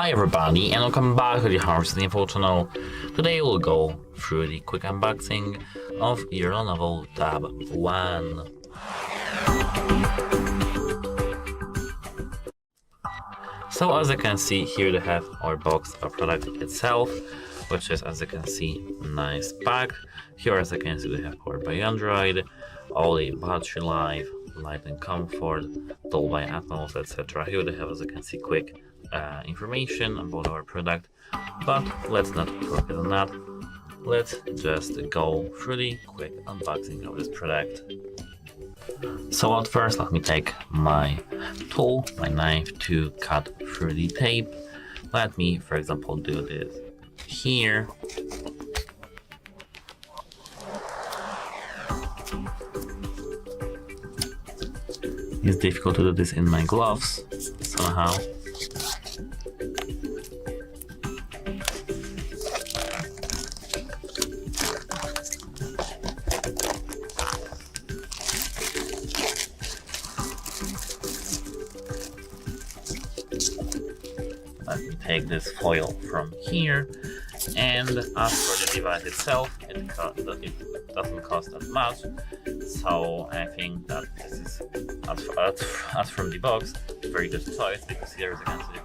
Hi everybody, and welcome back to the HardReset.Info channel. Today we'll go through the quick unboxing of your Lenovo Tab One. So as you can see here, they have our box of product itself, which is, as you can see, nice pack. Here, as you can see, they have powered by Android, all the battery life, light and comfort, told by Atmos, etc. Here they have, as you can see, quick information about our product, but let's not focus on that. Let's just go through the quick unboxing of this product. So at first, let me take my tool, my knife, to cut through the tape. Let me, for example, do this here. It's difficult to do this in my gloves somehow. Let me take this foil from here, and as for the device itself, it doesn't cost that much, so I think that this is, as from the box, a very good choice, because here, as you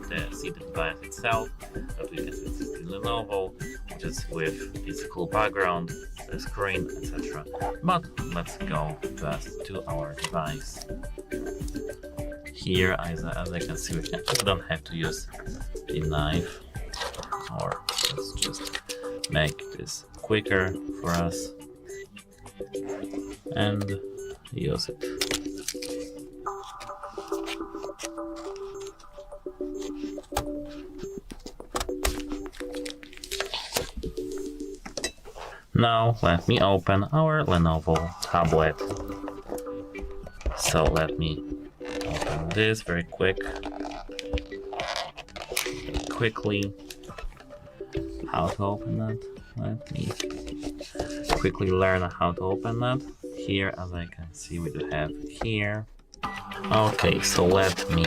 can see the device itself, that we can see this is the Lenovo, which is with this cool background, the screen, etc. But let's go just to our device. Here, as I can see, we don't have to use the knife, or let's just make this quicker for us and use it. Now let me open our Lenovo tablet. So let me open this very quickly. How to open that? Let me quickly learn how to open that. Here, as I can see, we do have here. Okay, so let me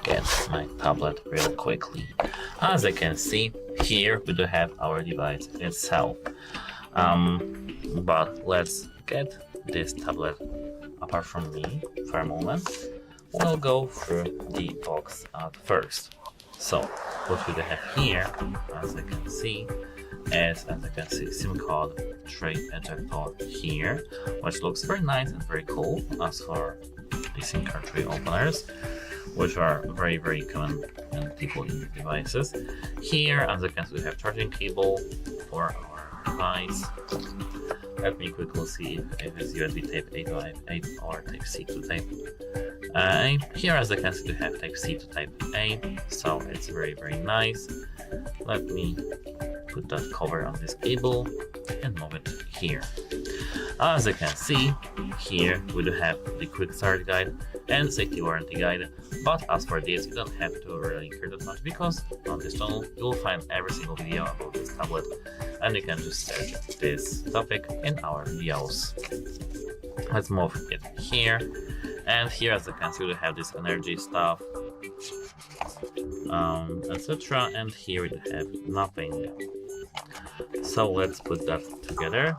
get my tablet real quickly. As I can see, here we do have our device itself. But let's get this tablet apart from me for a moment. We'll go through the box at first. So what we have here, as I can see, is, SIM card tray ejector here, which looks very nice and very cool. As for the SIM card tray openers, which are very common in people in the devices. Here, as you can see, we have charging cable for our device. Let me quickly see if it's USB Type A to Type A or Type C to Type A. Here, as you can see, we have Type C to Type A, so it's very nice. Let me put that cover on this cable and move it here. As you can see, here we do have the quick start guide and safety warranty guide, but as for this, you don't have to really care that much, because on this channel you will find every single video about this tablet, and you can just search this topic in our videos. Let's move it here, and here, as you can see, we have this energy stuff, etc. And here we have nothing. So let's put that together.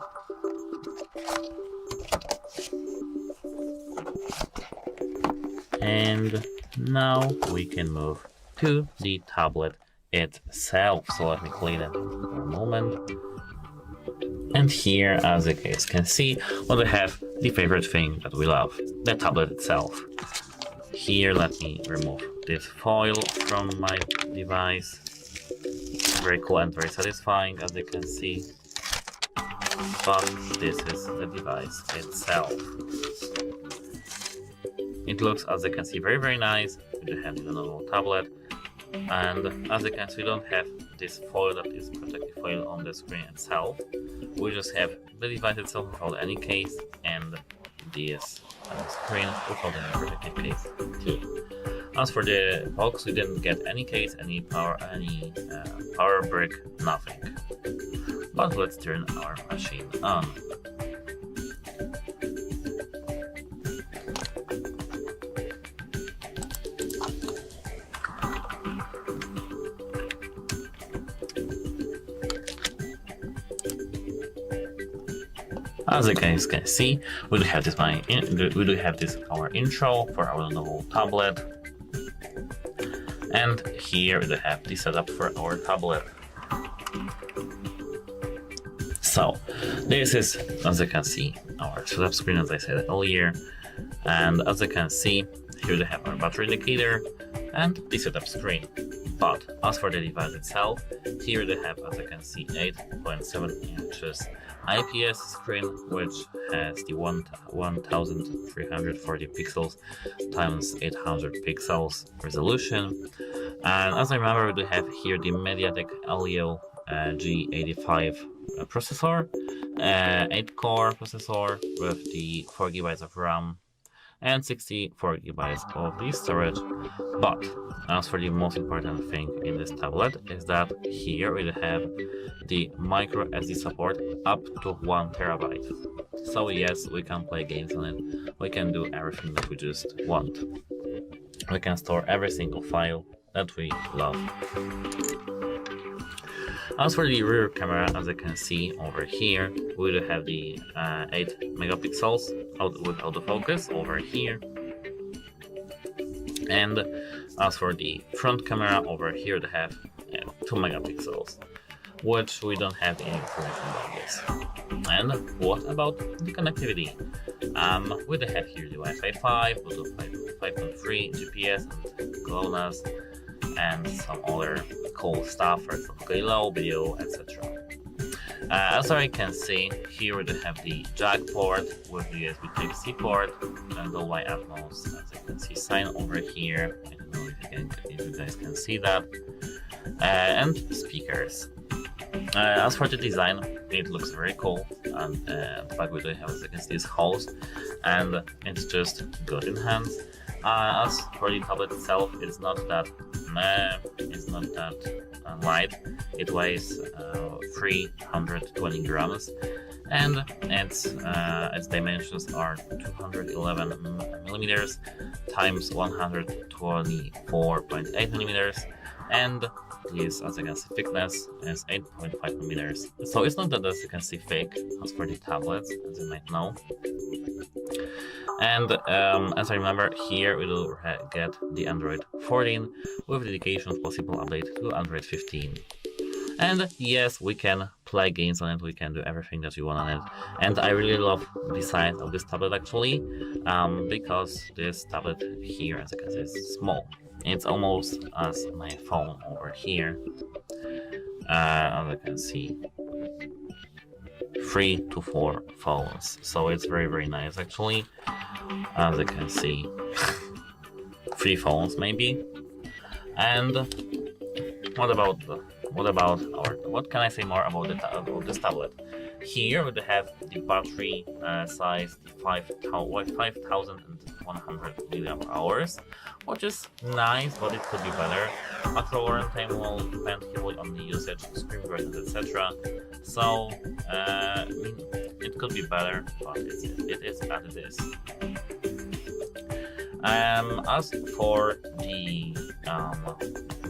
And now we can move to the tablet itself. So let me clean it for a moment. And here, as you guys can see, we have the favorite thing that we love, the tablet itself. Here, let me remove this foil from my device. Very cool and very satisfying, as you can see. But this is the device itself. It looks, as you can see, very nice. We do have the Lenovo tablet, and as you can see, we don't have this foil, that is protective foil, on the screen itself. We just have the device itself without any case, and this screen without any protective case too. As for the box, we didn't get any case, any power brick, nothing. But let's turn our machine on. As you guys can see, we do have this our intro for our Lenovo tablet, and here we do have the setup for our tablet. So this is, as you can see, our setup screen, as I said earlier, and as you can see, here we have our battery indicator and the setup screen. But as for the device itself, here they have, as you can see, 8.7 inches IPS screen, which has the 1340 pixels times 800 pixels resolution. And as I remember, we do have here the MediaTek Helio G85 processor, 8-core processor with the 4 GB of RAM and 64 GB of the storage. But as for the most important thing in this tablet is that here we have the micro SD support up to 1 TB. So yes, we can play games on it, we can do everything that we just want. We can store every single file that we love. As for the rear camera, as you can see over here, we do have the 8 megapixels with autofocus over here. And as for the front camera over here, they have 2 megapixels, which we don't have any information about this. And what about the connectivity? We do have here the Wi-Fi 5, Bluetooth 5.3, GPS, and GLONASS, and some other cool stuff, for example, low video, etc. As I can see, here we do have the jack port with the USB Type-C port, and Dolby Atmos, as you can see, sign over here. I don't know if you guys can see that, and speakers. As for the design, it looks very cool, and the fact we do have, as you can see, these holes, and it's just good in hands. As for the tablet itself, it's not that light. It weighs 320 grams, and its dimensions are 211 millimeters times 124.8 millimeters, and this, as you can see, thickness is 8.5 millimeters. So it's not that, as you can see, thick as for the tablets, as you might know. And as I remember, here we will get the Android 14 with dedication of possible update to Android 15. And yes, we can play games on it, we can do everything that we want on it. And I really love the size of this tablet actually, because this tablet here, as you can see, is small. It's almost as my phone over here, as you can see. 3 to 4 phones, so it's very nice actually. As you can see, 3 phones maybe. And what can I say more about this tablet? Here we have the battery size, 5,100 mAh, which is nice, but it could be better. Actual warranty time will depend heavily on the usage, screen brightness, etc. So it could be better, but it is as it is. As for the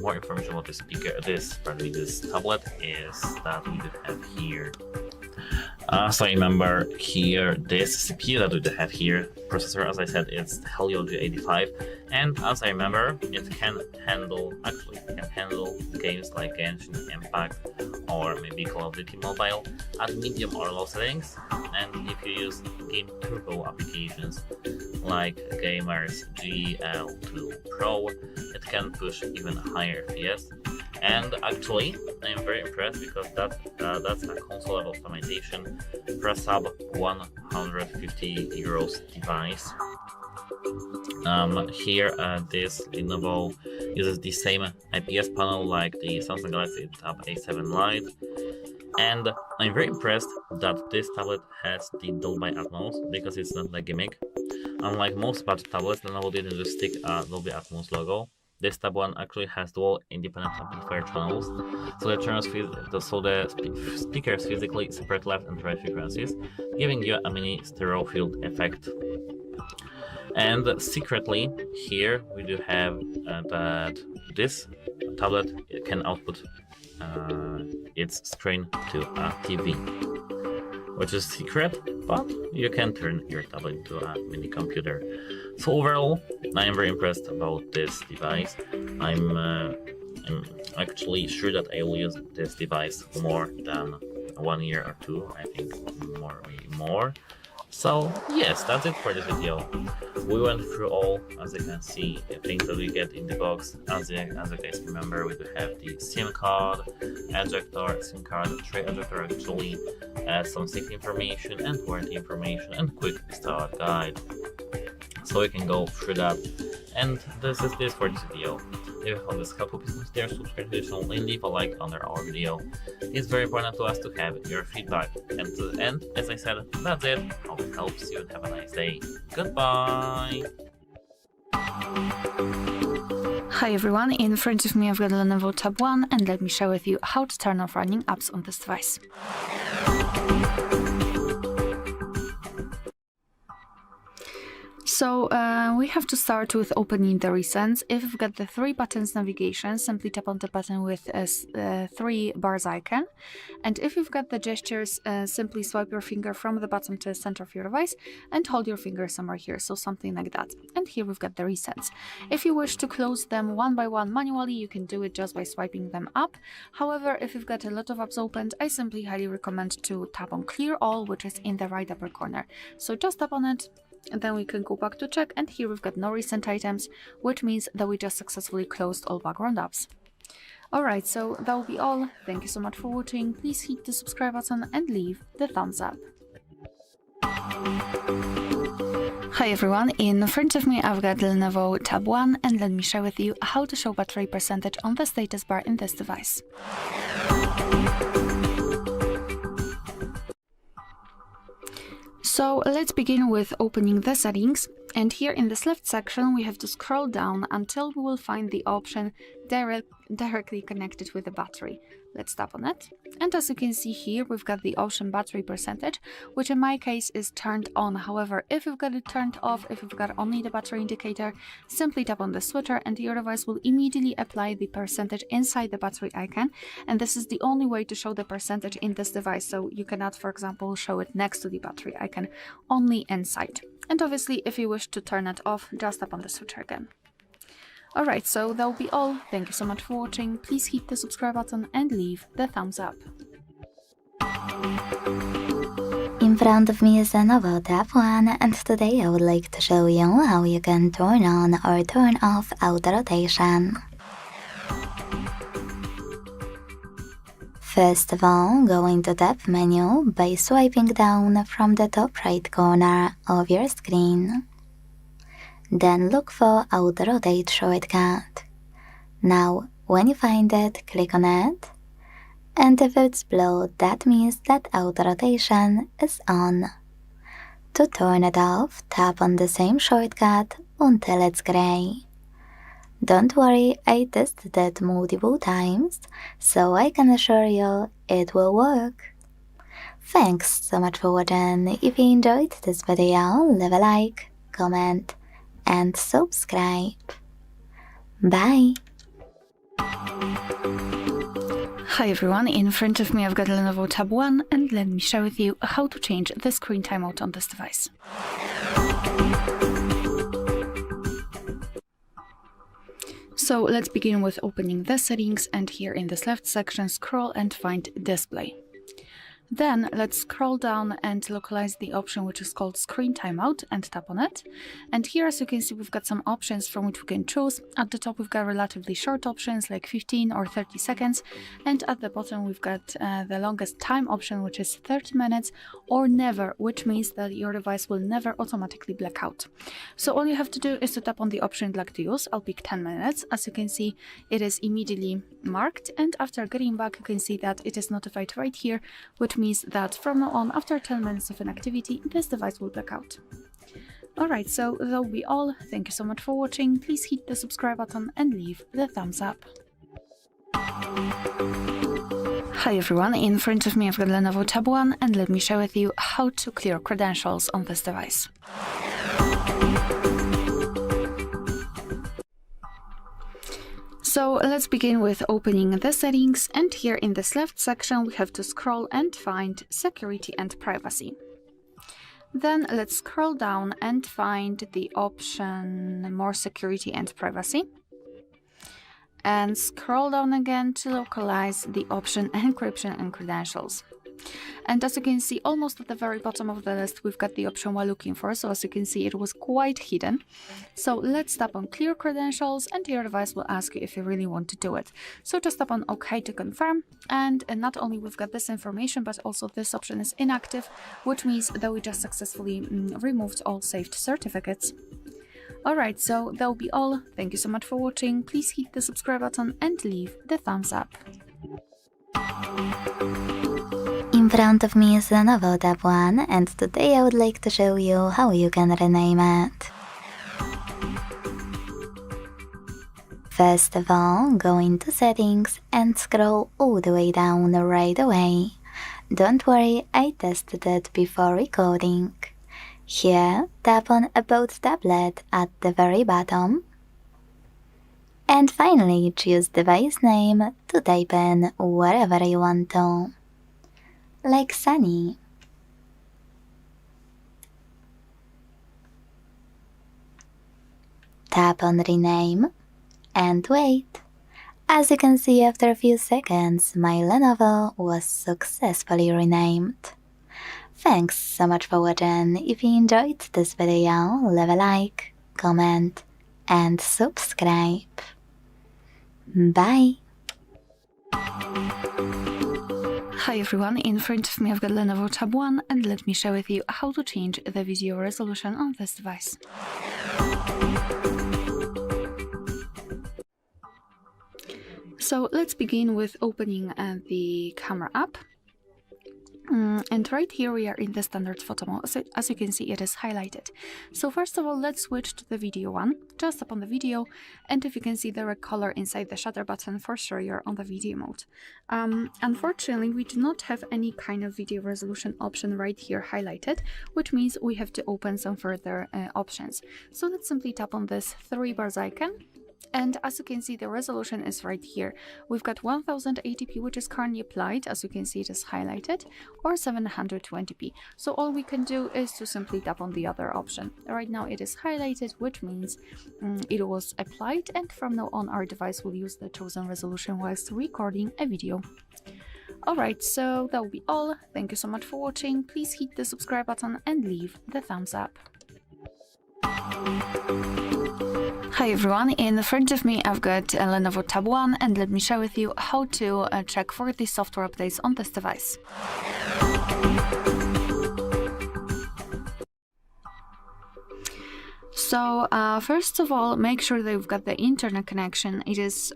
more information about this tablet is that we do have here. So I remember here this CPU that we do have here, processor, as I said, it's the Helio G85, and as I remember, it can handle games like Genshin Impact or maybe Call of Duty Mobile at medium or low settings. And if you use game turbo applications like Gamers GL2 Pro, it can push even higher FPS. And actually, I'm very impressed because that's a console level optimization for a sub 150 euros device. Here this Lenovo uses the same IPS panel like the Samsung Galaxy Tab A7 Lite, and I'm very impressed that this tablet has the Dolby Atmos because it's not a gimmick. Unlike most budget tablets, Lenovo didn't just stick a Dolby Atmos logo. This Tab One actually has dual independent amplifier channels, so the speakers physically separate left and right frequencies, giving you a mini stereo field effect. And secretly, here we do have that this tablet can output its screen to a TV, which is secret, but you can turn your tablet into a mini computer. So overall, I am very impressed about this device. I'm actually sure that I will use this device more than 1 year or 2. I think more. So yes, that's it for this video. We went through all, as you can see, the things that we get in the box. As you guys remember, we do have the SIM card, SIM card tray ejector actually, some safety information and warranty information, and quick start guide. So we can go through that. And this is this for this video. If you found this helpful, please consider subscribe to the channel and leave a like under our video. It's very important to us to have your feedback. And as I said, that's it. Hope it helps you and have a nice day. Goodbye! Hi everyone, in front of me I've got a Lenovo Tab One, and let me share with you how to turn off running apps on this device. So we have to start with opening the recents. If you've got the 3 buttons navigation, simply tap on the button with a 3 bars icon. And if you've got the gestures, simply swipe your finger from the bottom to the center of your device and hold your finger somewhere here, so something like that. And here we've got the recents. If you wish to close them one by one manually, you can do it just by swiping them up. However, if you've got a lot of apps opened, I simply highly recommend to tap on Clear All, which is in the right upper corner. So just tap on it, and then we can go back to check, and here we've got no recent items, which means that we just successfully closed all background apps. Alright, so that will be all. Thank you so much for watching. Please hit the subscribe button and leave the thumbs up. Hi everyone, in front of me I've got the Lenovo Tab One, and let me share with you how to show battery percentage on the status bar in this device. So let's begin with opening the settings, and here in this left section we have to scroll down until we will find the option directly connected with the battery. Let's tap on it, and as you can see here we've got the option battery percentage, which in my case is turned on. However, if you've got it turned off, if you've got only the battery indicator, simply tap on the switcher and your device will immediately apply the percentage inside the battery icon, and this is the only way to show the percentage in this device, so you cannot, for example, show it next to the battery icon, only inside. And obviously if you wish to turn it off, just tap on the switcher again. Alright, so that will be all. Thank you so much for watching. Please hit the subscribe button and leave the thumbs up. In front of me is a Lenovo Tab One, and today I would like to show you how you can turn on or turn off auto rotation. First of all, go into Tab menu by swiping down from the top right corner of your screen. Then look for Auto Rotate shortcut. Now, when you find it, click on it, and if it's blue, that means that Auto Rotation is on. To turn it off, tap on the same shortcut until it's gray. Don't worry, I tested it multiple times, so I can assure you it will work. Thanks so much for watching. If you enjoyed this video, leave a like, comment, and subscribe. Bye! Hi everyone, in front of me I've got a Lenovo Tab One, and let me share with you how to change the screen timeout on this device. So let's begin with opening the settings, and here in this left section scroll and find display. Then let's scroll down and localize the option which is called Screen Timeout and tap on it. And here, as you can see, we've got some options from which we can choose. At the top we've got relatively short options like 15 or 30 seconds, and at the bottom we've got the longest time option, which is 30 minutes or never, which means that your device will never automatically black out. So all you have to do is to tap on the option you'd like to use. I'll pick 10 minutes. As you can see, it is immediately marked, and after getting back you can see that it is notified right here, which means that from now on, after 10 minutes of an activity, this device will black out. Alright, so that will be all. Thank you so much for watching. Please hit the subscribe button and leave the thumbs up. Hi everyone, in front of me I've got Lenovo Tab One, and let me share with you how to clear credentials on this device. So let's begin with opening the settings, and here in this left section we have to scroll and find security and privacy. Then let's scroll down and find the option More Security and Privacy. And scroll down again to localize the option Encryption and Credentials. And as you can see, almost at the very bottom of the list, we've got the option we're looking for. So as you can see, it was quite hidden. So let's tap on Clear Credentials, and your device will ask you if you really want to do it. So just tap on OK to confirm. And not only we've got this information, but also this option is inactive, which means that we just successfully removed all saved certificates. Alright, so that will be all. Thank you so much for watching. Please hit the subscribe button and leave the thumbs up. In front of me is Lenovo Tab One, and today I would like to show you how you can rename it. First of all, go into Settings and scroll all the way down right away. Don't worry, I tested it before recording. Here, tap on About Tablet at the very bottom. And finally, choose device name to type in wherever you want to. Like Sunny. Tap on Rename and wait. As you can see, after a few seconds, my Lenovo was successfully renamed. Thanks so much for watching. If you enjoyed this video, leave a like, comment and subscribe. Bye! Hi everyone, in front of me I've got Lenovo Tab One, and let me share with you how to change the video resolution on this device. So let's begin with opening the camera app. And right here we are in the standard photo mode. So as you can see, it is highlighted. So first of all, let's switch to the video one. Just tap on the video, and if you can see the red color inside the shutter button, for sure you're on the video mode. Unfortunately, we do not have any kind of video resolution option right here highlighted, which means we have to open some further options. So let's simply tap on this three bars icon. And as you can see, the resolution is right here. We've got 1080p, which is currently applied. As you can see, it is highlighted, or 720p. So all we can do is to simply tap on the other option. Right now it is highlighted, which means it was applied, and from now on our device will use the chosen resolution whilst recording a video. Alright, so that will be all. Thank you so much for watching. Please hit the subscribe button and leave the thumbs up. Hi everyone, in front of me I've got a Lenovo Tab One, and let me share with you how to check for the software updates on this device. So first of all, make sure that you've got the internet connection. It is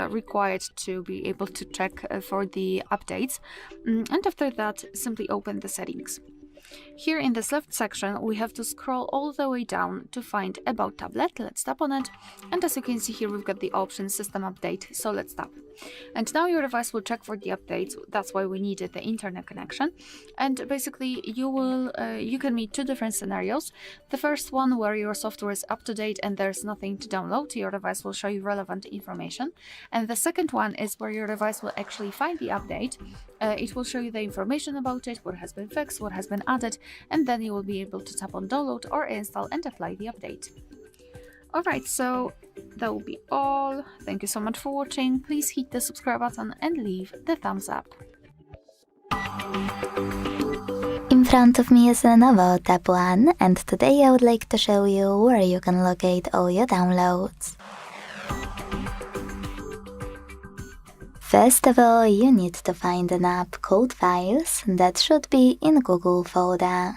required to be able to check for the updates, and after that simply open the settings. Here in this left section, we have to scroll all the way down to find About Tablet. Let's tap on it. And as you can see here, we've got the option System Update. So let's tap. And now your device will check for the updates. That's why we needed the internet connection. And basically, you can meet two different scenarios. The first one, where your software is up to date and there's nothing to download. Your device will show you relevant information. And the second one is where your device will actually find the update. It will show you the information about it, what has been fixed, what has been added, and then you will be able to tap on download or install and apply the update. Alright, so that will be all. Thank you so much for watching. Please hit the subscribe button and leave the thumbs up. In front of me is Lenovo Tab One, and today I would like to show you where you can locate all your downloads. First of all, you need to find an app called Files that should be in Google folder.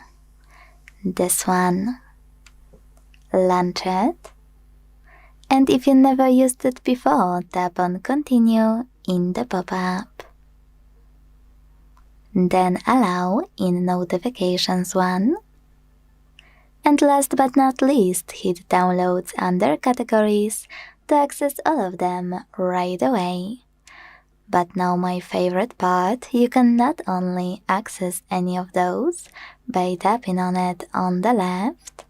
This one. Launch it. And if you never used it before, tap on Continue in the pop-up. Then Allow in Notifications 1. And last but not least, hit Downloads under Categories to access all of them right away. But now my favorite part, you can not only access any of those by tapping on it on the left,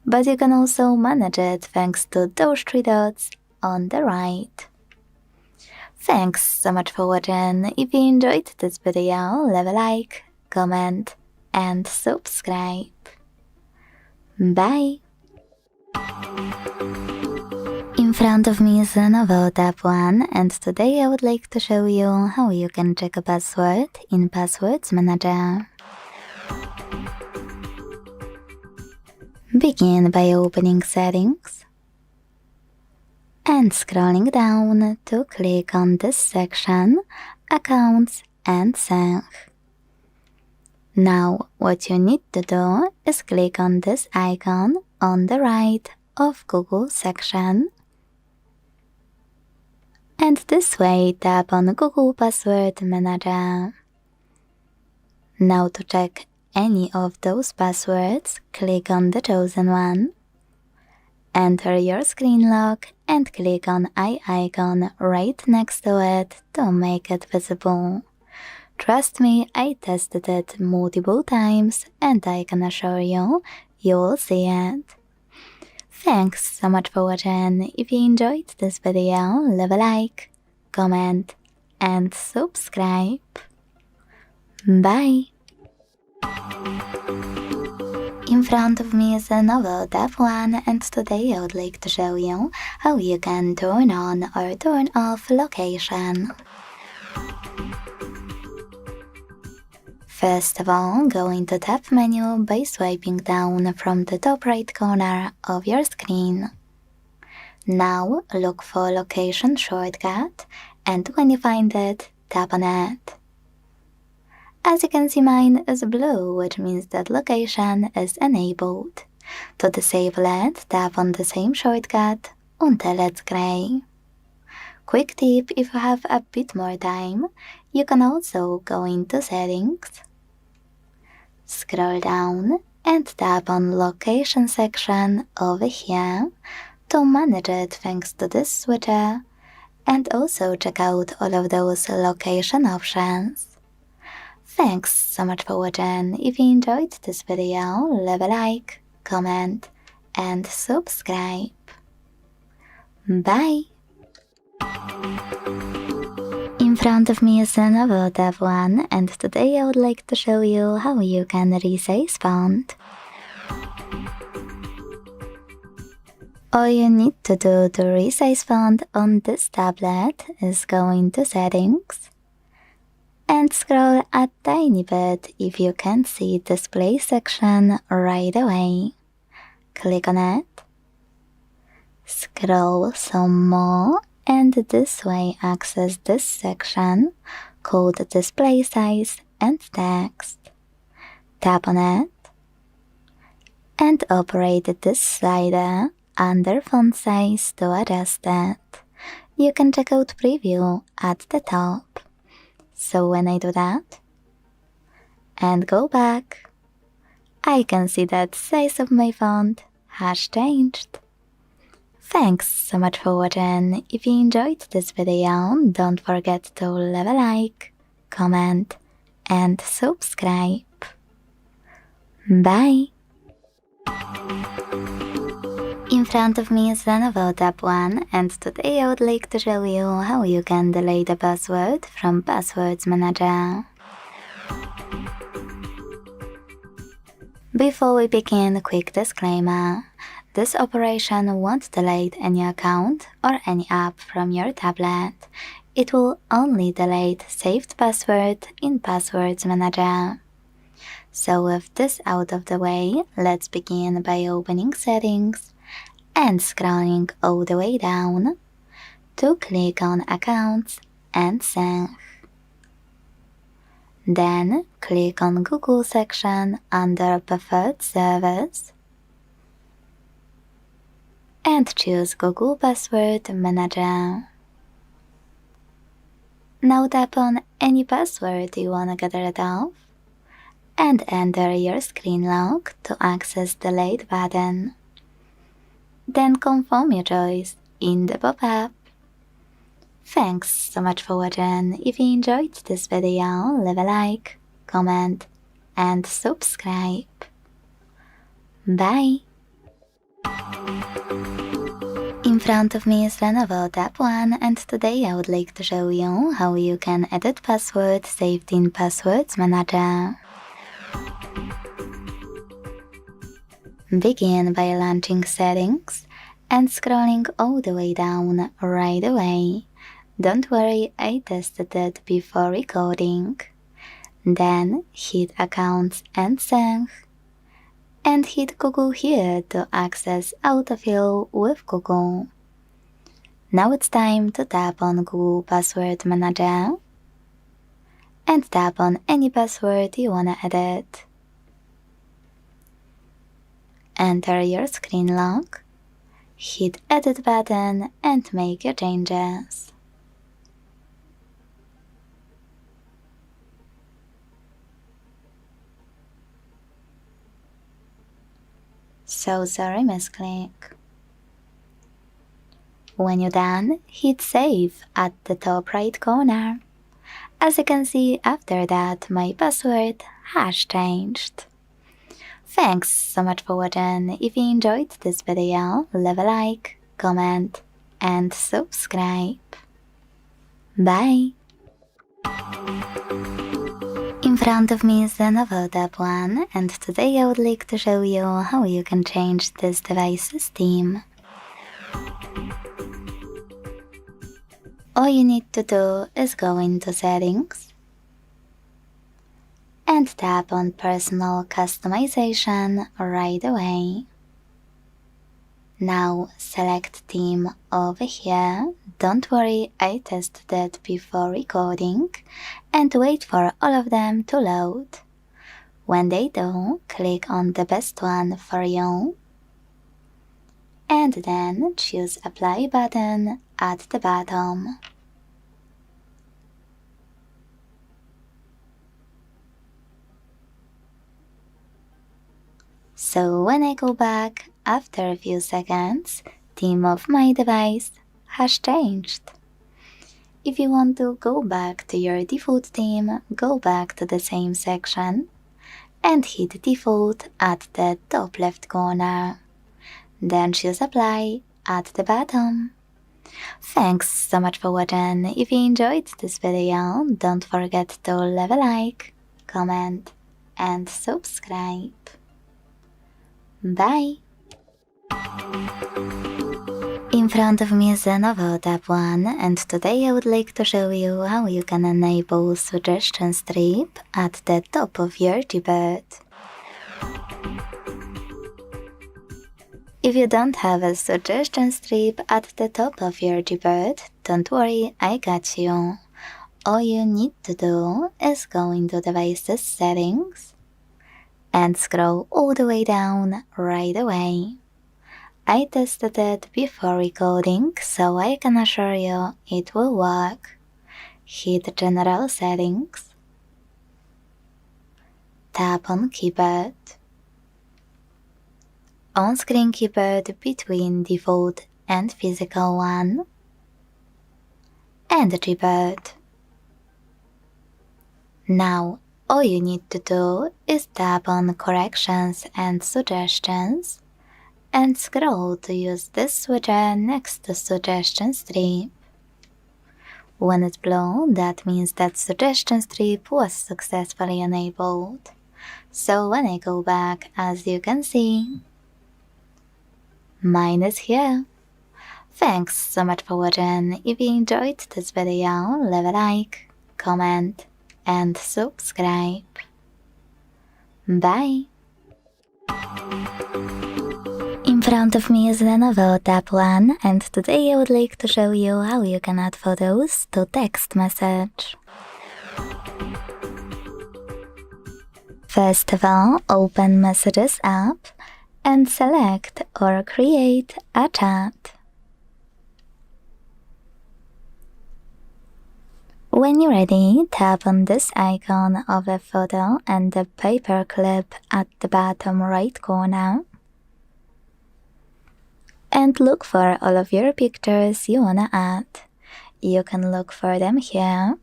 but you can also manage it thanks to those three dots on the right. Thanks so much for watching. If you enjoyed this video, leave a like, comment and subscribe. Bye! In front of me is Lenovo Tab One, and today I would like to show you how you can check a password in Passwords Manager. Begin by opening Settings and scrolling down to click on this section, Accounts and Sync. Now what you need to do is click on this icon on the right of Google section. And this way tap on Google Password Manager. Now to check any of those passwords, click on the chosen one. Enter your screen lock and click on eye icon right next to it to make it visible. Trust me, I tested it multiple times and I can assure you, you will see it. Thanks so much for watching. If you enjoyed this video, leave a like, comment and subscribe. Bye! In front of me is Lenovo Tab One, and today I would like to show you how you can turn on or turn off location. First of all, go into Tab menu by swiping down from the top right corner of your screen. Now look for Location shortcut, and when you find it, tap on it. As you can see, mine is blue, which means that location is enabled. To disable it, tap on the same shortcut until it's gray. Quick tip, if you have a bit more time, you can also go into Settings, scroll down and tap on Location section over here to manage it thanks to this switcher, and also check out all of those location options. Thanks so much for watching. If you enjoyed this video, leave a like, comment and subscribe. Bye! In front of me is Lenovo Tab One, and today I would like to show you how you can resize font. All you need to do to resize font on this tablet is go into Settings and scroll a tiny bit if you can't see Display section right away. Click on it, scroll some more, and this way access this section called Display Size and Text. Tap on it and operate this slider under font size to adjust it. You can check out Preview at the top. So when I do that and go back, I can see that size of my font has changed. Thanks so much for watching. If you enjoyed this video, don't forget to leave a like, comment and subscribe. Bye! In front of me is Lenovo Tab One, and today I would like to show you how you can delete a password from Passwords Manager. Before we begin, a quick disclaimer. This operation won't delete any account or any app from your tablet. It will only delete saved password in Passwords Manager. So with this out of the way, let's begin by opening Settings and scrolling all the way down to click on Accounts and Sync. Then click on Google section under Preferred Service and choose Google Password Manager. Now tap on any password you wanna get rid of and enter your screen lock to access the Delete button. Then confirm your choice in the pop-up. Thanks so much for watching. If you enjoyed this video, leave a like, comment and subscribe. Bye! In front of me is Lenovo Tab One, and today I would like to show you how you can edit password saved in Passwords Manager. Begin by launching Settings and scrolling all the way down right away. Don't worry, I tested it before recording. Then hit Accounts and Sync, and hit Google here to access autofill with Google. Now it's time to tap on Google Password Manager and tap on any password you wanna edit. Enter your screen lock, hit Edit button and make your changes. So sorry, misclick. When you're done, hit Save at the top right corner. As you can see, after that, my password has changed. Thanks so much for watching. If you enjoyed this video, leave a like, comment, and subscribe. Bye! In front of me is the Lenovo Tab One, and today I would like to show you how you can change this device's theme. All you need to do is go into Settings and tap on Personal Customization right away. Now select Theme over here. Don't worry, I tested it before recording, and wait for all of them to load. When they do, click on the best one for you, and then choose Apply button at the bottom. So when I go back after a few seconds, theme of my device has changed. If you want to go back to your default theme, go back to the same section and hit Default at the top left corner. Then choose Apply at the bottom. Thanks so much for watching. If you enjoyed this video, don't forget to leave a like, comment, and subscribe. Bye! In front of me is the Lenovo Tab One, and today I would like to show you how you can enable suggestion strip at the top of your keyboard. If you don't have a suggestion strip at the top of your keyboard, don't worry, I got you. All you need to do is go into Devices Settings and scroll all the way down right away. I tested it before recording, so I can assure you it will work. Hit General Settings, tap on Keyboard, on-screen keyboard between default and physical one, and keyboard. Now, all you need to do is tap on Corrections and Suggestions and scroll to use this switcher next to Suggestion Strip. When it's blue, that means that Suggestion Strip was successfully enabled. So when I go back, as you can see, mine is here. Thanks so much for watching. If you enjoyed this video, leave a like, comment, and subscribe. Bye! In front of me is Lenovo Tab One, and today I would like to show you how you can add photos to text message. First of all, open Messages app and select or create a chat. When you're ready, tap on this icon of a photo and the paper clip at the bottom right corner and look for all of your pictures you wanna add. You can look for them here,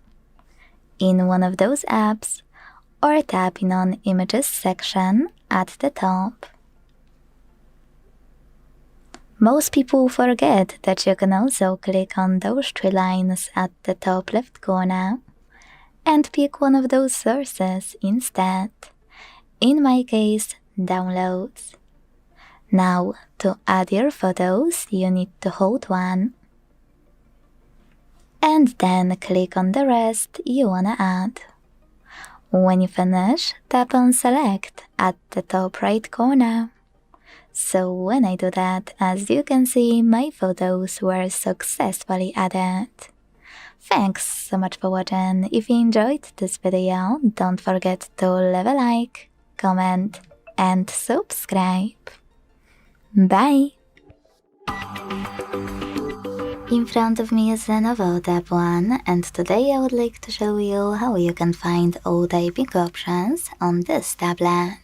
in one of those apps, or tapping on Images section at the top. Most people forget that you can also click on those three lines at the top left corner and pick one of those sources instead. in my case, downloads. Now, to add your photos, you need to hold one. And then click on the rest you wanna add. When you finish, tap on Select at the top right corner. So when I do that, as you can see, my photos were successfully added. Thanks so much for watching. If you enjoyed this video, don't forget to leave a like, comment, and subscribe. Bye! In front of me is Lenovo Tab One, and today I would like to show you how you can find all typing options on this tablet.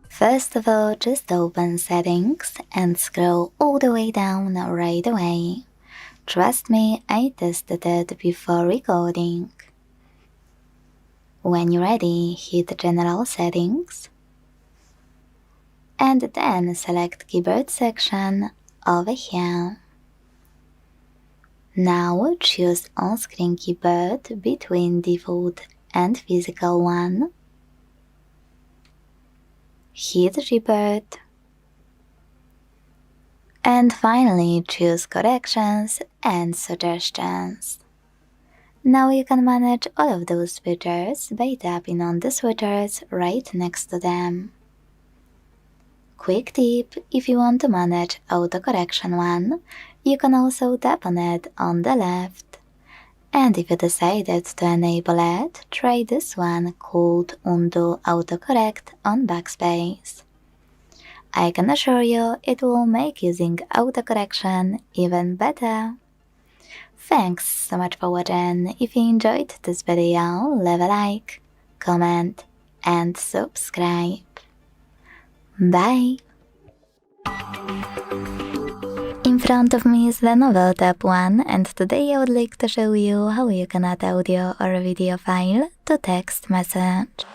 First of all, just open Settings and scroll all the way down right away. Trust me, I tested it before recording. When you're ready, hit General Settings and then select Keyboard section over here. Now choose on-screen keyboard between default and physical one. Hit Keyboard. And finally choose Corrections and Suggestions. Now you can manage all of those features by tapping on the switches right next to them. Quick tip, if you want to manage autocorrection one, you can also tap on it on the left. And if you decided to enable it, try this one called Undo Autocorrect on Backspace. I can assure you it will make using autocorrection even better. Thanks so much for watching. If you enjoyed this video, leave a like, comment, and subscribe. Bye! In front of me is Lenovo Tab One, and today I would like to show you how you can add audio or video file to text message.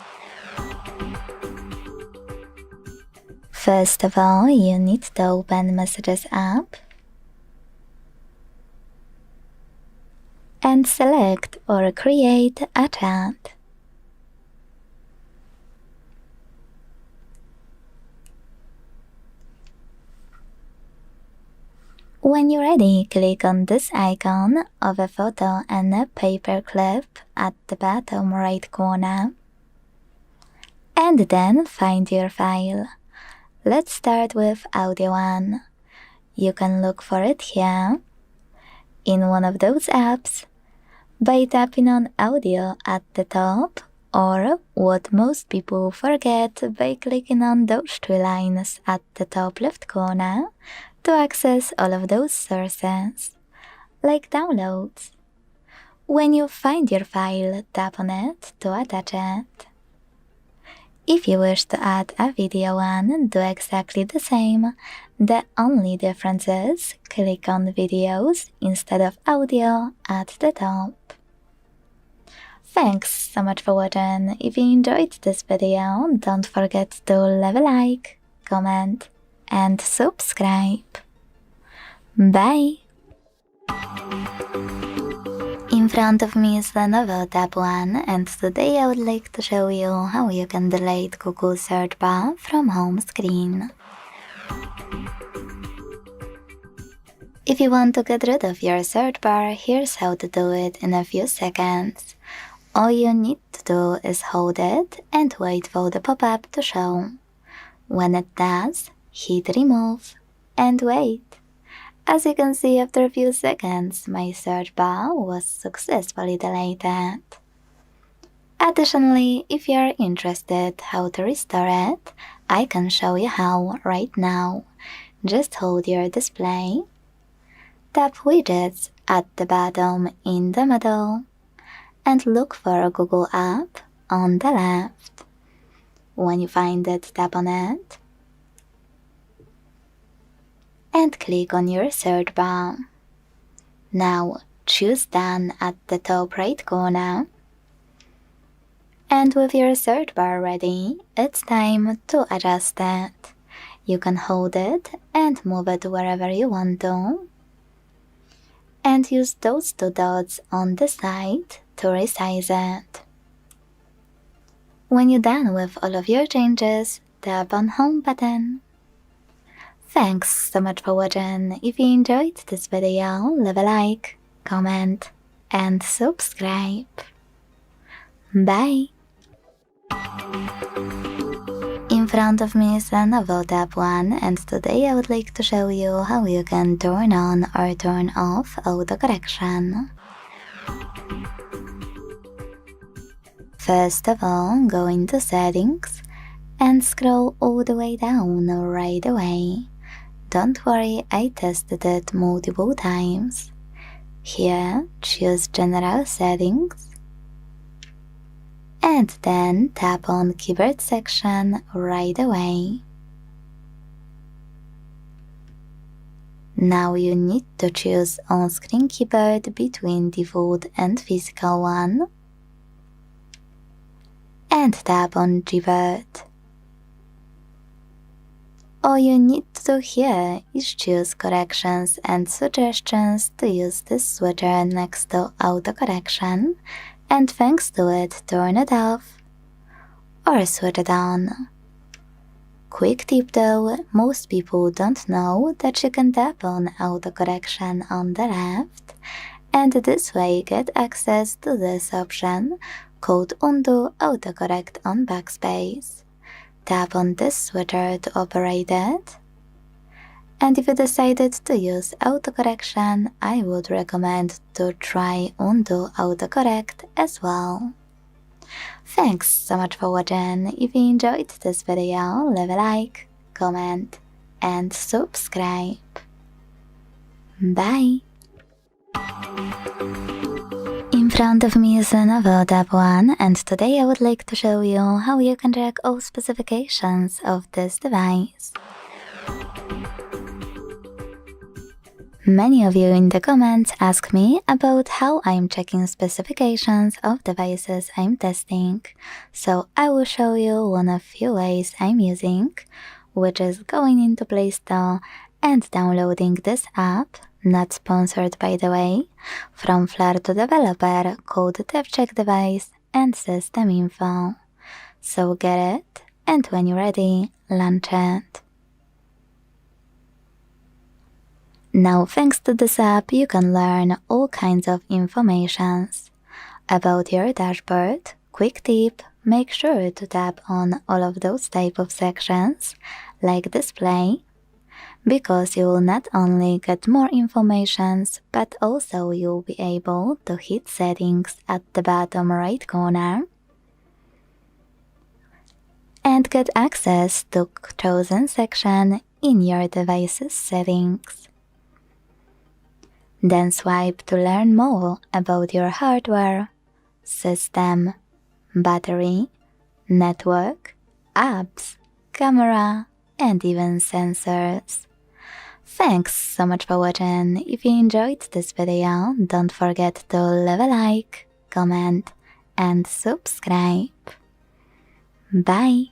First of all, you need to open Messages app and select or create a chat. When you're ready, click on this icon of a photo and a paper clip at the bottom right corner. And then find your file. Let's start with audio one. You can look for it here, in one of those apps, by tapping on audio at the top, or what most people forget, by clicking on those three lines at the top left corner to access all of those sources, like downloads. When you find your file, tap on it to attach it. If you wish to add a video one, do exactly the same. The only difference is click on videos instead of audio at the top. Thanks so much for watching. If you enjoyed this video, don't forget to leave a like, comment, and subscribe. Bye! In front of me is Lenovo Tab One, and today I would like to show you how you can delete Google search bar from home screen. If you want to get rid of your search bar, here's how to do it in a few seconds. All you need to do is hold it and wait for the pop-up to show. When it does, hit remove and wait. As you can see, after a few seconds, my search bar was successfully deleted. Additionally, if you are interested how to restore it, I can show you how right now. Just hold your display, tap Widgets at the bottom in the middle, and look for a Google app on the left. When you find it, tap on it and click on your search bar. Now choose Done at the top right corner. And with your search bar ready, it's time to adjust it. You can hold it and move it wherever you want to. And use those two dots on the side to resize it. When you're done with all of your changes, tap on Home button. Thanks so much for watching. If you enjoyed this video, leave a like, comment, and subscribe. Bye! In front of me is Lenovo Tab One, and today I would like to show you how you can turn on or turn off autocorrection. First of all, go into Settings and scroll all the way down right away. Don't worry, I tested it multiple times. Here, choose General Settings and then tap on Keyboard section right away. Now you need to choose on-screen keyboard between default and physical one and tap on Keyboard. All you need to do here is choose Corrections and Suggestions to use this switcher next to Autocorrection, and thanks to it, turn it off or switch it on. Quick tip though, most people don't know that you can tap on autocorrection on the left and this way get access to this option called Undo Autocorrect on Backspace. Tap on this switcher to operate it. And if you decided to use autocorrection, I would recommend to try Undo Autocorrect as well. Thanks so much for watching. If you enjoyed this video, leave a like, comment, and subscribe. Bye! In front of me is Lenovo Tab One, and today I would like to show you how you can check all specifications of this device. Many of you in the comments ask me about how I'm checking specifications of devices I'm testing, so I will show you one of few ways I'm using, which is going into Play Store and downloading this app, not sponsored by the way, from Flare2 developer called DevCheck Device and System Info. So get it, and when you're ready, launch it. Now thanks to this app you can learn all kinds of informations about your dashboard. Quick tip, make sure to tap on all of those type of sections like display, because you will not only get more informations but also you'll be able to hit settings at the bottom right corner and get access to chosen section in your device's settings. Then swipe to learn more about your hardware, system, battery, network, apps, camera, and even sensors. Thanks so much for watching. If you enjoyed this video, don't forget to leave a like, comment, and subscribe. Bye!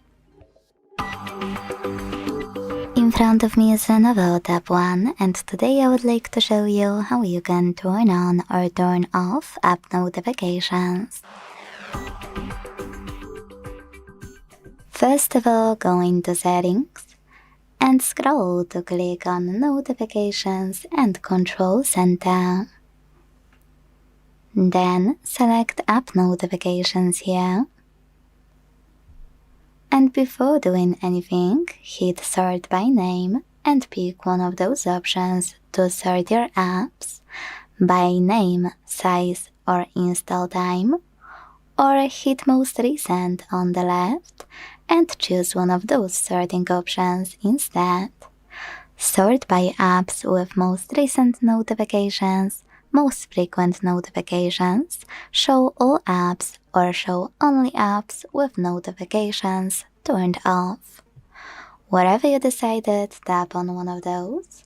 In front of me is Lenovo Tab One, and today I would like to show you how you can turn on or turn off app notifications. First of all, go into Settings and scroll to click on Notifications and Control Center. Then select App Notifications here. And before doing anything, hit Sort by Name and pick one of those options to sort your apps by name, size, or install time, or hit Most Recent on the left and choose one of those sorting options instead. Sort by apps with most recent notifications, most frequent notifications, show all apps, or show only apps with notifications turned off. Whatever you decided, tap on one of those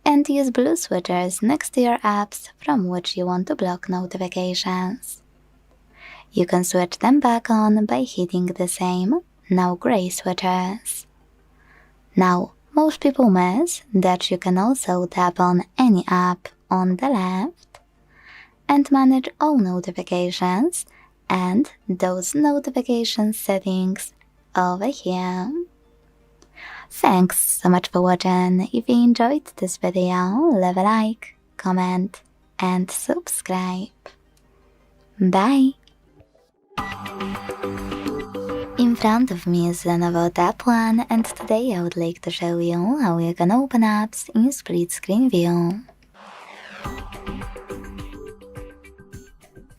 and use blue switchers next to your apps from which you want to block notifications. You can switch them back on by hitting the same, now gray switchers. Now, most people miss that you can also tap on any app on the left and manage all notifications and those notification settings over here. Thanks so much for watching. If you enjoyed this video, leave a like, comment and subscribe. Bye! In front of me is Lenovo Tab One, and today I would like to show you how you can open apps in split screen view.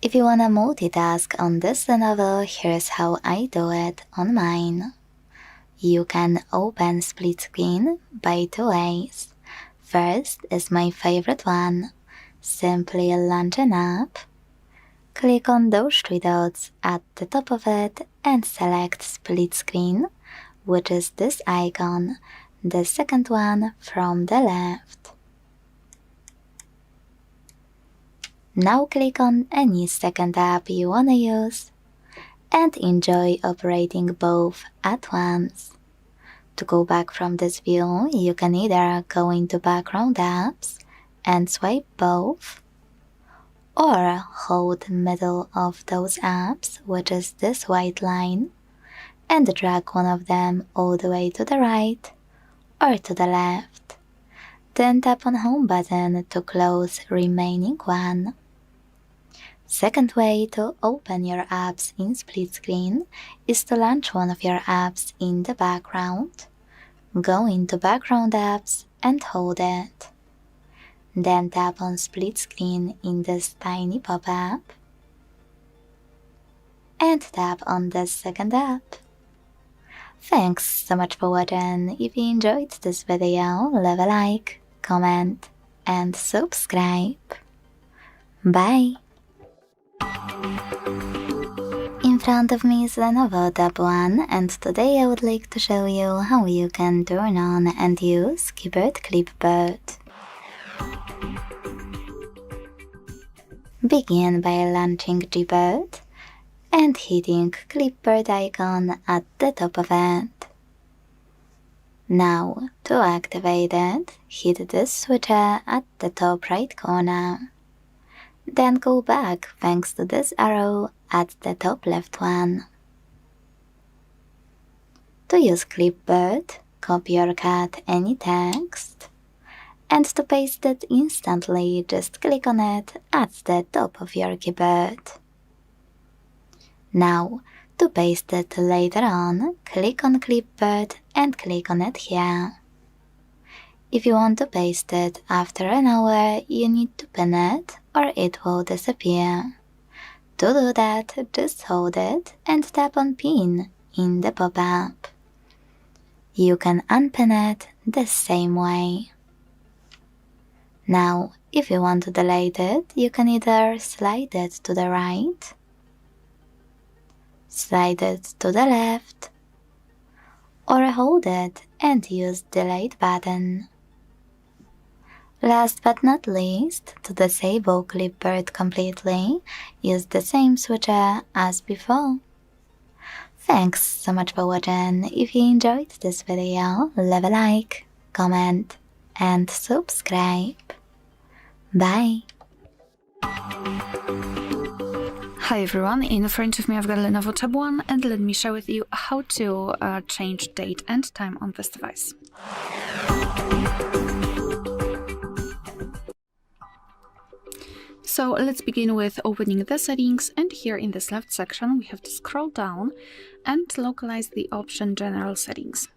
If you wanna multitask on this Lenovo, here's how I do it on mine. You can open split screen by two ways. First is my favorite one. Simply launch an app, click on those three dots at the top of it and select split screen, which is this icon, the second one from the left. Now click on any second app you wanna use and enjoy operating both at once. To go back from this view, you can either go into background apps and swipe both, or hold middle of those apps, which is this white line, and drag one of them all the way to the right or to the left. Then tap on home button to close remaining one. Second way to open your apps in split screen is to launch one of your apps in the background. Go into background apps and hold it. Then tap on split screen in this tiny pop-up and tap on the second app. Thanks so much for watching. If you enjoyed this video, leave a like, comment and subscribe. Bye! In front of me is Lenovo Tab One, and today I would like to show you how you can turn on and use keyboard clipboard. Begin by launching Gboard and hitting clipboard icon at the top of it. Now, to activate it, hit this switcher at the top right corner. Then go back thanks to this arrow at the top left one. To use clipboard, copy or cut any text, and to paste it instantly, just click on it at the top of your keyboard. Now, to paste it later on, click on clipboard and click on it here. If you want to paste it after an hour, you need to pin it or it will disappear. To do that, just hold it and tap on pin in the pop-up. You can unpin it the same way. Now, if you want to delete it, you can either slide it to the right, slide it to the left, or hold it and use delete button. Last but not least, to disable clipboard completely, use the same switcher as before. Thanks so much for watching. If you enjoyed this video, leave a like, comment and subscribe. Bye! Hi everyone, in front of me I've got Lenovo Tab One, and let me share with you how to change date and time on this device. So let's begin with opening the settings, and here in this left section we have to scroll down and localize the option General Settings.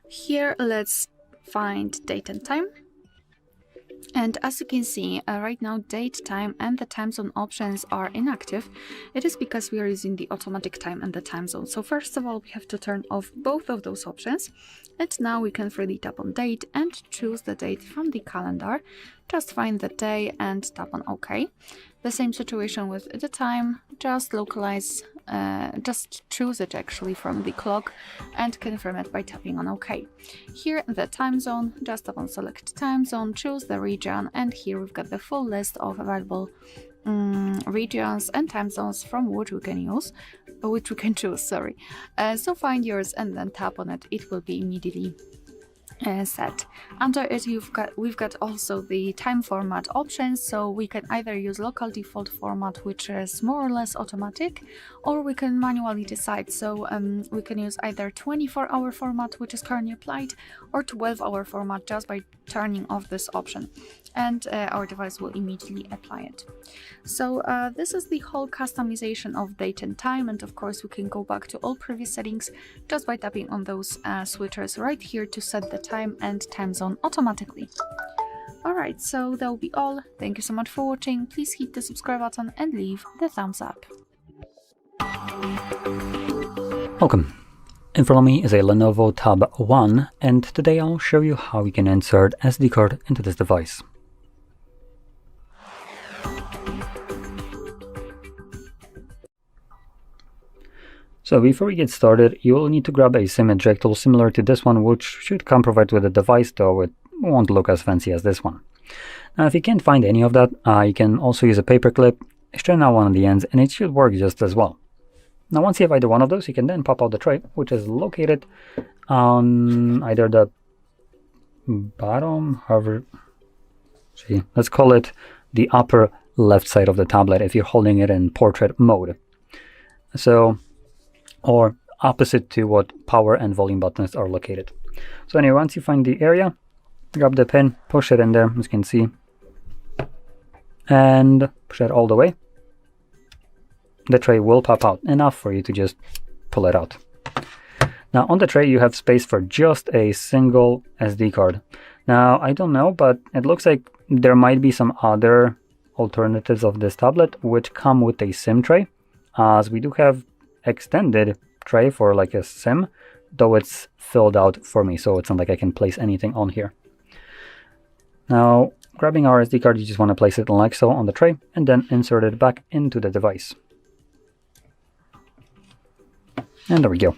Here let's find date and time. And as you can see, right now date, time and the time zone options are inactive. It is because we are using the automatic time and the time zone. So first of all, we have to turn off both of those options. And now we can freely tap on date and choose the date from the calendar. Just find the day and tap on OK. The same situation with the time, just localize, just choose it actually from the clock and confirm it by tapping on OK. Here the time zone, just tap on select time zone, choose the region, and here we've got the full list of available regions and time zones from which we can choose, sorry. So find yours and then tap on it, it will be immediately set. Under it we've got also the time format options, so we can either use local default format, which is more or less automatic, or we can manually decide. So we can use either 24-hour format, which is currently applied, or 12-hour format just by turning off this option, and our device will immediately apply it. So this is the whole customization of date and time, and of course we can go back to all previous settings just by tapping on those switchers right here to set the time and time zone automatically. Alright, so that will be all. Thank you so much for watching. Please hit the subscribe button and leave the thumbs up. Welcome. In front of me is a Lenovo Tab One, and today I'll show you how you can insert SD card into this device. So before we get started, you will need to grab a SIM ejector similar to this one, which should come provided with the device, though it won't look as fancy as this one. Now if you can't find any of that, you can also use a paper clip, straighten out one of the ends, and it should work just as well. Now once you have either one of those, you can then pop out the tray, which is located on either the bottom, let's call it the upper left side of the tablet if you're holding it in portrait mode. So, or opposite to what power and volume buttons are located. So anyway, once you find the area, grab the pin, push it in there, as you can see, and push it all the way. The tray will pop out, enough for you to just pull it out. Now on the tray you have space for just a single SD card. Now I don't know, but it looks like there might be some other alternatives of this tablet which come with a SIM tray, as we do have extended tray for like a SIM, though it's filled out for me, so it's not like I can place anything on here. Now grabbing our SD card, you just want to place it like so on the tray and then insert it back into the device. And there we go.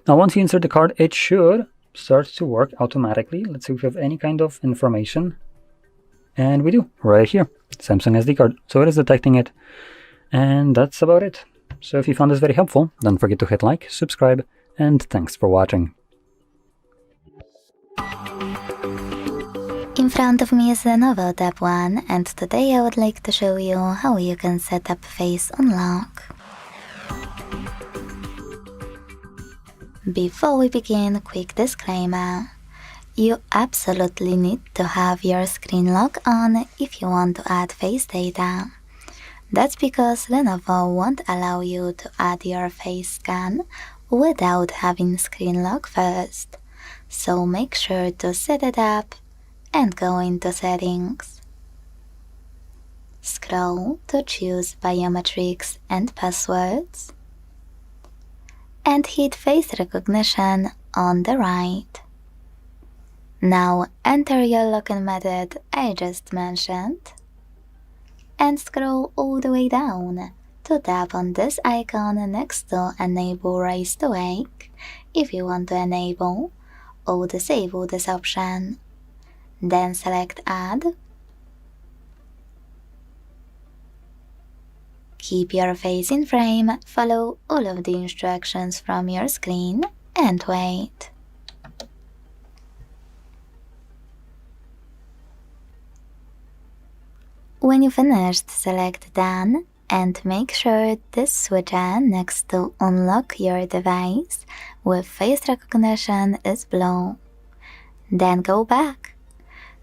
Now once you insert the card, it should start to work automatically. Let's see if we have any kind of information. And we do, right here, Samsung SD card. So it is detecting it. And that's about it. So if you found this very helpful, don't forget to hit like, subscribe, and thanks for watching. In front of me is Lenovo Tab One, and today I would like to show you how you can set up Face Unlock. Before we begin, quick disclaimer. You absolutely need to have your screen lock on if you want to add face data. That's because Lenovo won't allow you to add your face scan without having screen lock first. So make sure to set it up and go into Settings. Scroll to choose Biometrics and Passwords and hit Face Recognition on the right. Now enter your login method I just mentioned and scroll all the way down to tap on this icon next to Enable Raise to Wake if you want to enable or disable this option. Then select Add. Keep your face in frame, follow all of the instructions from your screen, and wait. When you finished, select Done and make sure this switcher next to Unlock your device with face recognition is blue. Then go back.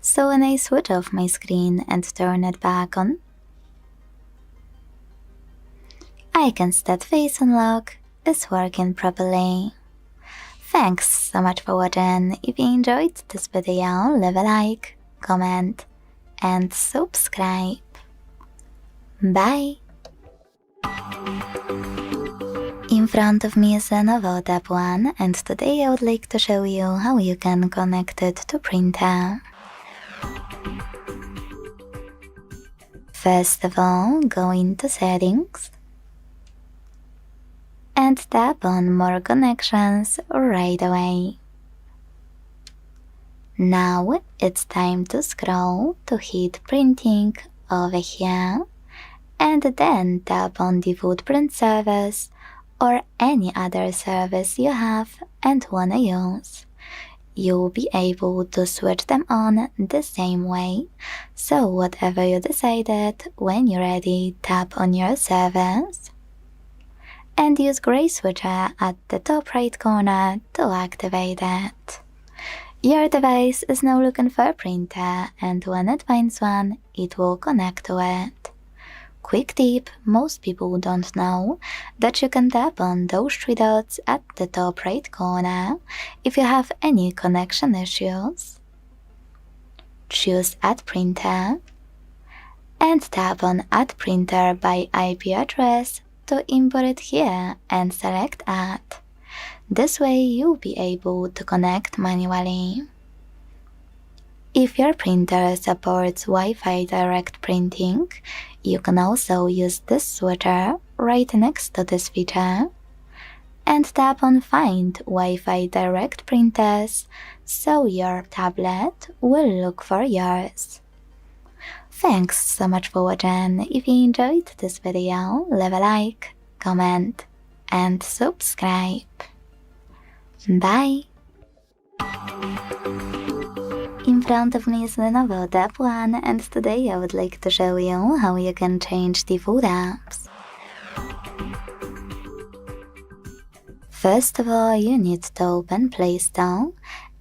So when I switch off my screen and turn it back on, I can see that Face Unlock is working properly. Thanks so much for watching. If you enjoyed this video, leave a like, comment, and subscribe. Bye! In front of me is Lenovo Tab One, and today I would like to show you how you can connect it to printer. First of all, go into Settings and tap on More Connections right away. Now it's time to scroll to hit Printing over here and then tap on Default Print Service or any other service you have and wanna use. You'll be able to switch them on the same way, so whatever you decided, when you're ready, tap on your service and use gray switcher at the top right corner to activate it. Your device is now looking for a printer, and when it finds one, it will connect to it. Quick tip, most people don't know that you can tap on those 3 dots at the top right corner if you have any connection issues. Choose Add Printer and tap on Add Printer by IP address to import it here and select Add. This way you'll be able to connect manually. If your printer supports Wi-Fi direct printing, you can also use this switcher right next to this feature and tap on Find Wi-Fi direct printers so your tablet will look for yours. Thanks so much for watching. If you enjoyed this video, leave a like, comment and subscribe. Bye! In front of me is Lenovo Tab One, and today I would like to show you how you can change default apps. First of all, you need to open Play Store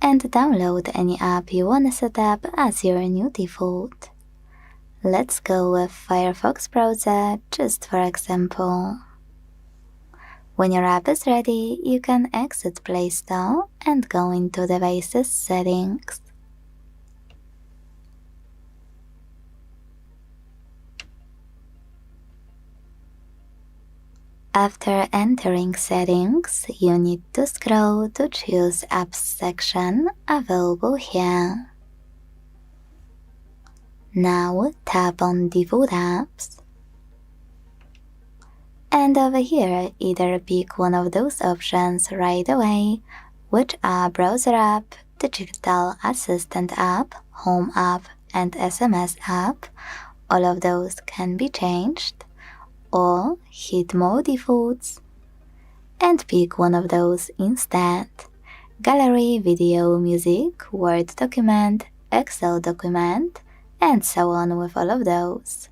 and download any app you want to set up as your new default. Let's go with Firefox browser, just for example. When your app is ready, you can exit Play Store and go into Devices Settings. After entering Settings, you need to scroll to choose Apps section available here. Now tap on Default Apps. And over here, either pick one of those options right away, which are Browser App, Digital Assistant App, Home App, and SMS App. All of those can be changed. Or hit More Defaults and pick one of those instead. Gallery, Video, Music, Word document, Excel document, and so on with all of those.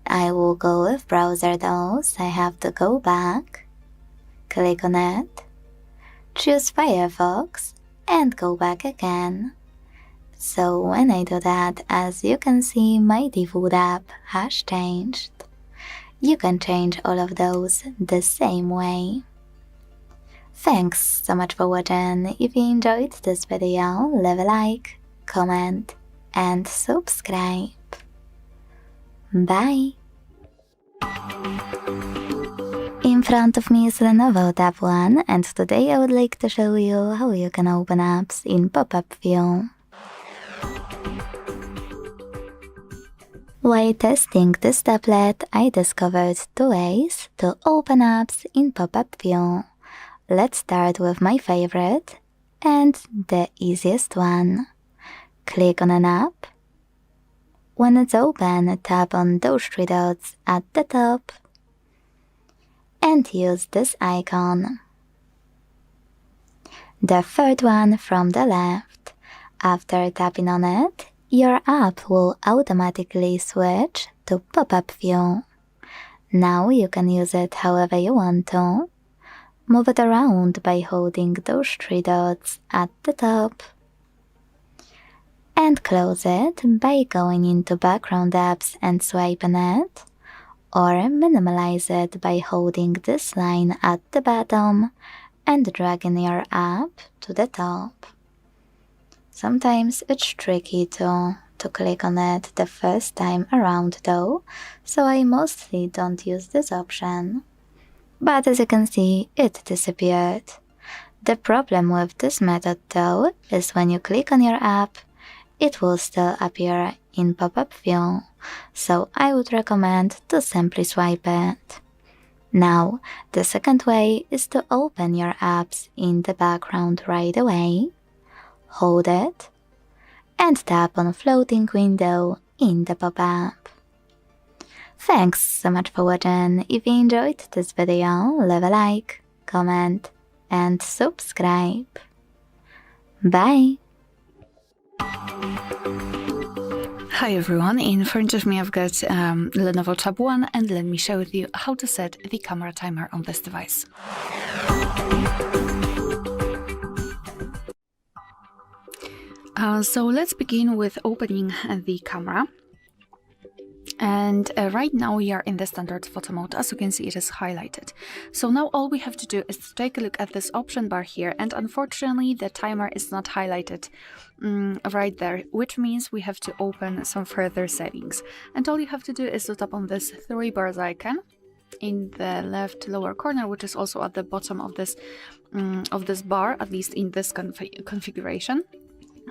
I will go with Browser though, so I have to go back, click on it, choose Firefox, and go back again. So when I do that, as you can see, my default app has changed. You can change all of those the same way. Thanks so much for watching. If you enjoyed this video, leave a like, comment, and subscribe. Bye! In front of me is Lenovo Tab One, and today I would like to show you how you can open apps in pop-up view. While testing this tablet, I discovered 2 ways to open apps in pop-up view. Let's start with my favorite and the easiest one. Click on an app. When it's open, tap on those 3 dots at the top and use this icon. The third one from the left. After tapping on it, your app will automatically switch to pop-up view. Now you can use it however you want to. Move it around by holding those 3 dots at the top. And close it by going into background apps and swiping it. Or minimize it by holding this line at the bottom and dragging your app to the top. Sometimes it's tricky to click on it the first time around though, so I mostly don't use this option. But as you can see, it disappeared. The problem with this method though is when you click on your app, it will still appear in pop-up view, so I would recommend to simply swipe it. Now, the second way is to open your apps in the background right away. Hold it, and tap on floating window in the pop-up. Thanks so much for watching. If you enjoyed this video, leave a like, comment, and subscribe. Bye! Hi everyone, in front of me I've got Lenovo Tab One, and let me share with you how to set the camera timer on this device. So let's begin with opening the camera. And right now we are in the standard photo mode. As you can see, it is highlighted. So now all we have to do is to take a look at this option bar here, and unfortunately the timer is not highlighted right there, which means we have to open some further settings. And all you have to do is to tap on this three bars icon in the left lower corner, which is also at the bottom of this bar, at least in this configuration.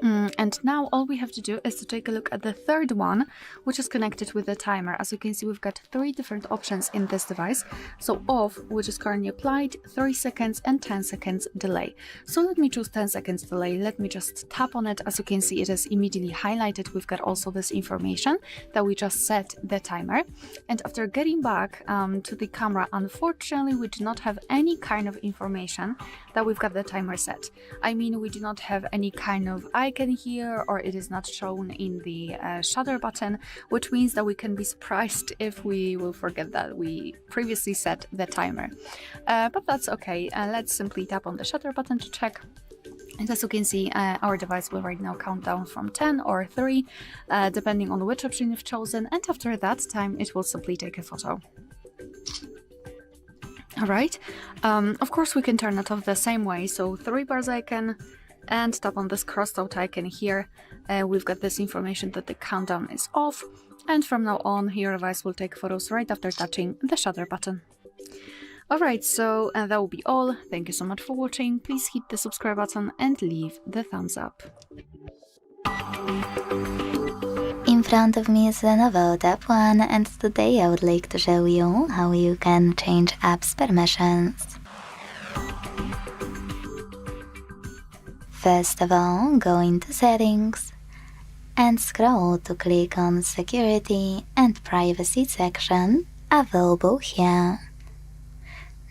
And now all we have to do is to take a look at the third one, which is connected with the timer. As you can see, we've got three different options in this device. So off, which is currently applied, 3 seconds and 10 seconds delay. So let me choose 10 seconds delay. Let me just tap on it. As you can see, it is immediately highlighted. We've got also this information that we just set the timer. And after getting back to the camera, unfortunately, we do not have any kind of information that we've got the timer set. I mean, we do not have any kind of icon here, or it is not shown in the shutter button, which means that we can be surprised if we will forget that we previously set the timer. But that's okay. Let's simply tap on the shutter button to check. And as you can see, our device will right now count down from 10 or 3, depending on which option you've chosen, and after that time it will simply take a photo. Alright, of course we can turn it off the same way, so 3 bars icon and tap on this crossed out icon here. We've got this information that the countdown is off, and from now on your device will take photos right after touching the shutter button. Alright, so that will be all. Thank you so much for watching. Please hit the subscribe button and leave the thumbs up. In front of me is Lenovo Tab One, and today I would like to show you how you can change apps permissions. First of all, go into Settings and scroll to click on Security and Privacy section available here.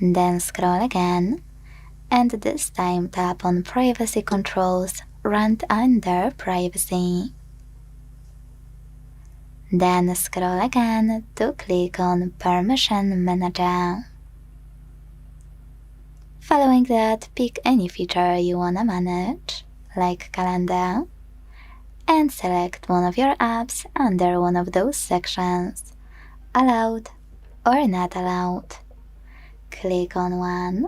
Then scroll again, and this time tap on Privacy Controls right under Privacy. Then scroll again to click on Permission Manager. Following that, pick any feature you wanna manage, like calendar, and select one of your apps under one of those sections, allowed or not allowed. Click on one,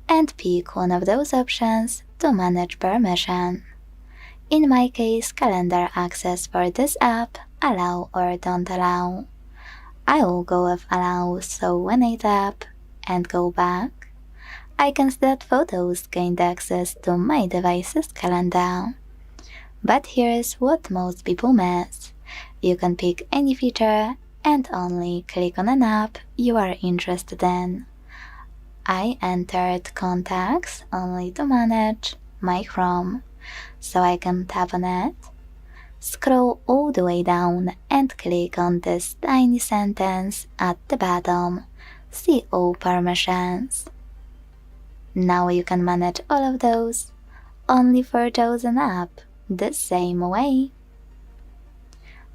and pick one of those options to manage permission. In my case, calendar access for this app, allow or don't allow. I will go with allow, so when I tap and go back, I can see that photos gained access to my device's calendar. But here's what most people miss. You can pick any feature and only click on an app you are interested in. I entered contacts only to manage my Chrome, so I can tap on it, scroll all the way down and click on this tiny sentence at the bottom, see all permissions. Now you can manage all of those only for chosen app the same way.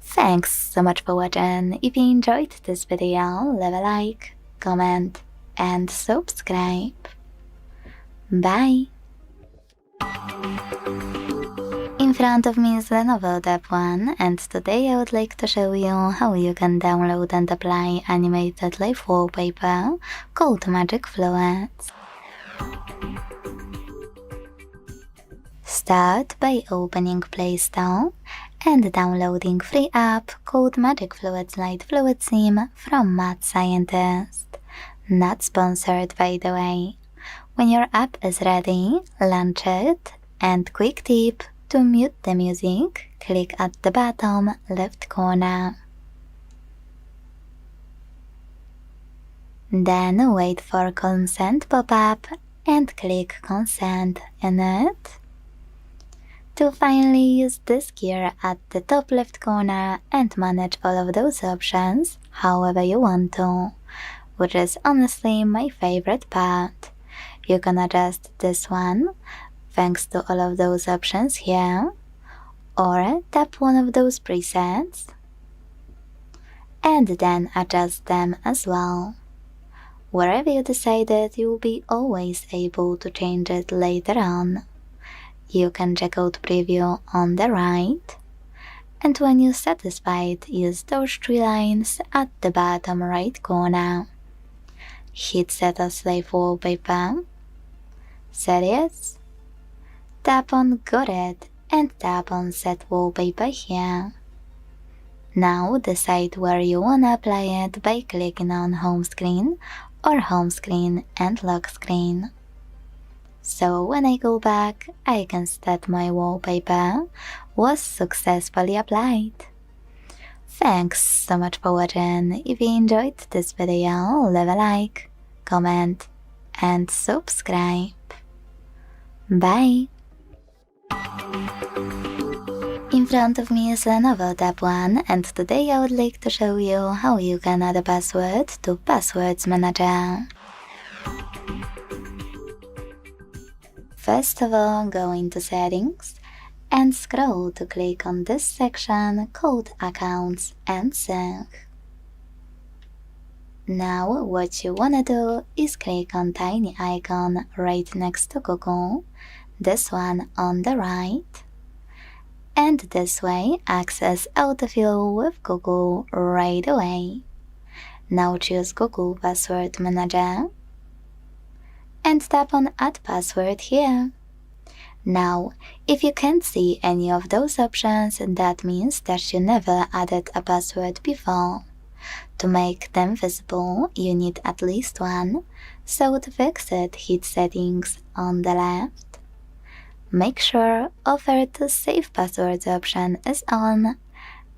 Thanks so much for watching. If you enjoyed this video, leave a like, comment, and subscribe. Bye! In front of me is Lenovo Tab One, and today I would like to show you how you can download and apply animated live wallpaper called Magic Fluids. Start by opening Play Store and downloading free app called Magic Fluids Light Fluid Sim from Mad Scientist. Not sponsored, by the way. When your app is ready, launch it, and quick tip, to mute the music, click at the bottom left corner. Then wait for consent pop-up and click consent in it. to finally use this gear at the top left corner and manage all of those options however you want to, which is honestly my favorite part. You can adjust this one thanks to all of those options here, or tap one of those presets and then adjust them as well. Wherever you decided, you will be always able to change it later on. You can check out preview on the right, and when you're satisfied, use those 3 lines at the bottom right corner. Hit set as save wallpaper, set yes, tap on got it, and tap on set wallpaper here. Now decide where you wanna apply it by clicking on home screen or home screen and lock screen. So when I go back, I can see that my wallpaper was successfully applied. Thanks so much for watching. If you enjoyed this video, leave a like, comment and subscribe. Bye! In front of me is Lenovo Tab One, and today I would like to show you how you can add a password to Passwords Manager. First of all, go into Settings and scroll to click on this section called Accounts and Sync. Now what you wanna do is click on tiny icon right next to Google, this one on the right, and this way access autofill with Google right away. Now choose Google Password Manager and tap on Add Password here. Now, if you can't see any of those options, that means that you never added a password before. To make them visible, you need at least one, so to fix it, hit Settings on the left. Make sure Offer to Save Passwords option is on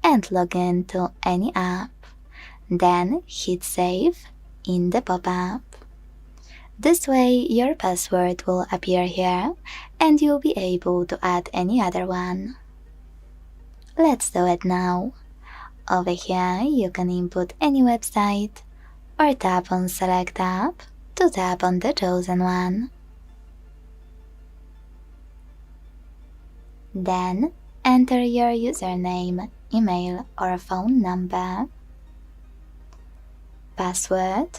and log in to any app. Then hit Save in the pop-up. This way your password will appear here and you'll be able to add any other one. Let's do it now. Over here you can input any website or tap on Select App to tap on the chosen one. Then enter your username, email or phone number, password,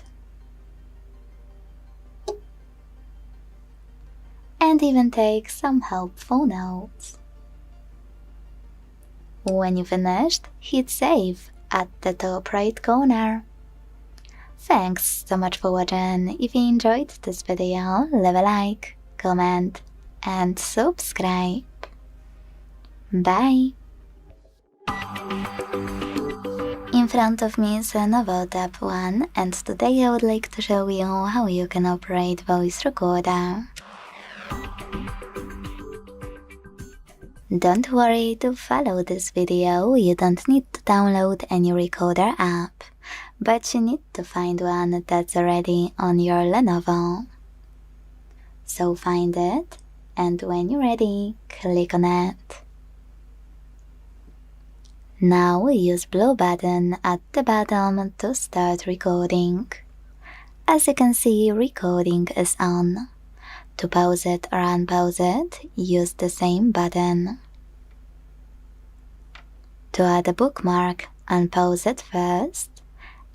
and even take some helpful notes. When you finished, hit save at the top right corner. Thanks so much for watching. If you enjoyed this video, leave a like, comment and subscribe. Bye! In front of me is Lenovo Tab One, and today I would like to show you how you can operate voice recorder. Don't worry, to follow this video you don't need to download any recorder app, but you need to find one that's already on your Lenovo. So find it, and when you're ready, click on it. Now use blue button at the bottom to start recording. As you can see, recording is on. To pause it or unpause it, use the same button. To add a bookmark, unpause it first,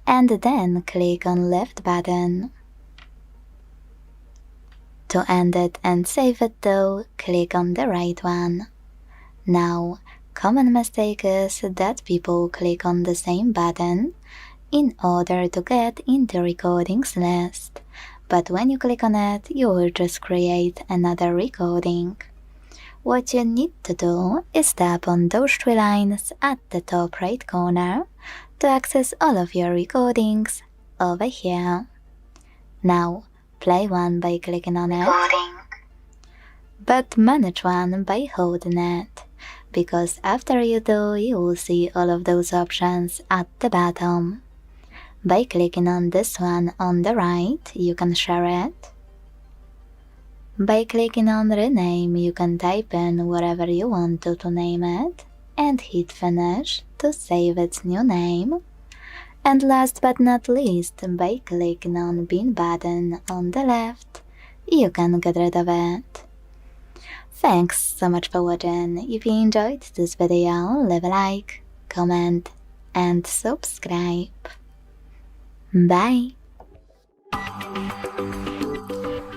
and then click on left button. To end it and save it though, click on the right one. Now, common mistake is that people click on the same button in order to get in the recordings list. But when you click on it, you will just create another recording. What you need to do is tap on those 3 lines at the top right corner to access all of your recordings over here. Now, play one by clicking on it, but manage one by holding it, because after you do, you will see all of those options at the bottom. By clicking on this one on the right, you can share it, By clicking on rename, you can type in whatever you want to name it and hit finish to save its new name. And last but not least, by clicking on bin button on the left, you can get rid of it. Thanks so much for watching. If you enjoyed this video, leave a like, comment and subscribe. Bye!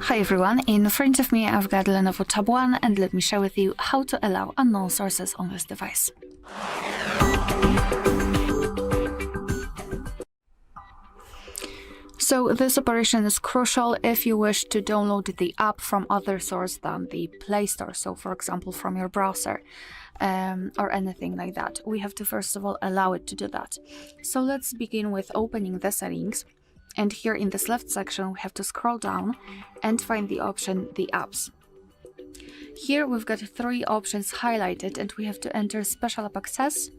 Hi everyone, in front of me I've got Lenovo Tab One and let me share with you how to allow unknown sources on this device. So this operation is crucial if you wish to download the app from other source than the Play Store, so for example from your browser or anything like that. We have to first of all allow it to do that. So let's begin with opening the settings. And here in this left section, we have to scroll down and find the option, the apps. Here we've got 3 options highlighted and we have to enter special app access.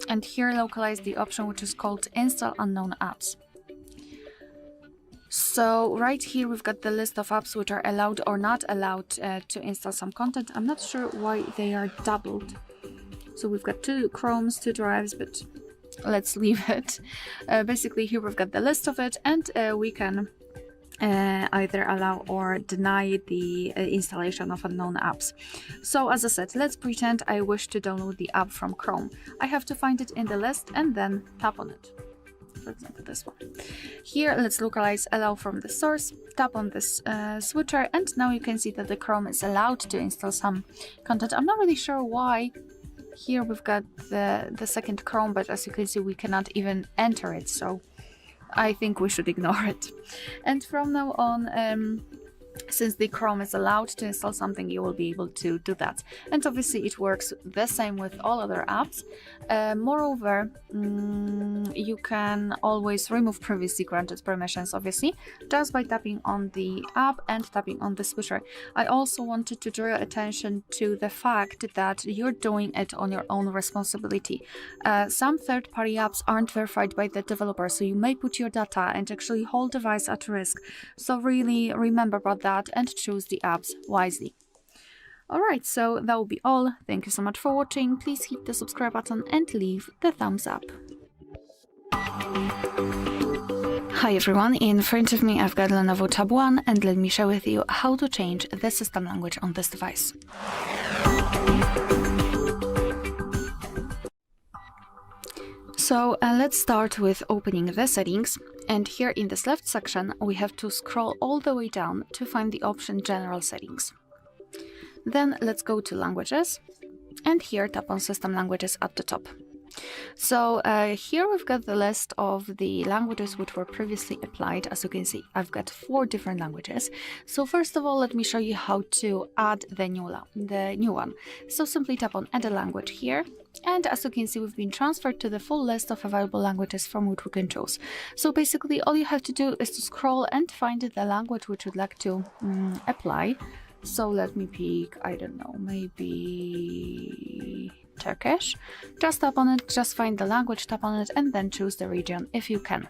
And here localize the option which is called install unknown apps. So right here we've got the list of apps which are allowed or not allowed to install some content. I'm not sure why they are doubled. So we've got 2 Chromes, 2 drives, but let's leave it. Basically here we've got the list of it and we can either allow or deny the installation of unknown apps. So as I said, let's pretend I wish to download the app from Chrome. I have to find it in the list and then tap on it. For example, this one. Here let's localize allow from the source, tap on this switcher and now you can see that the Chrome is allowed to install some content. I'm not really sure why. Here we've got the second Chrome, but as you can see we cannot even enter it, so I think we should ignore it. And from now on, since the Chrome is allowed to install something, you will be able to do that. And obviously it works the same with all other apps. Moreover, you can always remove previously granted permissions, obviously, just by tapping on the app and tapping on the switcher. I also wanted to draw your attention to the fact that you're doing it on your own responsibility. Some third-party apps aren't verified by the developer, so you may put your data and actually whole device at risk. So really remember about that and choose the apps wisely. Alright, so that will be all. Thank you so much for watching. Please hit the subscribe button and leave the thumbs up. Hi everyone, in front of me I've got Lenovo Tab One and let me share with you how to change the system language on this device. So let's start with opening the settings, and here in this left section we have to scroll all the way down to find the option General Settings. Then let's go to Languages and here tap on System Languages at the top. So here we've got the list of the languages which were previously applied. As you can see, I've got 4 different languages. So first of all, let me show you how to add the new one. So simply tap on Add a Language here. And as you can see, we've been transferred to the full list of available languages from which we can choose. So basically, all you have to do is to scroll and find the language which you'd like to apply. So let me pick, I don't know, maybe Turkish. Just tap on it, just find the language, tap on it, and then choose the region if you can.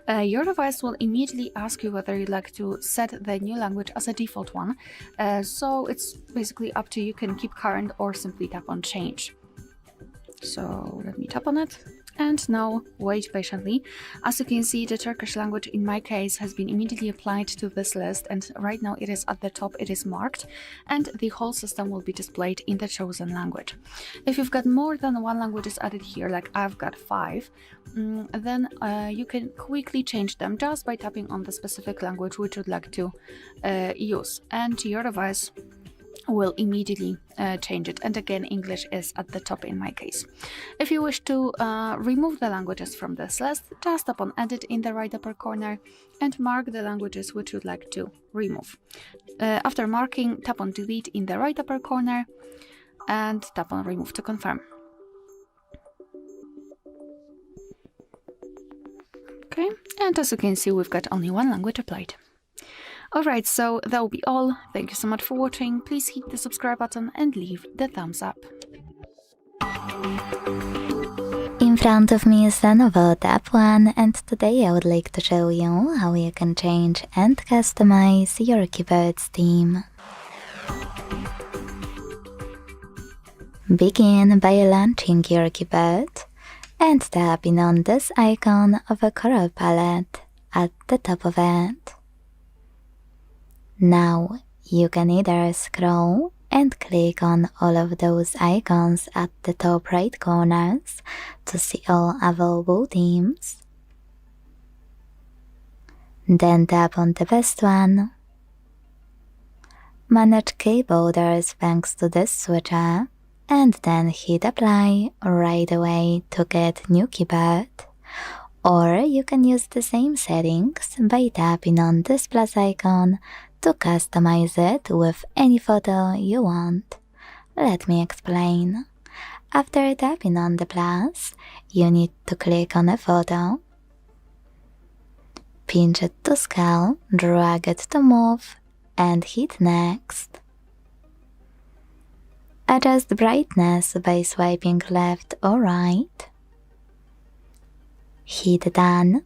Your device will immediately ask you whether you'd like to set the new language as a default one. So it's basically up to you. You can keep current or simply tap on change. So let me tap on it. And now wait patiently. As you can see, the Turkish language in my case has been immediately applied to this list, and right now it is at the top, it is marked, and the whole system will be displayed in the chosen language. If you've got more than 1 language is added here, like I've got 5, then you can quickly change them just by tapping on the specific language which you'd like to use, and your device will immediately change it. And again, English is at the top in my case. If you wish to remove the languages from this list, just tap on Edit in the right upper corner and mark the languages which you'd like to remove. After marking, tap on Delete in the right upper corner and tap on Remove to confirm. Okay, and as you can see, we've got only 1 language applied. Alright, so that will be all. Thank you so much for watching. Please hit the subscribe button and leave the thumbs up. In front of me is Lenovo Tab One, and today I would like to show you how you can change and customize your keyboard's theme. Begin by launching your keyboard and tapping on this icon of a color palette at the top of it. Now you can either scroll and click on all of those icons at the top right corners to see all available themes. Then tap on the best one. Manage key borders thanks to this switcher, and then hit apply right away to get new keyboard. Or you can use the same settings by tapping on this plus icon to customize it with any photo you want. Let me explain. After tapping on the plus, you need to click on a photo, pinch it to scale, drag it to move, and hit next. Adjust brightness by swiping left or right. Hit done.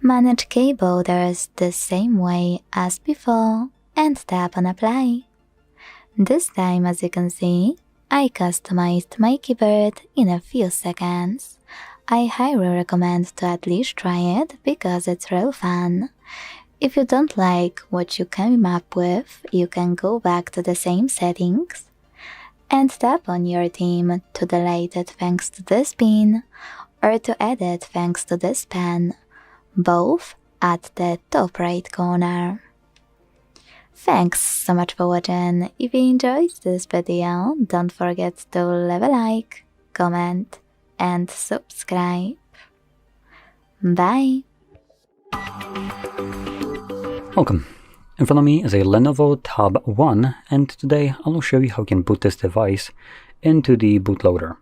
Manage key borders the same way as before and tap on apply. This time, as you can see, I customized my keyboard in a few seconds. I highly recommend to at least try it because it's real fun. If you don't like what you came up with, you can go back to the same settings and tap on your theme to delete it thanks to this pin or to add it thanks to this pen, both at the top right corner. Thanks so much for watching. If you enjoyed this video, don't forget to leave a like, comment and subscribe. Bye! Welcome. In front of me is a Lenovo Tab One, and today I will show you how you can boot this device into the bootloader.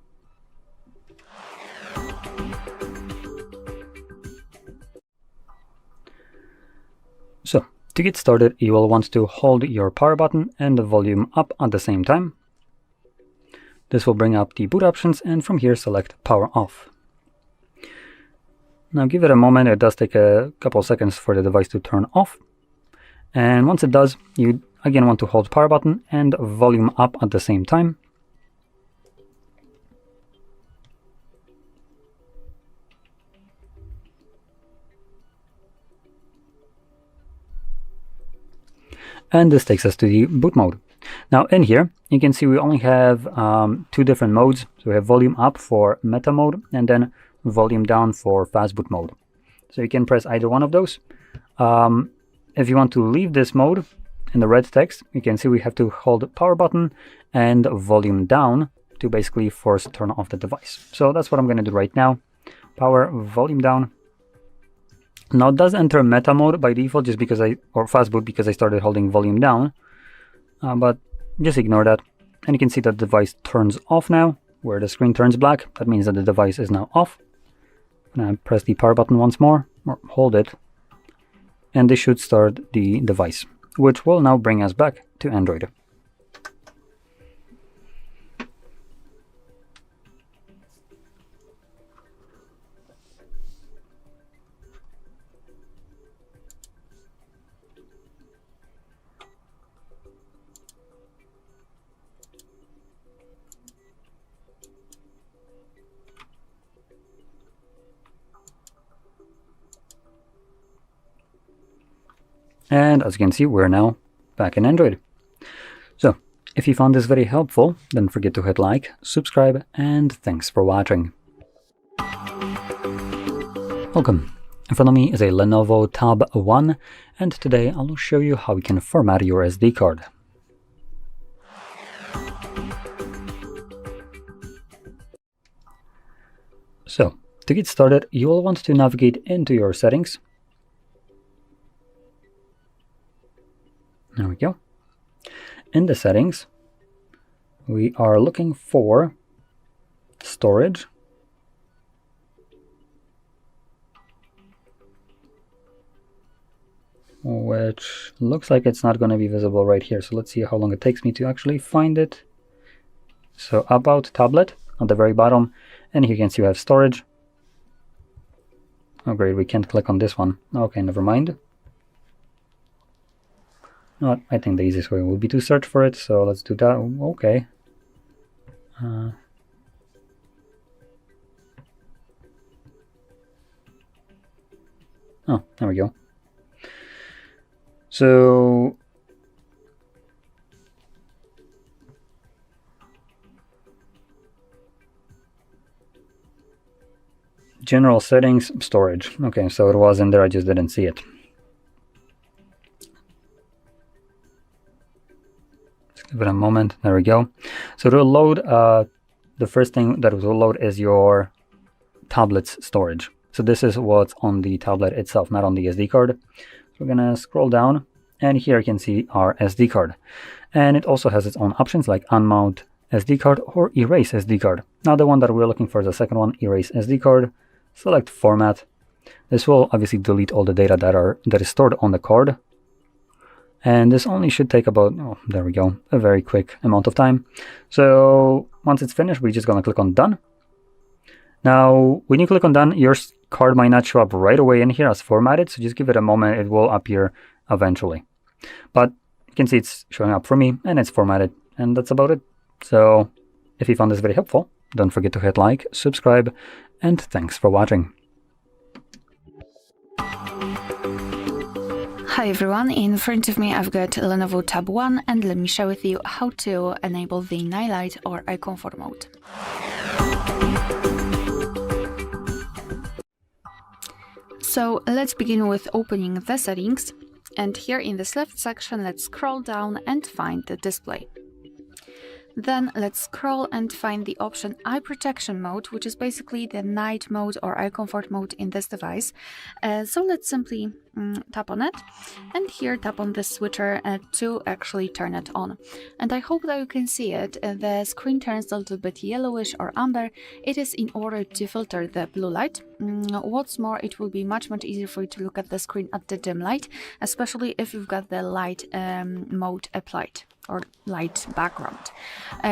So, to get started, you will want to hold your power button and the volume up at the same time. This will bring up the boot options, and from here select power off. Now give it a moment. It does take a couple seconds for the device to turn off. And once it does, you again want to hold power button and volume up at the same time. And this takes us to the boot mode. Now in here, you can see we only have two different modes. So we have volume up for meta mode and then volume down for fastboot mode. So you can press either one of those. If you want to leave this mode in the red text, you can see we have to hold power button and volume down to basically force turn off the device. So that's what I'm going to do right now. Power, volume down. Now it does enter meta mode by default just because or fastboot because I started holding volume down. But just ignore that. And you can see that the device turns off now, where the screen turns black. That means that the device is now off. Now press the power button once more, or hold it. And this should start the device, which will now bring us back to Android. And as you can see, we're now back in Android. So, if you found this very helpful, don't forget to hit like, subscribe, and thanks for watching. Welcome. In front of me is a Lenovo Tab One, and today I will show you how you can format your SD card. So, to get started, you will want to navigate into your settings. There we go. In the settings, we are looking for storage, which looks like it's not going to be visible right here. So let's see how long it takes me to actually find it. So about tablet at the very bottom, And here you can see you have storage. Oh great, we can't click on this one. Okay, never mind. No, I think the easiest way would be to search for it, so let's do that. Okay. Oh, there we go. So general settings, storage. Okay, so it was in there, I just didn't see it. Just give it a moment. There we go. So to load, the first thing that will load is your tablet's storage. So this is what's on the tablet itself, not on the SD card. So we're gonna scroll down, and here you can see our SD card. And it also has its own options like unmount SD card or erase SD card. Now the one that we're looking for is the second one, erase SD card. Select format. This will obviously delete all the data that is stored on the card. And this only should take about, oh, there we go, a very quick amount of time. So once it's finished, we're just gonna click on done. Now, when you click on done, your card might not show up right away in here as formatted, so just give it a moment, it will appear eventually. But you can see it's showing up for me, and it's formatted, and that's about it. So, if you found this very helpful, don't forget to hit like, subscribe, and thanks for watching. Hi everyone, in front of me I've got Lenovo Tab One, and let me share with you how to enable the night light or eye comfort mode. So let's begin with opening the settings, and here in this left section let's scroll down and find the display. Then let's scroll and find the option Eye Protection Mode, which is basically the night mode or eye comfort mode in this device. So let's simply tap on it, and here tap on the switcher to actually turn it on. And I hope that you can see it. The screen turns a little bit yellowish or amber. It is in order to filter the blue light. What's more, it will be much easier for you to look at the screen at the dim light, especially if you've got the light mode applied, or light background.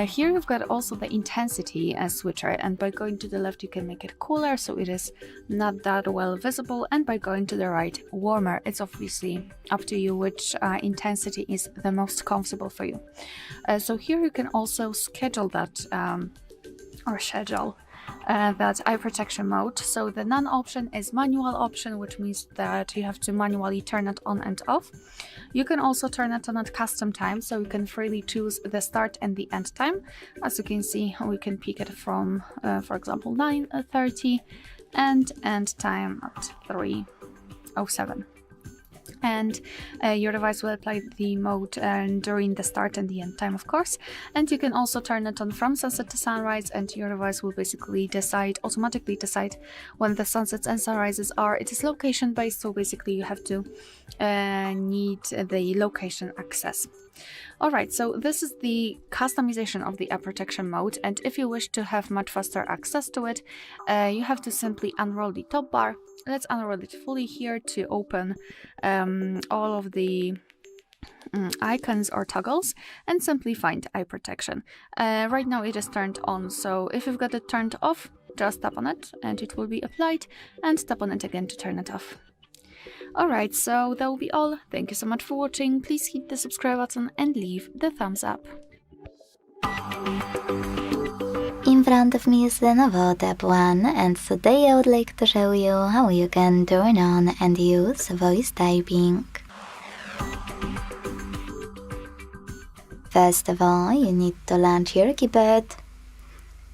Here you've got also the intensity switcher, and by going to the left you can make it cooler so it is not that well visible, and by going to the right, warmer. It's obviously up to you which intensity is the most comfortable for you. So here you can also schedule that that eye protection mode. So the none option is manual option, which means that you have to manually turn it on and off. You can also turn it on at custom time, so you can freely choose the start and the end time. As you can see, we can pick it from, for example, 9:30 and end time at 3:07. And your device will apply the mode during the start and the end time, of course. And you can also turn it on from sunset to sunrise, and your device will basically automatically decide when the sunsets and sunrises are. It is location based, so basically you have to need the location access. Alright, so this is the customization of the eye protection mode, and if you wish to have much faster access to it, you have to simply unroll the top bar. Let's unroll it fully here to open all of the icons or toggles, and simply find eye protection. Right now it is turned on, so if you've got it turned off, just tap on it and it will be applied, and tap on it again to turn it off. Alright, so that will be all. Thank you so much for watching. Please hit the subscribe button and leave the thumbs up. In front of me is Lenovo Tab One, and today I would like to show you how you can turn on and use voice typing. First of all, you need to launch your keyboard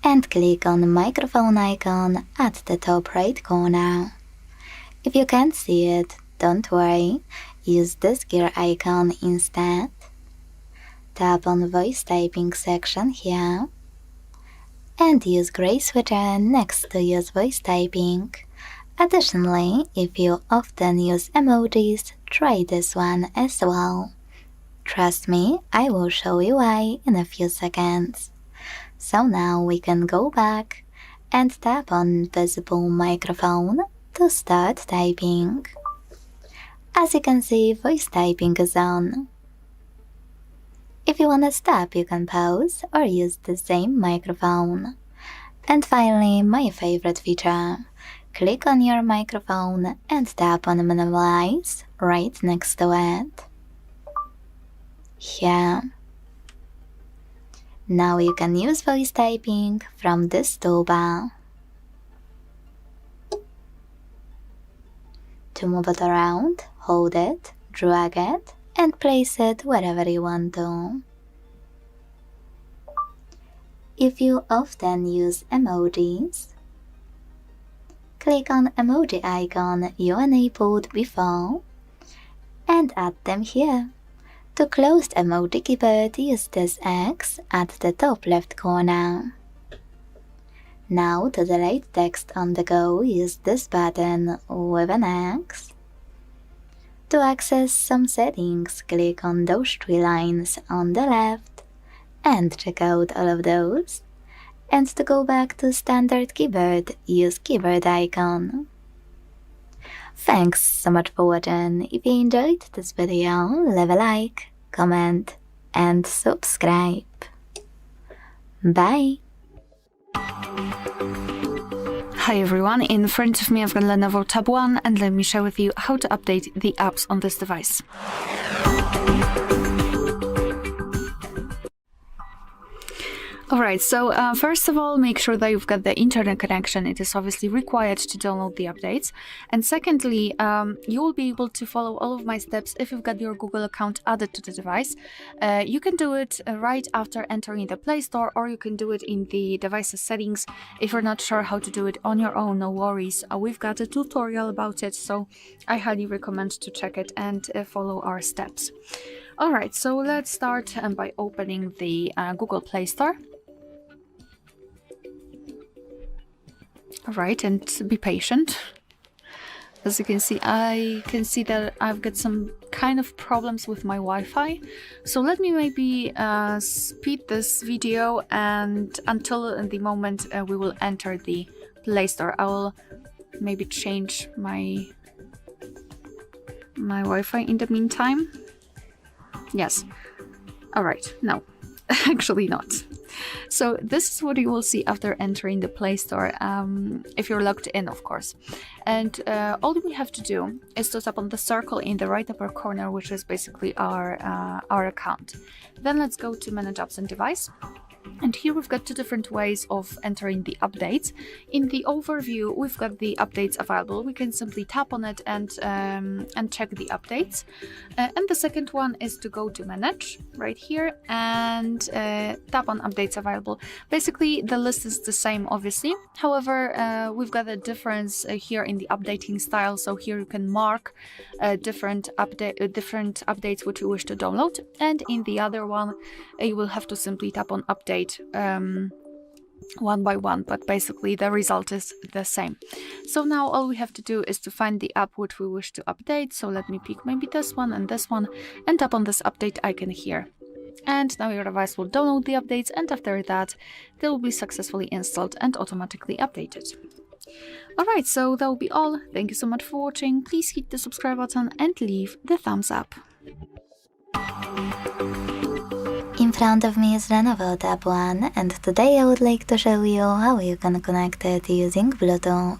and click on the microphone icon at the top right corner. If you can't see it, don't worry, use this gear icon instead. Tap on the voice typing section here, and use gray switcher next to use voice typing. Additionally, if you often use emojis, try this one as well. Trust me, I will show you why in a few seconds. So now we can go back and tap on visible microphone to start typing. As you can see, voice typing is on. If you want to stop, you can pause or use the same microphone. And finally, my favorite feature. Click on your microphone and tap on Minimize right next to it. Here. Now you can use voice typing from this toolbar. To move it around, hold it, drag it, and place it wherever you want to. If you often use emojis, click on emoji icon you enabled before and add them here. To close the emoji keyboard, use this X at the top left corner. Now to delete text on the go, use this button with an X. To access some settings, click on those 3 lines on the left and check out all of those. And to go back to standard keyboard, use keyboard icon. Thanks so much for watching. If you enjoyed this video, leave a like, comment and subscribe. Bye! Hi everyone, in front of me I've got Lenovo Tab One, and let me share with you how to update the apps on this device. Alright, so first of all, make sure that you've got the internet connection. It is obviously required to download the updates. And secondly, you will be able to follow all of my steps if you've got your Google account added to the device. You can do it right after entering the Play Store, or you can do it in the device's settings. If you're not sure how to do it on your own, no worries. We've got a tutorial about it, so I highly recommend to check it and follow our steps. Alright, so let's start by opening the Google Play Store. Alright, and be patient. As you can see, I can see that I've got some kind of problems with my Wi-Fi. So let me maybe speed this video and until the moment we will enter the Play Store. I will maybe change my Wi-Fi in the meantime. Yes. Alright, no. Actually not. So this is what you will see after entering the Play Store, if you're logged in, of course. And all we have to do is to tap on the circle in the right upper corner, which is basically our account. Then let's go to Manage Apps and Device. And here we've got 2 different ways of entering the updates. In the overview, we've got the updates available. We can simply tap on it and check the updates. And the second one is to go to Manage right here and tap on updates available. Basically, the list is the same, obviously. However, we've got a difference here in the updating style. So here you can mark different updates which you wish to download. And in the other one, you will have to simply tap on update one by one, but basically the result is the same. So now all we have to do is to find the app which we wish to update. So let me pick maybe this one and tap on this update icon here. And now your device will download the updates, and after that they will be successfully installed and automatically updated. Alright, so that will be all. Thank you so much for watching. Please hit the subscribe button and leave the thumbs up. In front of me is Lenovo Tab One, and today I would like to show you how you can connect it using Bluetooth.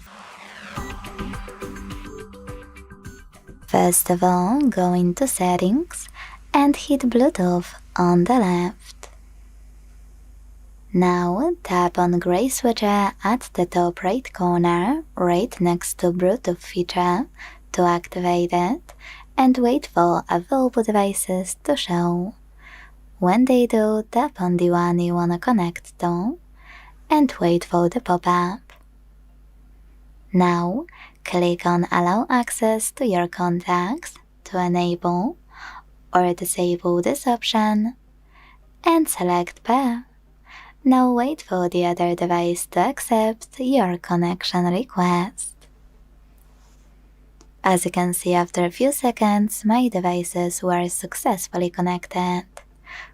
First of all, go into Settings and hit Bluetooth on the left. Now tap on gray switcher at the top right corner, right next to Bluetooth feature, to activate it, and wait for available devices to show. When they do, tap on the one you wanna connect to, and wait for the pop-up. Now, click on Allow access to your contacts to enable or disable this option, and select Pair. Now wait for the other device to accept your connection request. As you can see, after a few seconds, my devices were successfully connected.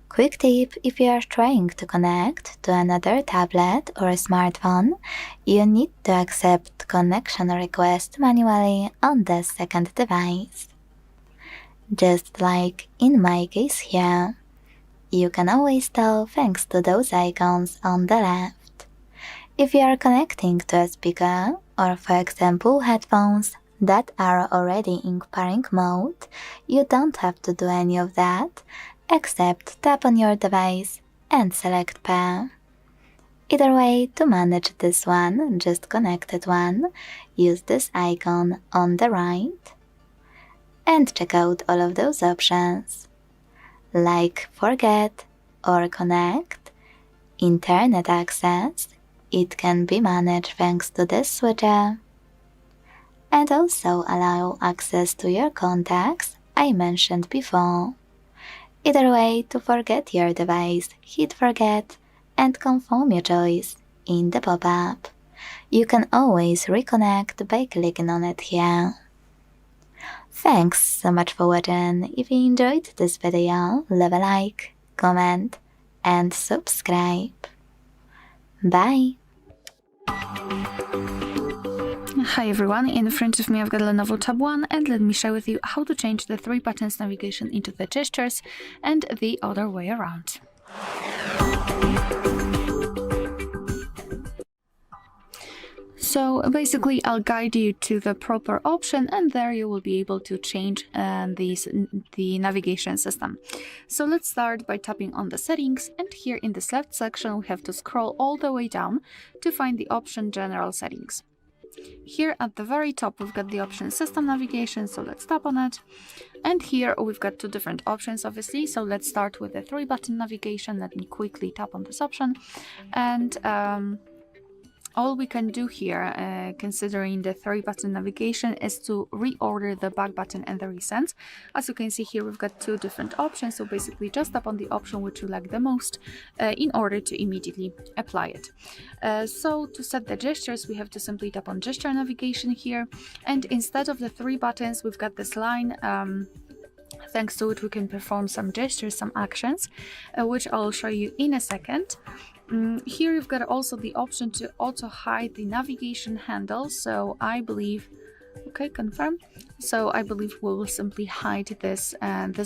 Quick tip: if you are trying to connect to another tablet or a smartphone, you need to accept connection request manually on the second device. Just like in my case here. You can always tell thanks to those icons on the left. If you are connecting to a speaker, or for example headphones, that are already in pairing mode, you don't have to do any of that, except tap on your device and select pair. Either way, to manage this one, just connected one, use this icon on the right and check out all of those options, like forget or connect, internet access, it can be managed thanks to this switcher, and also allow access to your contacts I mentioned before. Either way, to forget your device, hit forget and confirm your choice in the pop-up. You can always reconnect by clicking on it here. Thanks so much for watching. If you enjoyed this video, leave a like, comment and subscribe. Bye! Hi everyone, in front of me I've got Lenovo Tab One, and let me share with you how to change the 3 buttons navigation into the gestures and the other way around. So basically I'll guide you to the proper option, and there you will be able to change the navigation system. So let's start by tapping on the settings, and here in this left section we have to scroll all the way down to find the option General Settings. Here at the very top we've got the option System Navigation, so let's tap on it. And here we've got 2 different options obviously, so let's start with the 3 button navigation. Let me quickly tap on this option, and all we can do here, considering the 3 button navigation, is to reorder the back button and the recent. As you can see here, we've got 2 different options, so basically just tap on the option which you like the most in order to immediately apply it. So to set the gestures, we have to simply tap on gesture navigation here, and instead of the 3 buttons, we've got this line. Thanks to it we can perform some gestures, some actions, which I'll show you in a second. Here you've got also the option to auto hide the navigation handle, so I believe, okay, confirm. So I believe we will simply hide this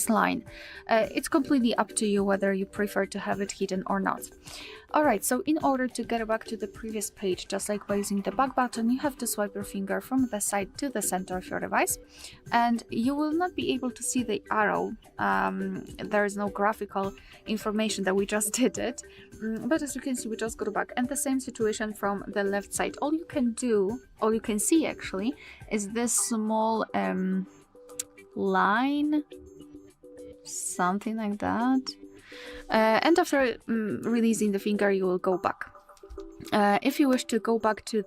line. It's completely up to you whether you prefer to have it hidden or not. Alright, so in order to get back to the previous page, just like by using the back button, you have to swipe your finger from the side to the center of your device, and you will not be able to see the arrow. There is no graphical information that we just did it, but as you can see, we just go back. And the same situation from the left side. All you can see actually, is this small line, something like that. And after releasing the finger, you will go back. If you wish to go back to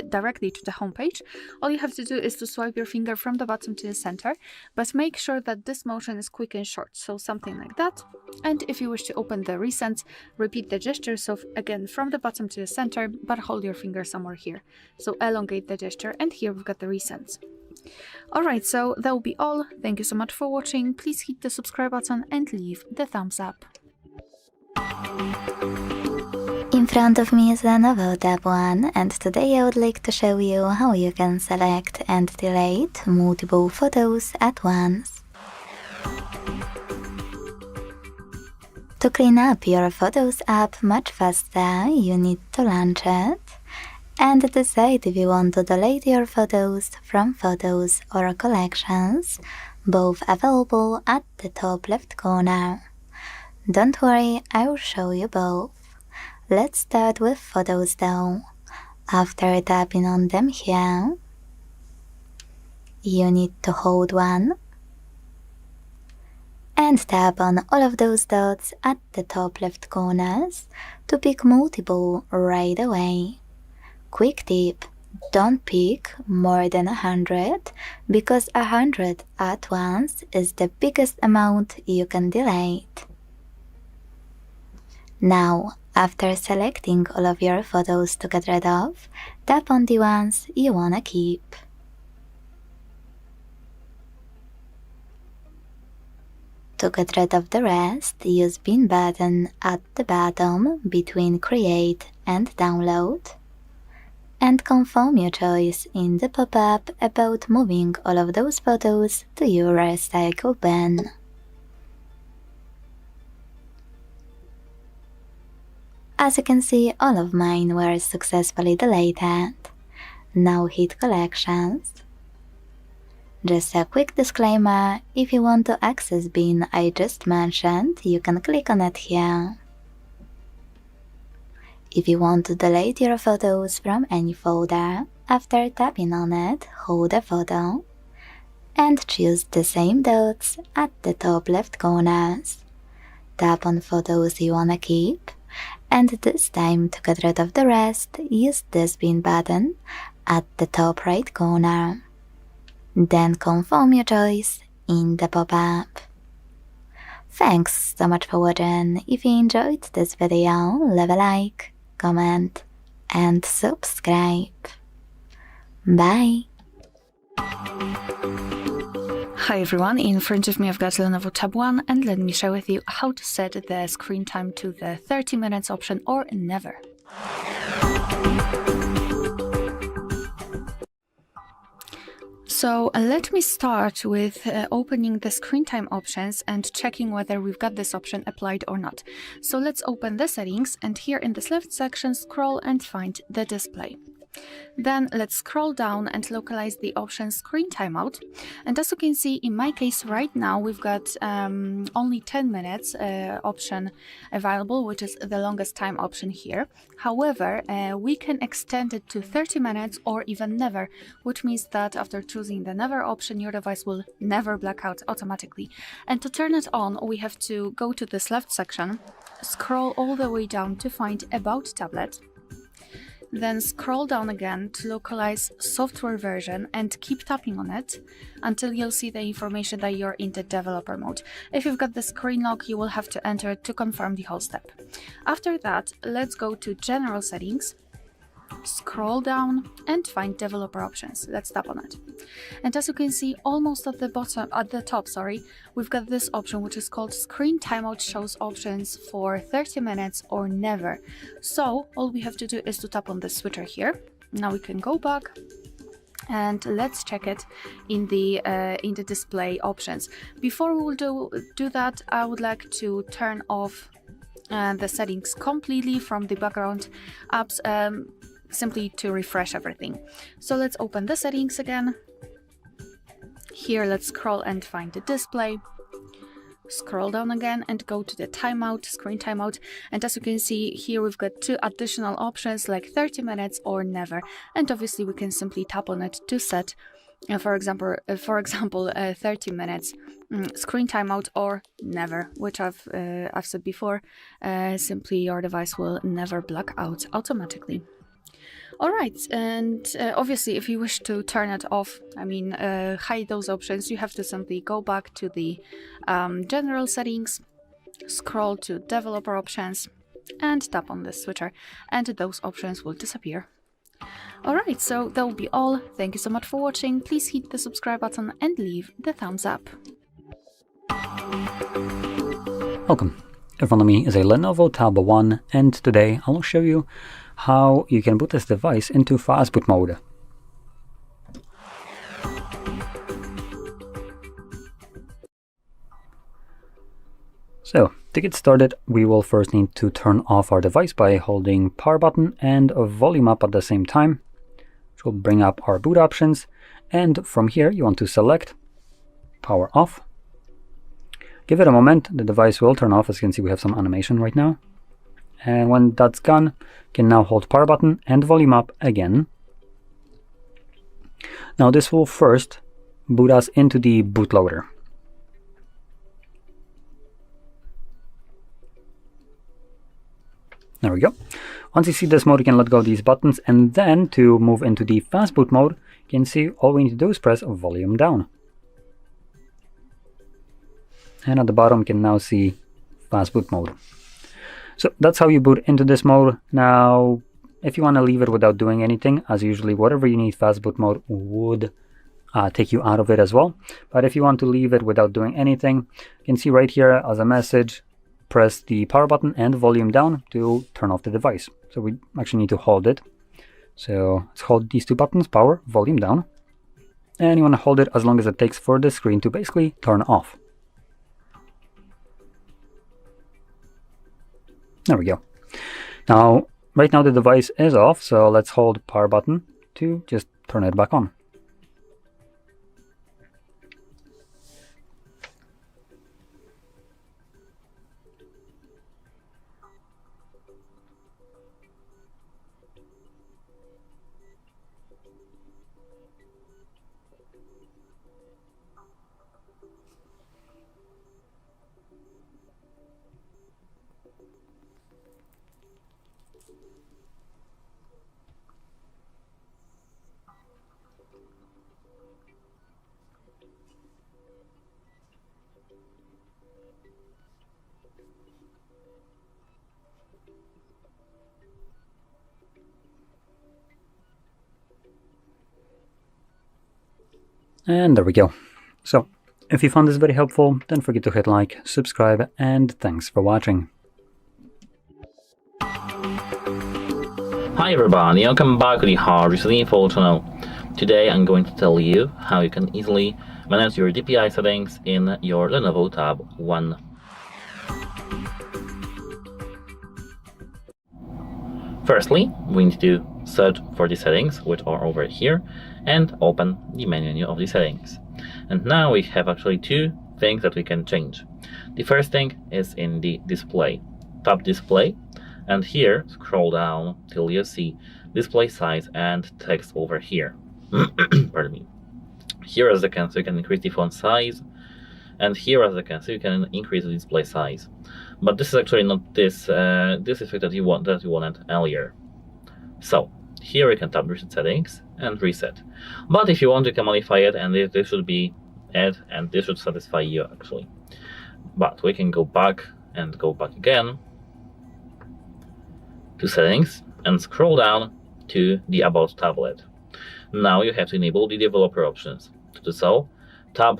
directly to the home page, all you have to do is to swipe your finger from the bottom to the center, but make sure that this motion is quick and short, so something like that. And if you wish to open the recent, repeat the gesture, so again from the bottom to the center, but hold your finger somewhere here. So elongate the gesture, and here we've got the recent. Alright, so that will be all. Thank you so much for watching. Please hit the subscribe button and leave the thumbs up. In front of me is Lenovo Tab One, and today I would like to show you how you can select and delete multiple photos at once. To clean up your Photos app much faster, you need to launch it and decide if you want to delete your photos from Photos or Collections, both available at the top left corner. Don't worry, I will show you both. Let's start with Photos though. After tapping on them here, you need to hold one and tap on all of those dots at the top left corners to pick multiple right away. Quick tip, don't pick more than 100, because 100 at once is the biggest amount you can delete. Now, after selecting all of your photos to get rid of, tap on the ones you wanna keep. To get rid of the rest, use bin button at the bottom between Create and Download, and confirm your choice in the pop-up about moving all of those photos to your recycle bin. As you can see, all of mine were successfully deleted. Now hit Collections. Just a quick disclaimer, if you want to access bin I just mentioned, you can click on it here. If you want to delete your photos from any folder, after tapping on it, hold a photo and choose the same dots at the top left corners. Tap on photos you wanna keep, and this time to get rid of the rest, use this bin button at the top right corner. Then confirm your choice in the pop-up. Thanks so much for watching. If you enjoyed this video, leave a like, comment and subscribe. Bye! Hi everyone, in front of me I've got Lenovo Tab One, and let me share with you how to set the screen time to the 30 minutes option or never. So let me start with opening the screen time options and checking whether we've got this option applied or not. So let's open the settings, and here in this left section scroll and find the display. Then let's scroll down and localize the option screen timeout. And as you can see, in my case right now we've got only 10 minutes option available, which is the longest time option here. However, we can extend it to 30 minutes or even never, which means that after choosing the never option, your device will never black out automatically. And to turn it on, we have to go to this left section, scroll all the way down to find About Tablet. Then scroll down again to localize software version and keep tapping on it until you'll see the information that you're in the developer mode. If you've got the screen lock, you will have to enter it to confirm the whole step. After that, let's go to General Settings, scroll down and find Developer Options. Let's tap on it. And as you can see, almost at the top, we've got this option which is called Screen Timeout, shows options for 30 minutes or never. So all we have to do is to tap on the switcher here. Now we can go back and let's check it in the display options. Before we will do that, I would like to turn off the settings completely from the background apps, simply to refresh everything. So let's open the settings again. Here let's scroll and find the display. Scroll down again and go to the timeout, screen timeout, and as you can see here we've got two additional options like 30 minutes or never, and obviously we can simply tap on it to set for example 30 minutes screen timeout or never, which I've said before, simply your device will never black out automatically. Alright, and obviously if you wish to turn it off, hide those options, you have to simply go back to the general settings, scroll to developer options and tap on the switcher, and those options will disappear. Alright, so that will be all. Thank you so much for watching. Please hit the subscribe button and leave the thumbs up. Welcome. In front of me is a Lenovo Tab One, and today I'll show you how you can boot this device into fastboot mode. So, to get started, we will first need to turn off our device by holding power button and volume up at the same time, which will bring up our boot options. And from here, you want to select power off. Give it a moment, the device will turn off. As you can see, we have some animation right now. And when that's gone, you can now hold power button and volume up again. Now this will first boot us into the bootloader. There we go. Once you see this mode, you can let go of these buttons, and then to move into the fastboot mode, you can see all we need to do is press volume down. And at the bottom, you can now see fastboot mode. So that's how you boot into this mode. Now, if you want to leave it without doing anything, as usually whatever you need fastboot mode would take you out of it as well. But if you want to leave it without doing anything, you can see right here as a message, press the power button and volume down to turn off the device. So we actually need to hold it. So let's hold these two buttons, power, volume down. And you want to hold it as long as it takes for the screen to basically turn off. There we go. Now, right now the device is off, so let's hold power button to just turn it back on. And there we go. So, if you found this very helpful, don't forget to hit like, subscribe, and thanks for watching. Hi everybody, welcome back to the HardReset.Info channel. Today I'm going to tell you how you can easily manage your DPI settings in your Lenovo Tab One. Firstly, we need to search for the settings, which are over here, and open the menu of the settings. And now we have actually two things that we can change. The first thing is in the display. Tap display, and here scroll down till you see display size and text over here. Pardon me. Here as you can see, you can increase the font size, and here as you can see, you can increase the display size. But this is actually not this effect that you wanted earlier. So here you can tap reset settings and reset. But if you want, you can modify it, and this should be add, and this should satisfy you actually. But we can go back and go back again to settings and scroll down to the About tablet. Now you have to enable the developer options. To do so, tap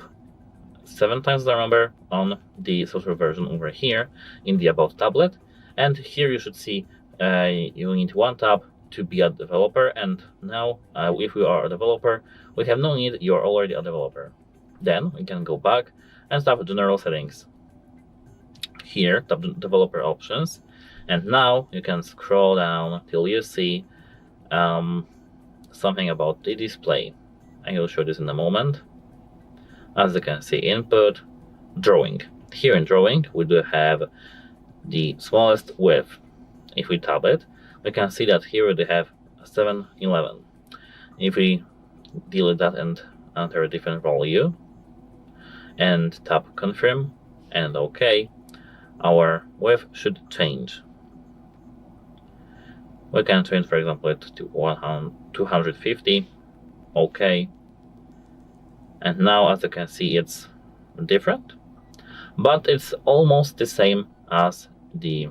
7 times the number on the software version over here in the About tablet, and here you should see you need 1 tab to be a developer, and now if you are a developer, we have no need, you're already a developer. Then we can go back and tap general settings. Here tap developer options, and now you can scroll down till you see something about the display. I will show this in a moment. As you can see, input, drawing. Here in drawing we do have the smallest width. If we tap it, we can see that here we have 711. If we delete that and enter a different value and tap confirm and OK, our width should change. We can change, for example, it to 250. OK. And now, as you can see, it's different, but it's almost the same as the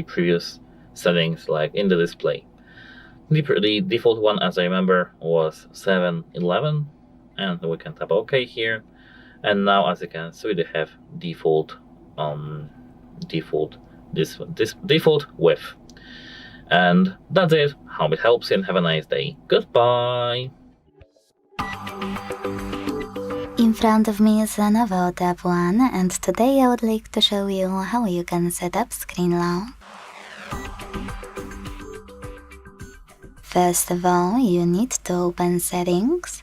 previous settings, like in the display. The default one, as I remember, was 711, and we can tap OK here. And now, as you can see, they have default default width. And that's it. Hope it helps you, and have a nice day. Goodbye. In front of me is Lenovo Tab One, and today I would like to show you how you can set up screen lock. First of all, you need to open Settings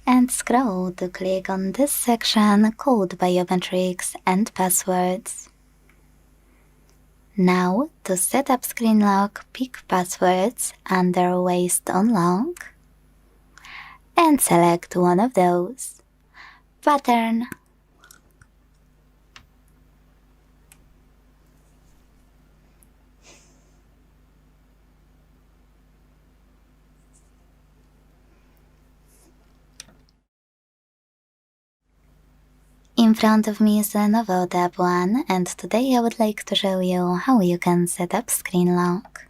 and scroll to click on this section called Biometrics and Passwords. Now, to set up screen lock, pick Passwords under Waste on Lock and select one of those. Pattern. In front of me is Lenovo Tab One, and today I would like to show you how you can set up screen lock.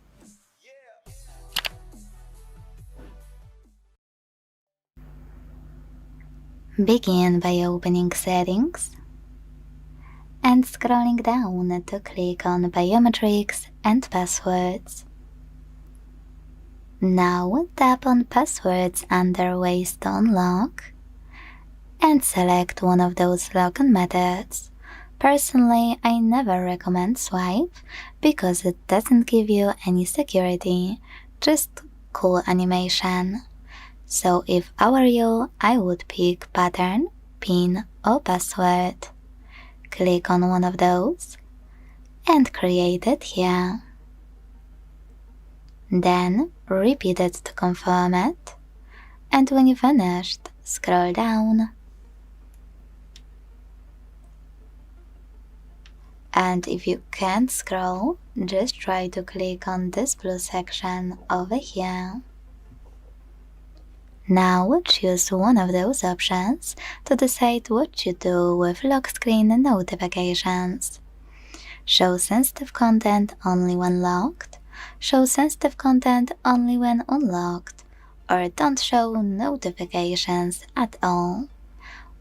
Begin by opening Settings and scrolling down to click on Biometrics and Passwords. Now tap on Passwords under Waste on Lock and select one of those login methods. Personally, I never recommend swipe because it doesn't give you any security, just cool animation. So if I were you, I would pick pattern, pin or password. Click on one of those and create it here. Then repeat it to confirm it, and when you finished, scroll down. And if you can't scroll, just try to click on this blue section over here. Now choose one of those options to decide what you do with lock screen notifications. Show sensitive content only when locked, show sensitive content only when unlocked, or don't show notifications at all.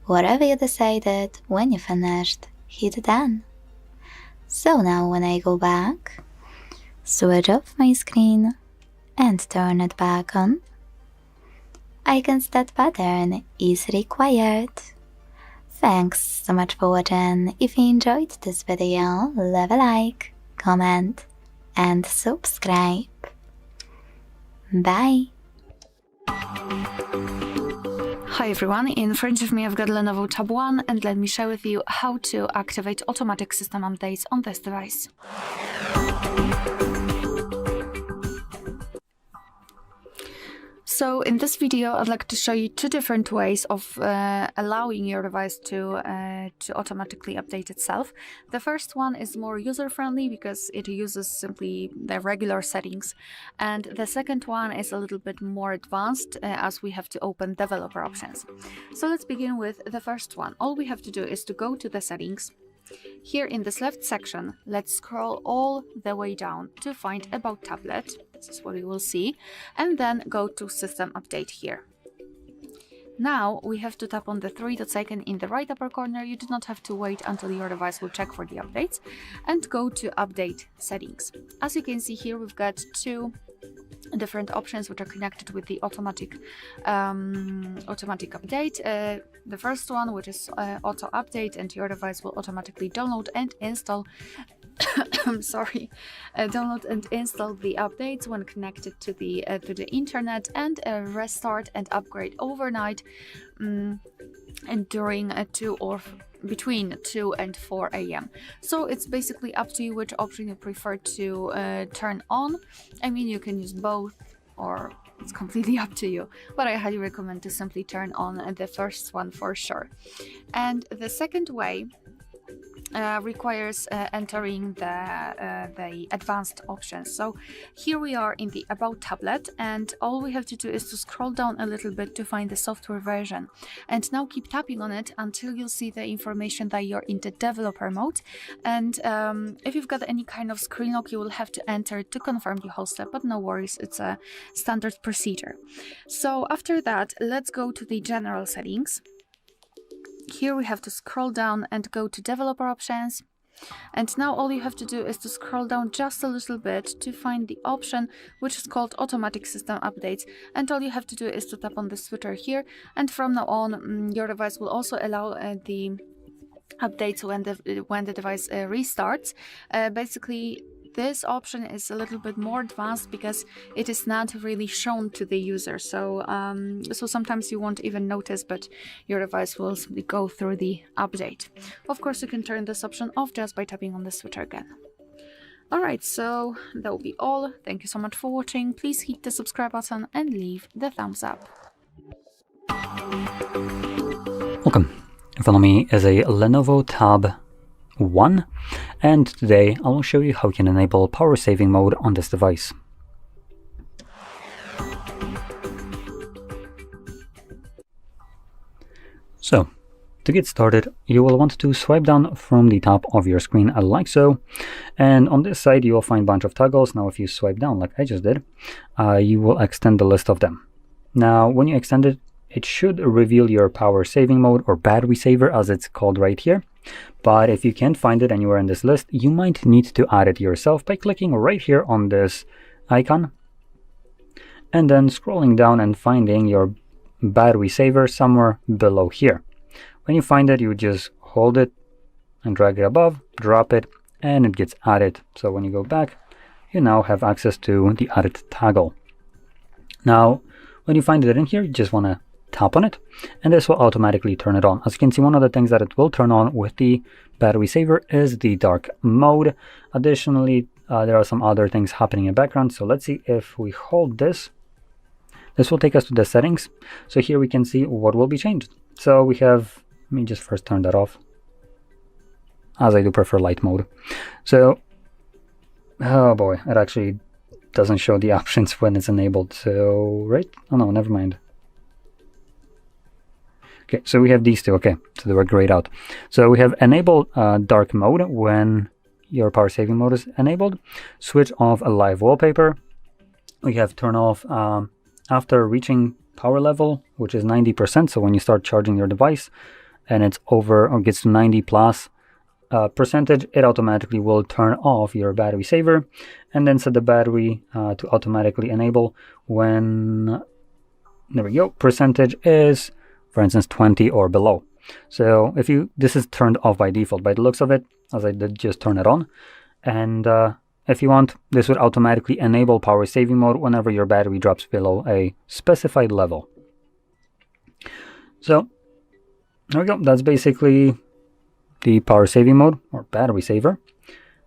Whatever you decided, when you finished, hit done. So now when I go back, switch off my screen and turn it back on, icons that pattern is required. Thanks so much for watching. If you enjoyed this video, leave a like, comment and subscribe. Bye! Hi everyone, in front of me I've got Lenovo Tab One, and let me share with you how to activate automatic system updates on this device. So in this video I'd like to show you two different ways of allowing your device to automatically update itself. The first one is more user-friendly because it uses simply the regular settings, and the second one is a little bit more advanced as we have to open developer options. So let's begin with the first one. All we have to do is to go to the settings. Here in this left section, let's scroll all the way down to find About Tablet. This is what we will see, and then go to System Update here. Now we have to tap on the three dots icon in the right upper corner. You do not have to wait until your device will check for the updates, and go to Update Settings. As you can see here, we've got two different options which are connected with the automatic update. The first one, which is auto update, and your device will automatically download and install download and install the updates when connected to the internet, and restart and upgrade overnight and during between 2 and 4 a.m. So it's basically up to you which option you prefer to turn on. I mean, you can use both, or it's completely up to you, but I highly recommend to simply turn on the first one for sure. And the second way requires entering the advanced options. So here we are in the About Tablet, and all we have to do is to scroll down a little bit to find the software version, and now keep tapping on it until you see the information that you're in the developer mode. And if you've got any kind of screen lock, you will have to enter to confirm the whole step, but no worries, it's a standard procedure. So after that, let's go to the general settings. Here we have to scroll down and go to developer options, and now all you have to do is to scroll down just a little bit to find the option which is called automatic system updates, and all you have to do is to tap on the switcher here, and from now on your device will also allow the updates when the device restarts. Basically this option is a little bit more advanced because it is not really shown to the user, so sometimes you won't even notice, but your device will simply go through the update. Of course, you can turn this option off just by tapping on the switcher again. Alright, so that will be all. Thank you so much for watching. Please hit the subscribe button and leave the thumbs up. Welcome. In front of me is a Lenovo Tab One, and today I will show you how you can enable power saving mode on this device. So, to get started, you will want to swipe down from the top of your screen like so, and on this side you will find a bunch of toggles. Now if you swipe down like I just did, you will extend the list of them. Now when you extend it, it should reveal your power saving mode, or battery saver as it's called right here. But if you can't find it anywhere in this list, you might need to add it yourself by clicking right here on this icon and then scrolling down and finding your battery saver somewhere below here. When you find it, you just hold it and drag it above, drop it, and it gets added. So when you go back, you now have access to the added toggle. Now, when you find it in here, you just want to tap on it, and this will automatically turn it on. As you can see, one of the things that it will turn on with the battery saver is the dark mode. Additionally, there are some other things happening in the background. So let's see if we hold this. This will take us to the settings. So here we can see what will be changed. So we have, let me just first turn that off, as I do prefer light mode. So, oh boy, it actually doesn't show the options when it's enabled. So, right? Oh no, never mind. Okay, so we have these two. Okay, so they were grayed out. So we have enable dark mode when your power saving mode is enabled. Switch off a live wallpaper. We have turn off after reaching power level, which is 90%. So when you start charging your device and it's over or gets to 90 plus percentage, it automatically will turn off your battery saver, and then set the battery to automatically enable when, there we go, percentage is, for instance, 20 or below. So if you, this is turned off by default by the looks of it, as I did just turn it on. And if you want, this would automatically enable power saving mode whenever your battery drops below a specified level. So there we go. That's basically the power saving mode or battery saver.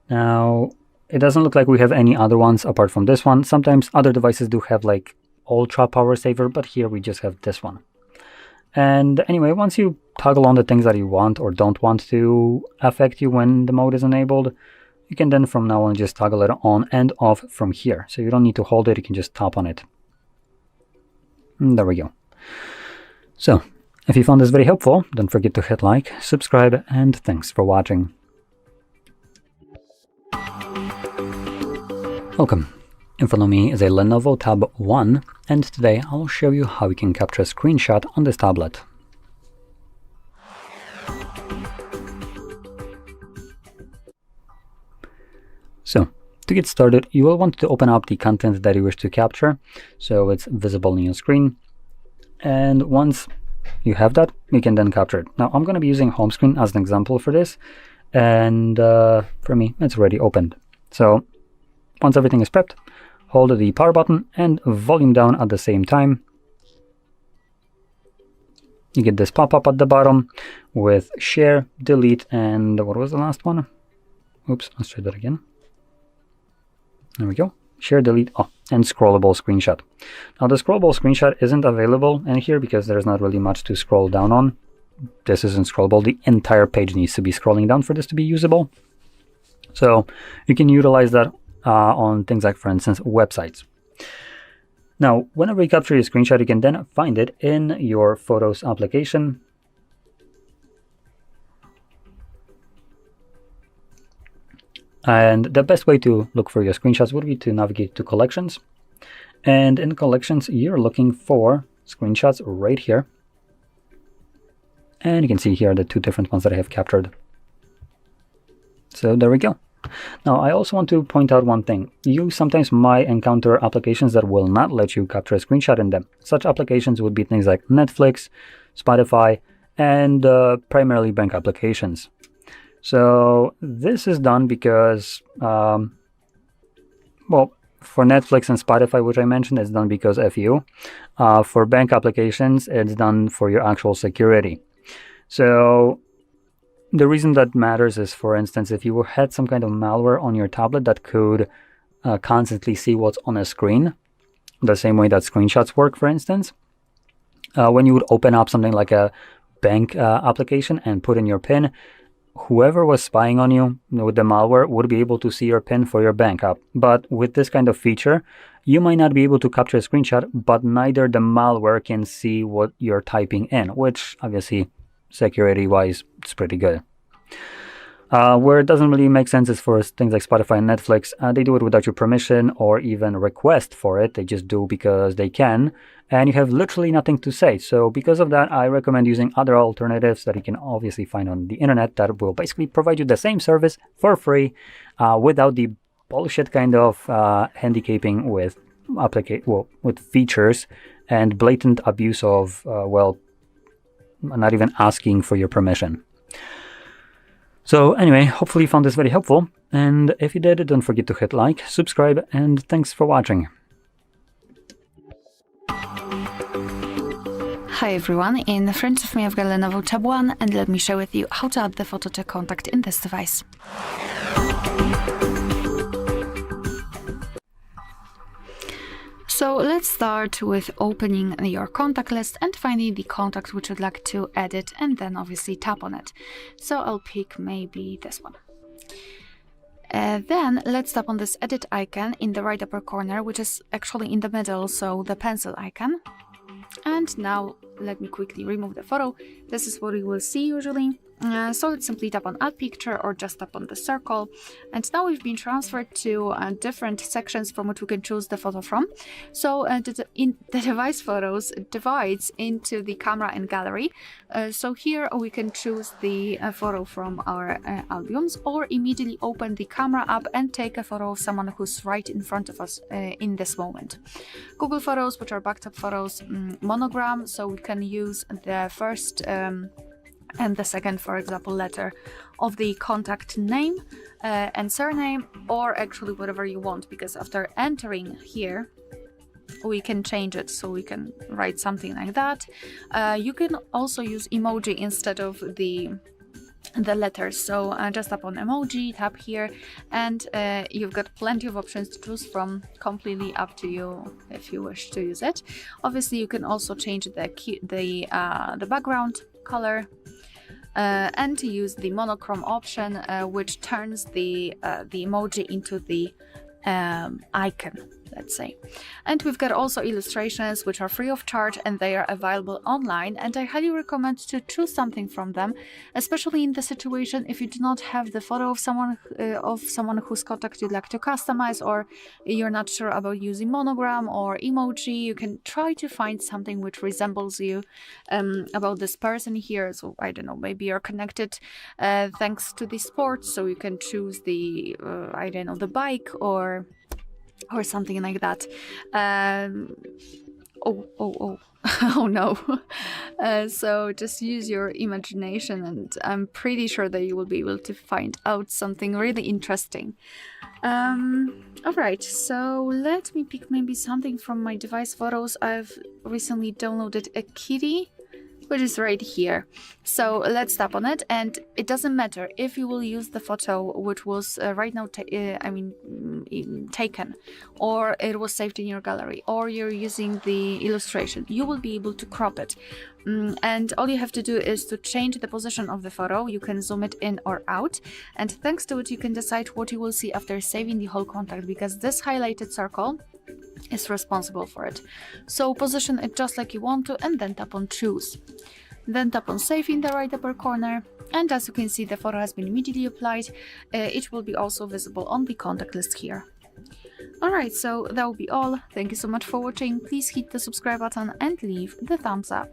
Now, it doesn't look like we have any other ones apart from this one. Sometimes other devices do have like ultra power saver, but here we just have this one. And anyway, once you toggle on the things that you want or don't want to affect you when the mode is enabled, you can then from now on just toggle it on and off from here. So you don't need to hold it, you can just tap on it. And there we go. So, if you found this very helpful, don't forget to hit like, subscribe, and thanks for watching. Welcome. In front of me is a Lenovo Tab One, and today I'll show you how you can capture a screenshot on this tablet. So, to get started, you will want to open up the content that you wish to capture, so it's visible on your screen. And once you have that, you can then capture it. Now, I'm going to be using home screen as an example for this, and for me, it's already opened. So, once everything is prepped, hold the power button and volume down at the same time. You get this pop-up at the bottom with share, delete, and what was the last one? Oops, let's try that again. There we go. Share, delete, and scrollable screenshot. Now the scrollable screenshot isn't available in here because there's not really much to scroll down on. This isn't scrollable. The entire page needs to be scrolling down for this to be usable. So you can utilize that on things like, for instance, websites. Now, whenever you capture your screenshot, you can then find it in your Photos application. And the best way to look for your screenshots would be to navigate to Collections. And in Collections, you're looking for screenshots right here. And you can see here the two different ones that I have captured. So there we go. Now, I also want to point out one thing. You sometimes might encounter applications that will not let you capture a screenshot in them. Such applications would be things like Netflix, Spotify, and primarily bank applications. So this is done because, well, for Netflix and Spotify, which I mentioned, it's done because FU. For bank applications, it's done for your actual security. So the reason that matters is, for instance, if you had some kind of malware on your tablet that could constantly see what's on a screen, the same way that screenshots work, for instance, when you would open up something like a bank application and put in your PIN, whoever was spying on you with the malware would be able to see your PIN for your bank app. But with this kind of feature, you might not be able to capture a screenshot, but neither the malware can see what you're typing in, which obviously security-wise, it's pretty good. Where it doesn't really make sense is for things like Spotify and Netflix. They do it without your permission or even request for it. They just do because they can, and you have literally nothing to say. So because of that, I recommend using other alternatives that you can obviously find on the internet that will basically provide you the same service for free without the bullshit kind of handicapping with with features and blatant abuse of, well, not even asking for your permission. So anyway, hopefully you found this very helpful, and if you did, don't forget to hit like, subscribe, and thanks for watching. Hi everyone, in front of me I've got Lenovo Tab One, and let me share with you how to add the photo to contact in this device. So let's start with opening your contact list and finding the contact which you'd like to edit, and then obviously tap on it. So I'll pick maybe this one. Then let's tap on this edit icon in the right upper corner, which is actually in the middle, so the pencil icon. And now let me quickly remove the photo. This is what you will see usually. So let's simply tap on add picture or just tap on the circle. And now we've been transferred to different sections from which we can choose the photo from. So the device photos divides into the camera and gallery. So here we can choose the photo from our albums, or immediately open the camera app and take a photo of someone who's right in front of us in this moment. Google Photos, which are backed up photos, monogram, so we can use the first and the second, for example, letter of the contact name and surname, or actually whatever you want, because after entering here we can change it, so we can write something like that. You can also use emoji instead of the letters, so just tap on emoji, tap here, and you've got plenty of options to choose from, completely up to you if you wish to use it. Obviously you can also change the background color, and to use the monochrome option, which turns the emoji into the icon, let's say. And we've got also illustrations which are free of charge, and they are available online, and I highly recommend to choose something from them, especially in the situation if you do not have the photo of someone whose contact you'd like to customize, or you're not sure about using monogram or emoji. You can try to find something which resembles you about this person here. So I don't know, maybe you're connected thanks to the sport, so you can choose the I don't know, the bike or something like that. Oh no. So just use your imagination, and I'm pretty sure that you will be able to find out something really interesting. Alright, so let me pick maybe something from my device photos. I've recently downloaded a kitty, which is right here. So let's tap on it, and it doesn't matter if you will use the photo which was right now taken, or it was saved in your gallery, or you're using the illustration, you will be able to crop it. And all you have to do is to change the position of the photo. You can zoom it in or out, and thanks to it you can decide what you will see after saving the whole contact, because this highlighted circle is responsible for it. So position it just like you want to, and then tap on choose. Then tap on save in the right upper corner, and as you can see, the photo has been immediately applied. It will be also visible on the contact list here. Alright, so that will be all. Thank you so much for watching. Please hit the subscribe button and leave the thumbs up.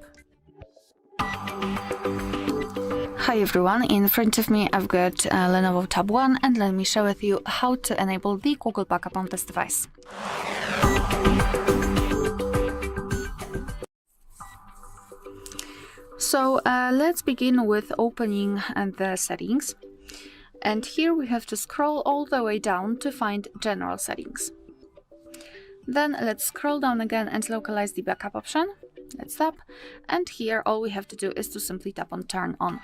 Hi everyone, in front of me I've got Lenovo Tab One, and let me share with you how to enable the Google Backup on this device. So let's begin with opening the settings, and here we have to scroll all the way down to find general settings. Then let's scroll down again and localize the backup option. Let's tap, and here all we have to do is to simply tap on turn on.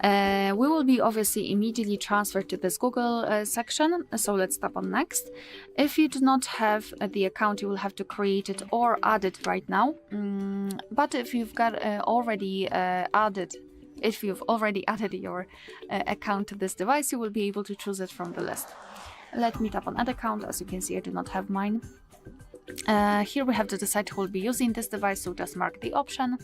We will be obviously immediately transferred to this Google section, so let's tap on next. If you do not have the account, you will have to create it or add it right now. But if you've got already added your account to this device, you will be able to choose it from the list. Let me tap on add account. As you can see, I do not have mine. Here we have to decide who will be using this device, so just mark the option.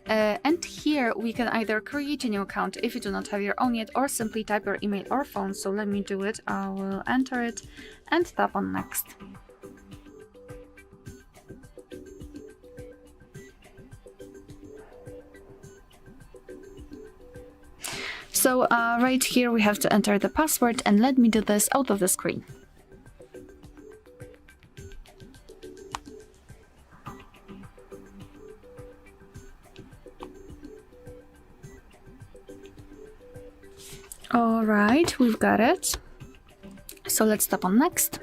And here we can either create a new account if you do not have your own yet, or simply type your email or phone. So let me do it. I will enter it and tap on next. So right here we have to enter the password, and let me do this out of the screen. All right, we've got it. So let's tap on next.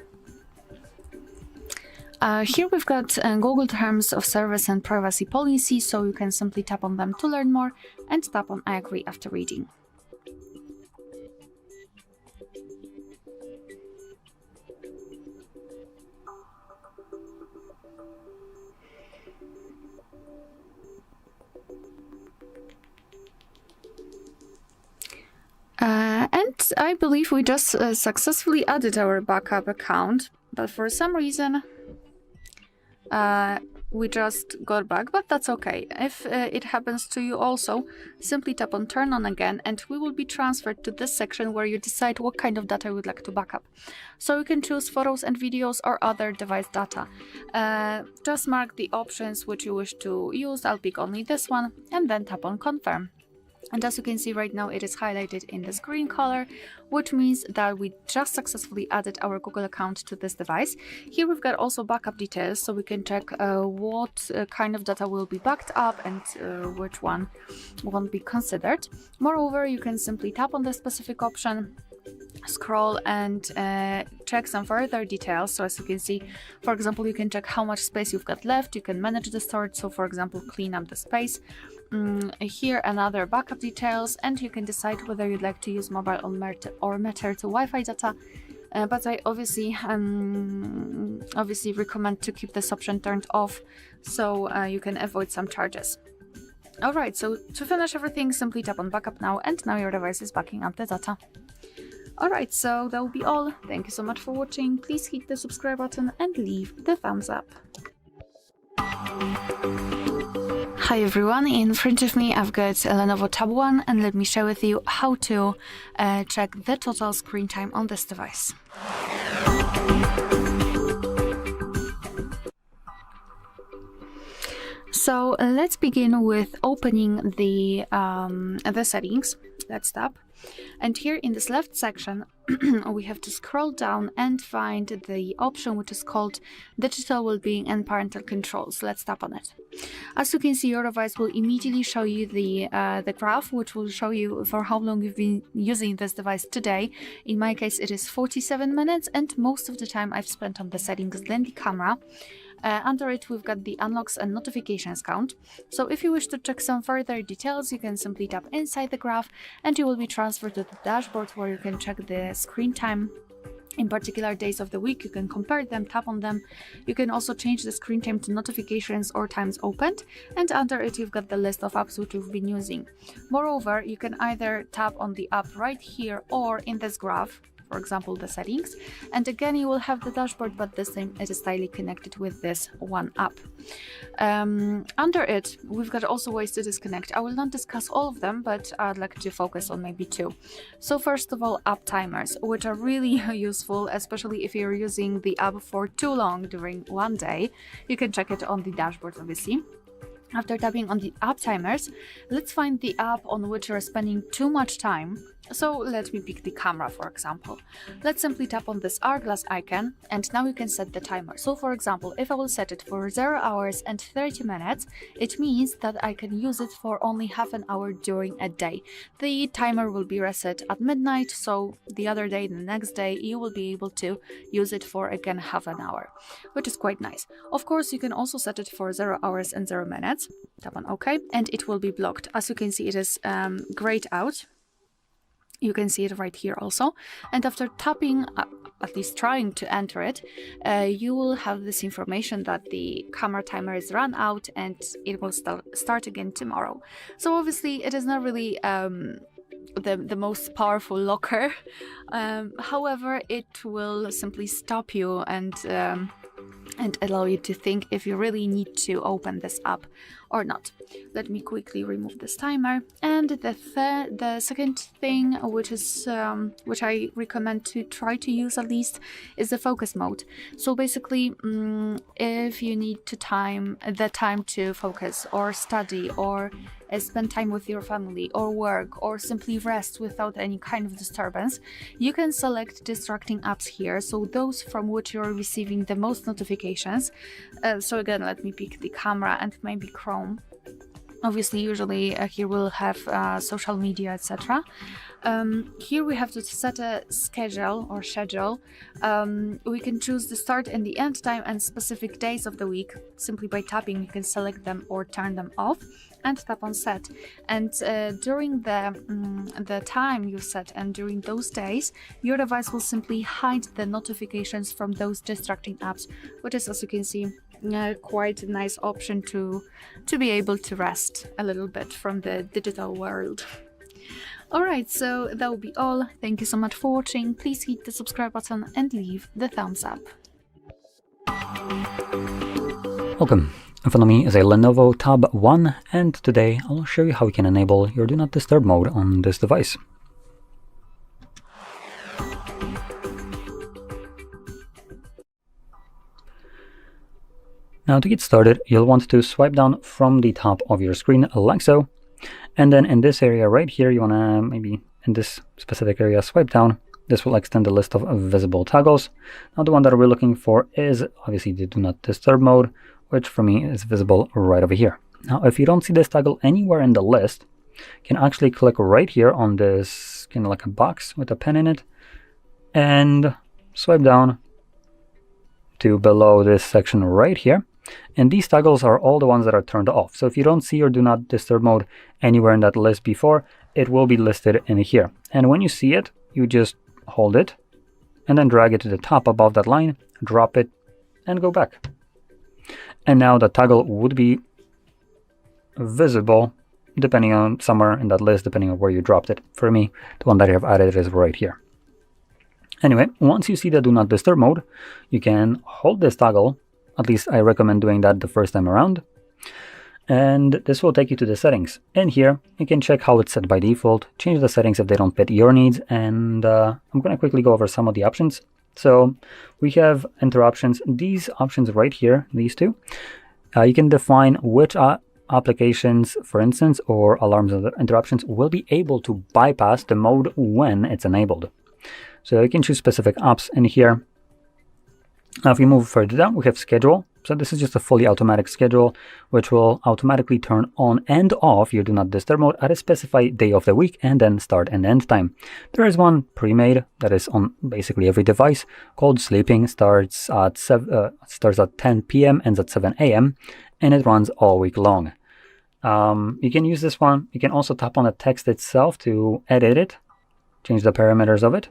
Here we've got Google Terms of Service and Privacy Policy, so you can simply tap on them to learn more and tap on I agree after reading. And I believe we just successfully added our backup account, but for some reason we just got back, but that's okay. If it happens to you also, simply tap on turn on again and we will be transferred to this section where you decide what kind of data you would like to backup. So you can choose photos and videos or other device data. Just mark the options which you wish to use. I'll pick only this one and then tap on confirm. And as you can see right now, it is highlighted in this green color, which means that we just successfully added our Google account to this device. Here we've got also backup details, so we can check what kind of data will be backed up and which one won't be considered. Moreover, you can simply tap on the specific option, scroll and check some further details. So as you can see, for example, you can check how much space you've got left. You can manage the storage, so for example, clean up the space. Here another backup details, and you can decide whether you'd like to use mobile or Matter to Wi-Fi data. But I obviously recommend to keep this option turned off, so you can avoid some charges. Alright, so to finish everything, simply tap on backup now, and now your device is backing up the data. Alright, so that will be all. Thank you so much for watching. Please hit the subscribe button and leave the thumbs up. Hi everyone, in front of me I've got a Lenovo Tab One, and let me share with you how to check the total screen time on this device. So let's begin with opening the settings. Let's tap. And here in this left section, we have to scroll down and find the option which is called Digital Wellbeing and Parental Controls. Let's tap on it. As you can see, your device will immediately show you the graph, which will show you for how long you've been using this device today. In my case, it is 47 minutes, and most of the time I've spent on the settings than the camera. Under it, we've got the unlocks and notifications count. So if you wish to check some further details, you can simply tap inside the graph and you will be transferred to the dashboard where you can check the screen time in particular days of the week. You can compare them, tap on them. You can also change the screen time to notifications or times opened, and under it you've got the list of apps which you've been using. Moreover, you can either tap on the app right here or in this graph, for example the settings, and again you will have the dashboard, but this time it is tightly connected with this one app. Under it we've got also ways to disconnect. I will not discuss all of them, but I'd like to focus on maybe two. So first of all, app timers, which are really useful, especially if you're using the app for too long during one day. You can check it on the dashboard obviously. After tapping on the app timers, let's find the app on which you're spending too much time. So let me pick the camera, for example. Let's simply tap on this hourglass icon, and now you can set the timer. So for example, if I will set it for 0 hours and 30 minutes, it means that I can use it for only half an hour during a day. The timer will be reset at midnight, so the other day, the next day, you will be able to use it for again half an hour, which is quite nice. Of course, you can also set it for 0 hours and 0 minutes. Tap on OK, and it will be blocked. As you can see, it is grayed out. You can see it right here also, and after tapping, at least trying to enter it, you will have this information that the camera timer is run out and it will start again tomorrow. So obviously it is not really the most powerful locker, however it will simply stop you and allow you to think if you really need to open this app or not. Let me quickly remove this timer. And the second thing, which I recommend to try to use at least, is the focus mode. So basically, if you need to time to focus or study or spend time with your family or work or simply rest without any kind of disturbance, you can select distracting apps here, so those from which you're receiving the most notifications. So again, let me pick the camera and maybe Chrome. Obviously, usually here we'll have social media, etc. Here we have to set a schedule. We can choose the start and the end time and specific days of the week. Simply by tapping, you can select them or turn them off and tap on set. And during the time you set and during those days, your device will simply hide the notifications from those distracting apps, which is, as you can see, quite a nice option to be able to rest a little bit from the digital world. Alright, so that will be all. Thank you so much for watching. Please hit the subscribe button and leave the thumbs up. Welcome. In front of me is a Lenovo Tab One, and today I'll show you how you can enable your Do Not Disturb mode on this device. Now to get started, you'll want to swipe down from the top of your screen like so. And then in this area right here, you want to maybe in this specific area swipe down. This will extend the list of visible toggles. Now the one that we're looking for is obviously the Do Not Disturb mode, which for me is visible right over here. Now if you don't see this toggle anywhere in the list, you can actually click right here on this kind of like a box with a pen in it and swipe down to below this section right here. And these toggles are all the ones that are turned off. So if you don't see your Do Not Disturb mode anywhere in that list before, it will be listed in here. And when you see it, you just hold it and then drag it to the top above that line, drop it, and go back. And now the toggle would be visible depending on somewhere in that list, depending on where you dropped it. For me, the one that I have added is right here. Anyway, once you see the Do Not Disturb mode, you can hold this toggle. At least I recommend doing that the first time around. And this will take you to the settings. In here, you can check how it's set by default, change the settings if they don't fit your needs, and I'm going to quickly go over some of the options. So we have enter options. These options right here, these two, you can define which applications, for instance, or alarms and interruptions will be able to bypass the mode when it's enabled. So you can choose specific apps in here. Now if we move further down, we have schedule. So this is just a fully automatic schedule, which will automatically turn on and off your Do Not Disturb mode at a specified day of the week and then start and end time. There is one pre-made that is on basically every device called sleeping, starts at 10 p.m. ends at 7 a.m. and it runs all week long. You can use this one. You can also tap on the text itself to edit it, change the parameters of it,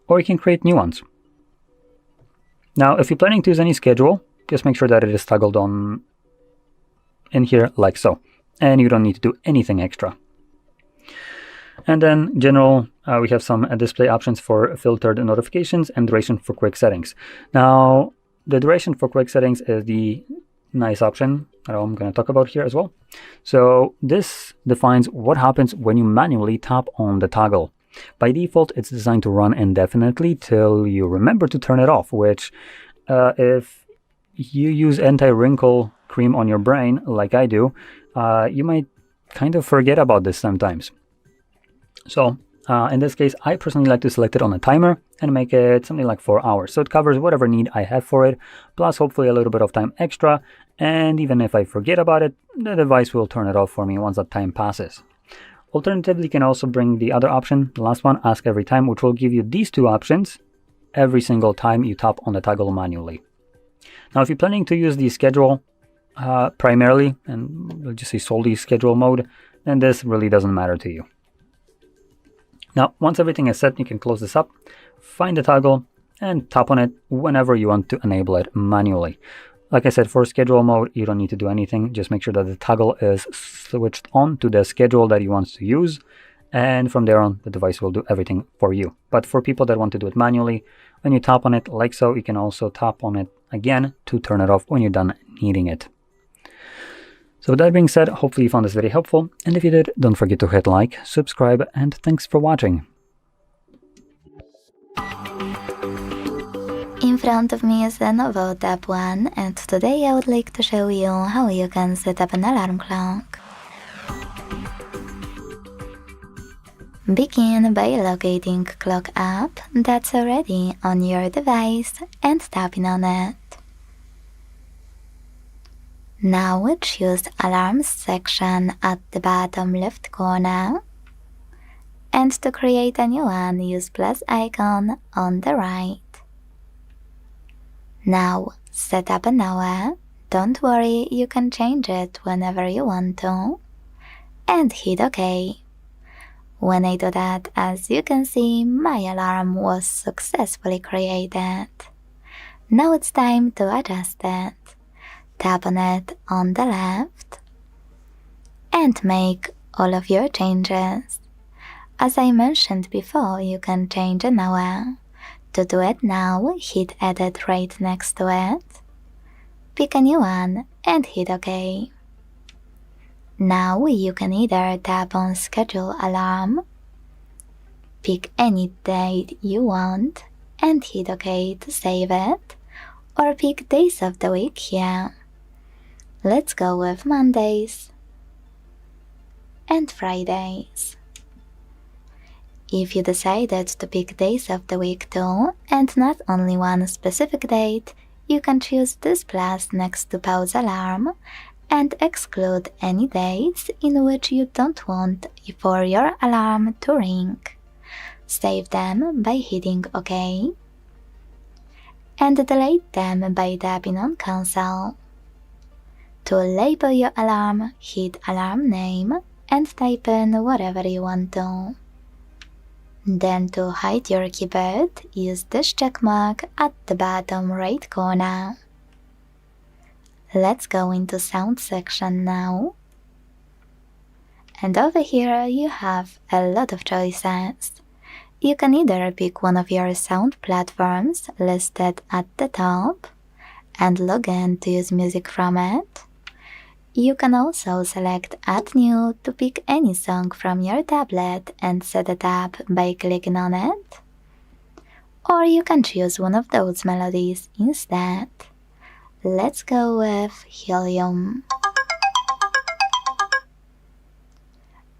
or you can create new ones. Now, if you're planning to use any schedule, just make sure that it is toggled on in here like so. And you don't need to do anything extra. And then general, we have some display options for filtered notifications and duration for quick settings. Now, the duration for quick settings is the nice option that I'm going to talk about here as well. So this defines what happens when you manually tap on the toggle. By default, it's designed to run indefinitely till you remember to turn it off, which if you use anti-wrinkle cream on your brain, like I do, you might kind of forget about this sometimes. So in this case, I personally like to select it on a timer and make it something like 4 hours. So it covers whatever need I have for it, plus hopefully a little bit of time extra. And even if I forget about it, the device will turn it off for me once that time passes. Alternatively, you can also bring the other option, the last one, ask every time, which will give you these two options every single time you tap on the toggle manually. Now, if you're planning to use the schedule primarily, and we'll just say solely schedule mode, then this really doesn't matter to you. Now, once everything is set, you can close this up, find the toggle, and tap on it whenever you want to enable it manually. Like I said, for schedule mode, you don't need to do anything. Just make sure that the toggle is switched on to the schedule that you want to use. And from there on, the device will do everything for you. But for people that want to do it manually, when you tap on it like so, you can also tap on it again to turn it off when you're done needing it. So with that being said, hopefully you found this very helpful. And if you did, don't forget to hit like, subscribe, and thanks for watching. In front of me is the Lenovo Tab One, and today I would like to show you how you can set up an alarm clock. Begin by locating Clock app that's already on your device and tapping on it. Now choose Alarms section at the bottom left corner And to create a new one, use plus icon on the right. Now, set up an hour. Don't worry, you can change it whenever you want to. And hit OK. When I do that, as you can see, my alarm was successfully created. Now it's time to adjust it. Tap on it on the left and make all of your changes. As I mentioned before, you can change an hour. To do it now, hit Edit right next to it. Pick a new one and hit OK. Now you can either tap on Schedule Alarm, pick any date you want and hit OK to save it, or pick days of the week here. Let's go with Mondays and Fridays. If you decided to pick days of the week too, and not only one specific date, you can choose this plus next to Pause Alarm and exclude any dates in which you don't want for your alarm to ring. Save them by hitting OK, and delete them by tapping on Cancel. To label your alarm, hit Alarm Name and type in whatever you want to. Then to hide your keyboard, use this check mark at the bottom right corner. Let's go into Sound section now. And over here you have a lot of choices. You can either pick one of your sound platforms listed at the top and log in to use music from it. You can also select Add New to pick any song from your tablet and set it up by clicking on it. Or you can choose one of those melodies instead. Let's go with Helium.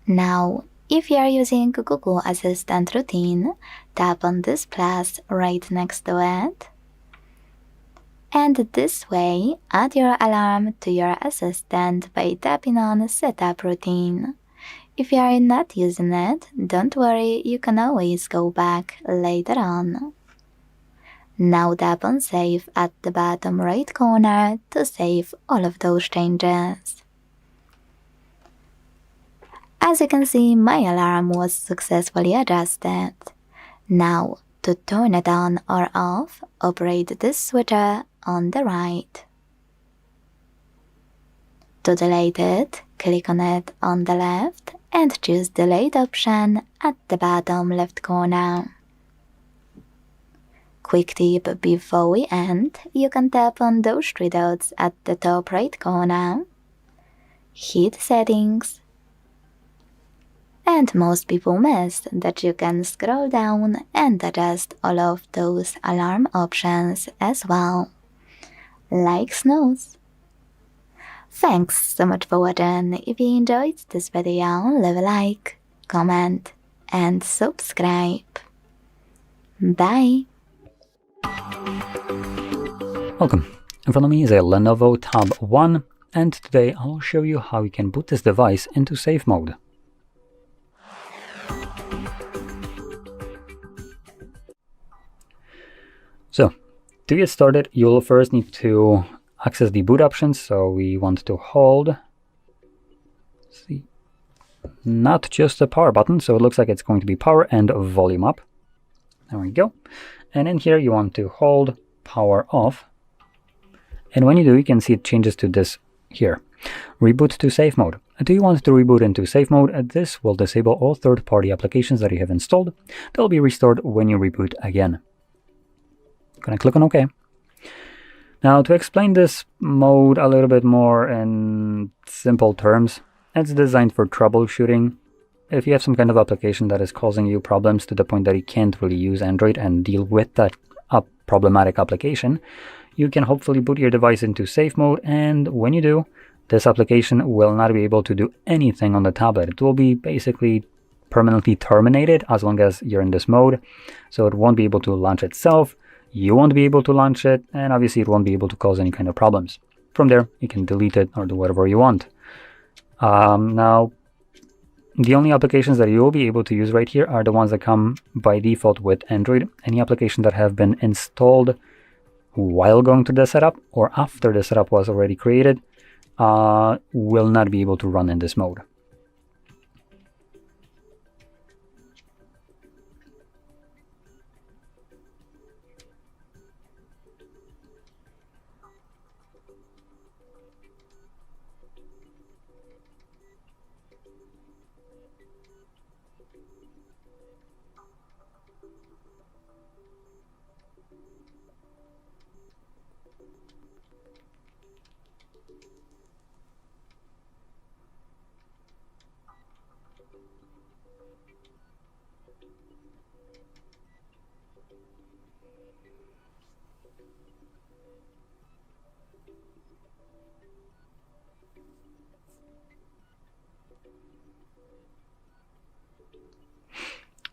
Now, if you are using Google Assistant Routine, tap on this plus right next to it. And this way, add your alarm to your assistant by tapping on Setup Routine. If you are not using it, don't worry, you can always go back later on. Now tap on Save at the bottom right corner to save all of those changes. As you can see, my alarm was successfully adjusted. Now, to turn it on or off, operate this switcher on the right. To delete it, click on it on the left and choose Delete option at the bottom left corner. Quick tip before we end, you can tap on those three dots at the top right corner, hit Settings, and most people miss that you can scroll down and adjust all of those alarm options as well, like snooze. Thanks so much for watching. If you enjoyed this video, leave a like, comment, and subscribe. Bye! Welcome. In front of me is a Lenovo Tab One, and today I'll show you how you can boot this device into safe mode. So, to get started, you'll first need to access the boot options. So we want to hold, see, not just the power button, so it looks like it's going to be power and volume up. There we go. And in here you want to hold power off. And when you do, you can see it changes to this here. Reboot to safe mode. Do you want to reboot into safe mode? This will disable all third-party applications that you have installed. They'll be restored when you reboot again. Gonna click on OK. Now, to explain this mode a little bit more in simple terms, it's designed for troubleshooting. If you have some kind of application that is causing you problems to the point that you can't really use Android and deal with that problematic application, you can hopefully boot your device into safe mode, and when you do, this application will not be able to do anything on the tablet. It will be basically permanently terminated as long as you're in this mode, so it won't be able to launch itself. You won't be able to launch it, and obviously it won't be able to cause any kind of problems. From there, you can delete it or do whatever you want. Now, The only applications that you will be able to use right here are the ones that come by default with Android. Any applications that have been installed while going to the setup or after the setup was already created will not be able to run in this mode.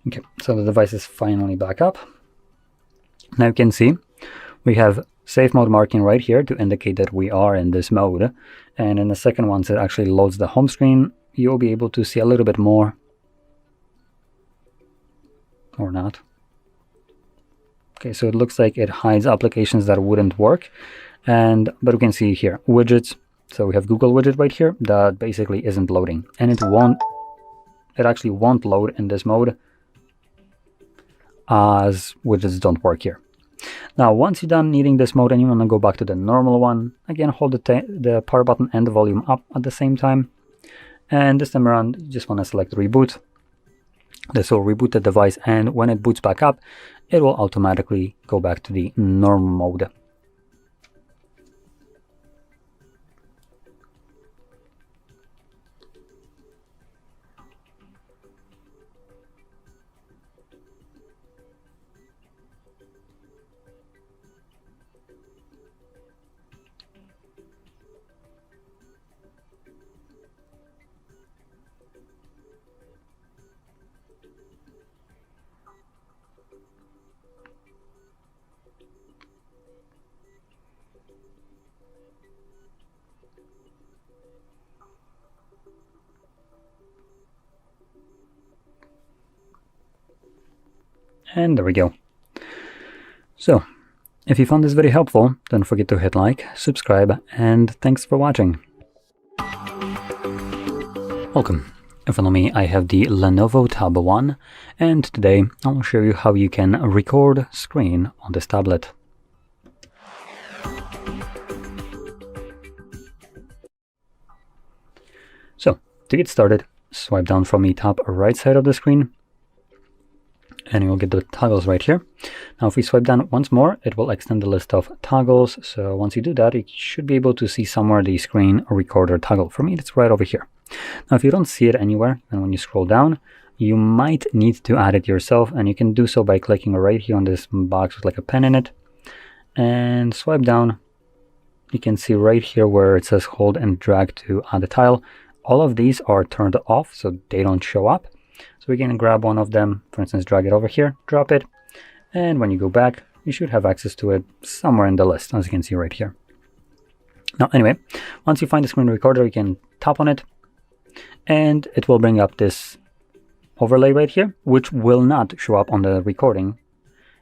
Okay, so the device is finally back up. Now you can see we have safe mode marking right here to indicate that we are in this mode. And in the second, once it actually loads the home screen, you'll be able to see a little bit more. Or not. Okay, so it looks like it hides applications that wouldn't work. But we can see here, widgets. So we have Google widget right here that basically isn't loading. And it actually won't load in this mode, as widgets don't work here. Now, once you're done needing this mode and you want to go back to the normal one, again, hold the power button and the volume up at the same time. And this time around, you just want to select reboot. This will reboot the device, and when it boots back up, it will automatically go back to the normal mode. And there we go. So, if you found this very helpful, don't forget to hit like, subscribe, and thanks for watching. Welcome. In front of me I have the Lenovo Tab One, and today I'll show you how you can record screen on this tablet. So, to get started, swipe down from the top right side of the screen, and you'll get the toggles right here. Now if we swipe down once more, it will extend the list of toggles. So once you do that, you should be able to see somewhere the screen recorder toggle. For me, it's right over here. Now if you don't see it anywhere, and when you scroll down, you might need to add it yourself, and you can do so by clicking right here on this box with like a pen in it, and swipe down. You can see right here where it says hold and drag to add a tile. All of these are turned off, so they don't show up. So we can grab one of them, for instance, drag it over here, drop it, and when you go back, you should have access to it somewhere in the list, as you can see right here. Now, anyway, once you find the screen recorder, you can tap on it, and it will bring up this overlay right here, which will not show up on the recording.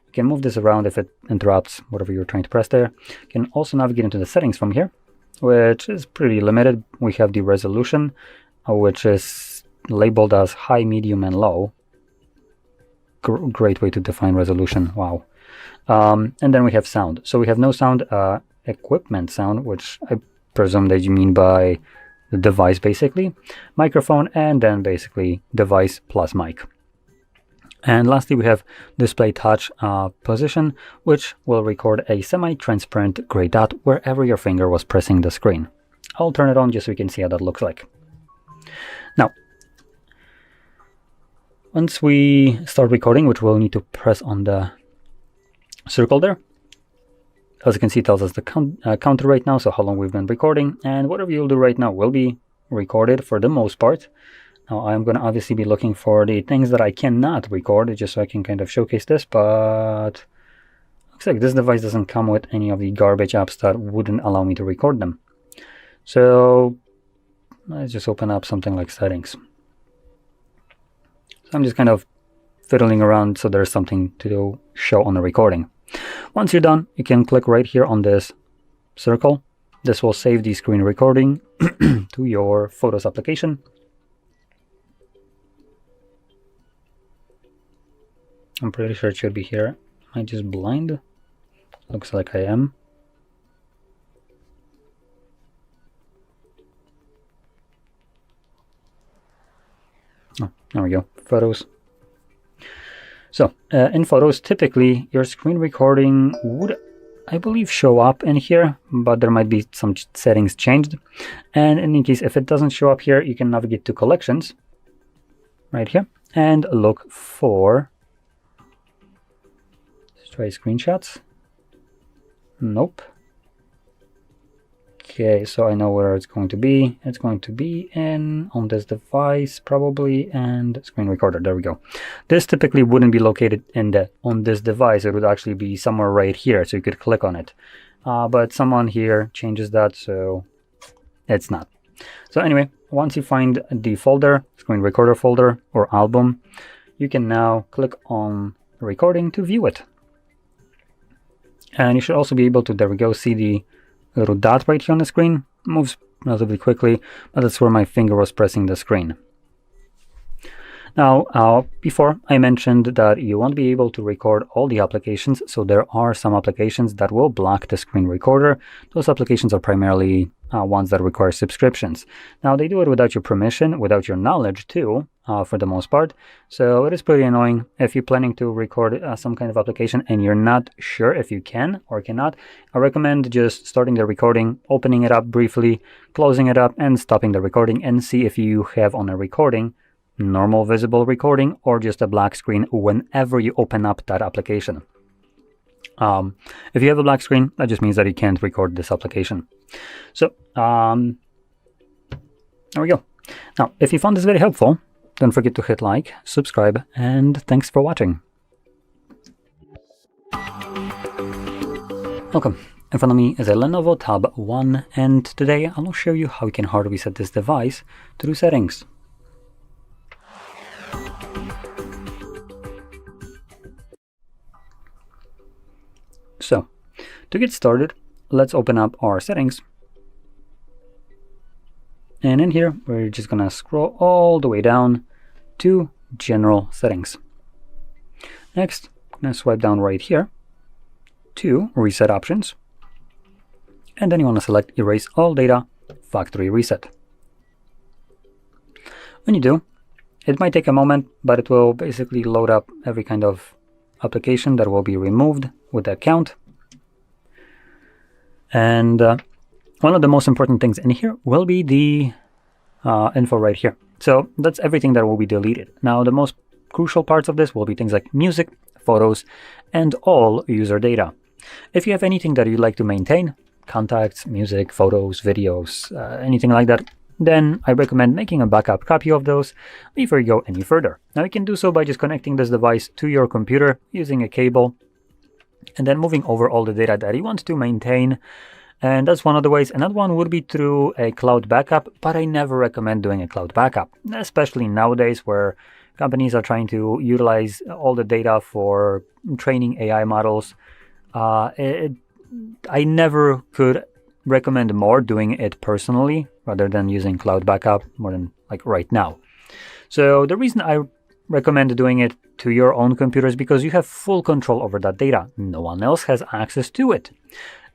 You can move this around if it interrupts whatever you're trying to press there. You can also navigate into the settings from here, which is pretty limited. We have the resolution, which is labeled as high, medium, and low. Great way to define resolution. Wow. And then we have sound. So we have no sound, equipment sound, which I presume that you mean by the device, basically. Microphone, and then basically device plus mic. And lastly, we have display touch position, which will record a semi-transparent gray dot wherever your finger was pressing the screen. I'll turn it on just so we can see how that looks like. Now, once we start recording, which we'll need to press on the circle there, as you can see, it tells us the counter right now, so how long we've been recording, and whatever you'll do right now will be recorded for the most part. Now, I'm going to obviously be looking for the things that I cannot record, just so I can kind of showcase this, but looks like this device doesn't come with any of the garbage apps that wouldn't allow me to record them. So let's just open up something like settings. So I'm just kind of fiddling around so there's something to show on the recording. Once you're done, you can click right here on this circle. This will save the screen recording to your Photos application. I'm pretty sure it should be here. Am I just blind? Looks like I am. Oh, there we go. Photos. So, in Photos, typically your screen recording would, I believe, show up in here, but there might be some settings changed. And in any case, if it doesn't show up here, you can navigate to Collections, right here, and look for... Let's try screenshots. Nope. Okay, so I know where it's going to be. It's going to be on this device probably, and screen recorder. There we go. This typically wouldn't be located on this device. It would actually be somewhere right here, so you could click on it. But someone here changes that, so it's not. So anyway, once you find the folder, screen recorder folder or album, you can now click on recording to view it. And you should also be able to, there we go, see the little dot right here on the screen. Moves relatively quickly, but that's where my finger was pressing the screen. Now, before I mentioned that you won't be able to record all the applications, so there are some applications that will block the screen recorder. Those applications are primarily ones that require subscriptions. Now, they do it without your permission, without your knowledge too, for the most part. So it is pretty annoying if you're planning to record some kind of application and you're not sure if you can or cannot. I recommend just starting the recording, opening it up briefly, closing it up, and stopping the recording, and see if you have on a recording normal visible recording or just a black screen whenever you open up that application. If you have a black screen, that just means that you can't record this application. So there we go. Now, if you found this very helpful, don't forget to hit like, subscribe, and thanks for watching. Welcome. In front of me is a Lenovo Tab One, and today I'll show you how you can hard reset this device through settings. So, to get started, let's open up our settings. And in here, we're just gonna scroll all the way down to General Settings. Next, I'm gonna swipe down right here to Reset Options. And then you wanna select Erase All Data, Factory Reset. When you do, it might take a moment, but it will basically load up every kind of application that will be removed with the account. And one of the most important things in here will be the info right here. So that's everything that will be deleted. Now, the most crucial parts of this will be things like music, photos, and all user data. If you have anything that you'd like to maintain, contacts, music, photos, videos, anything like that, then I recommend making a backup copy of those before you go any further. Now, you can do so by just connecting this device to your computer using a cable and then moving over all the data that you want to maintain. And that's one of the ways. Another one would be through a cloud backup, but I never recommend doing a cloud backup, especially nowadays where companies are trying to utilize all the data for training AI models. I never could recommend more doing it personally rather than using cloud backup more than like right now. So the reason I recommend doing it to your own computer is because you have full control over that data. No one else has access to it.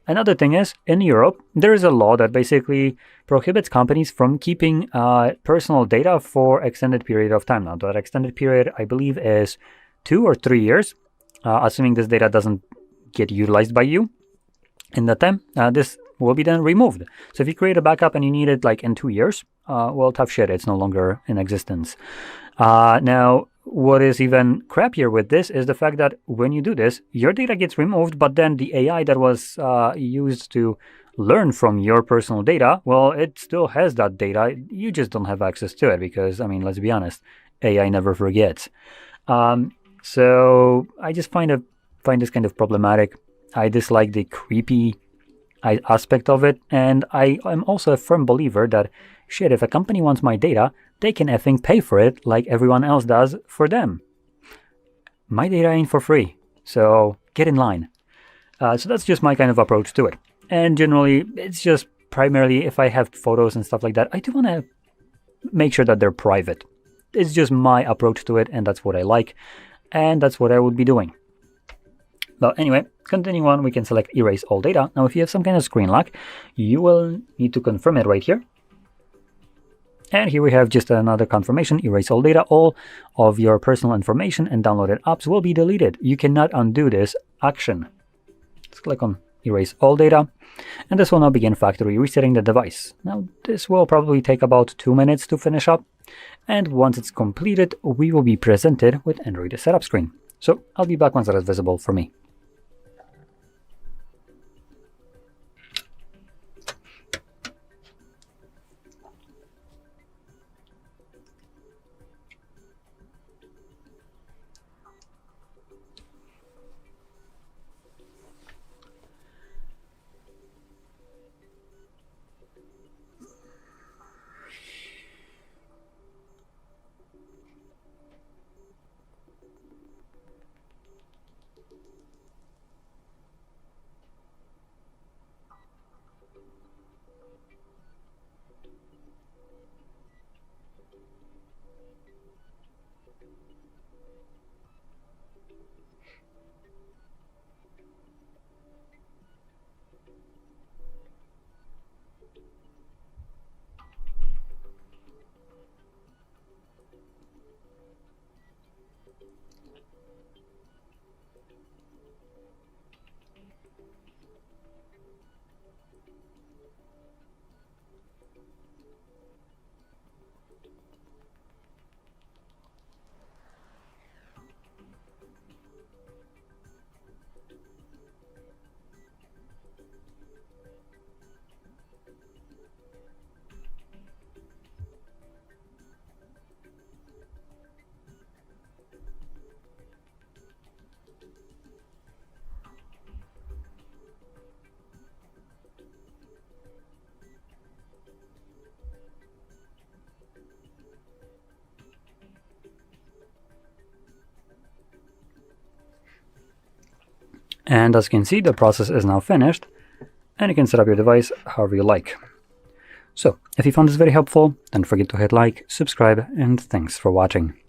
Another thing is, in Europe, there is a law that basically prohibits companies from keeping personal data for extended period of time. Now, that extended period, I believe, is 2 or 3 years, assuming this data doesn't get utilized by you. In that time, this will be then removed. So if you create a backup and you need it like in 2 years, well, tough shit, it's no longer in existence. Now, what is even crappier with this is the fact that when you do this, your data gets removed, but then the AI that was used to learn from your personal data, well, it still has that data. You just don't have access to it because, I mean, let's be honest, AI never forgets. So I just find this kind of problematic. I dislike the creepy aspect of it, and I am also a firm believer that, shit, if a company wants my data, they can effing pay for it like everyone else does for them. My data ain't for free, so get in line. So that's just my kind of approach to it. And generally, it's just primarily if I have photos and stuff like that, I do want to make sure that they're private. It's just my approach to it, and that's what I like, and that's what I would be doing. But anyway, continuing on, we can select Erase All Data. Now, if you have some kind of screen lock, you will need to confirm it right here. And here we have just another confirmation, Erase All Data. All of your personal information and downloaded apps will be deleted. You cannot undo this action. Let's click on Erase All Data, and this will now begin factory resetting the device. Now, this will probably take about 2 minutes to finish up, and once it's completed, we will be presented with Android setup screen. So I'll be back once that is visible for me. And as you can see, the process is now finished, and you can set up your device however you like. So, if you found this very helpful, don't forget to hit like, subscribe, and thanks for watching.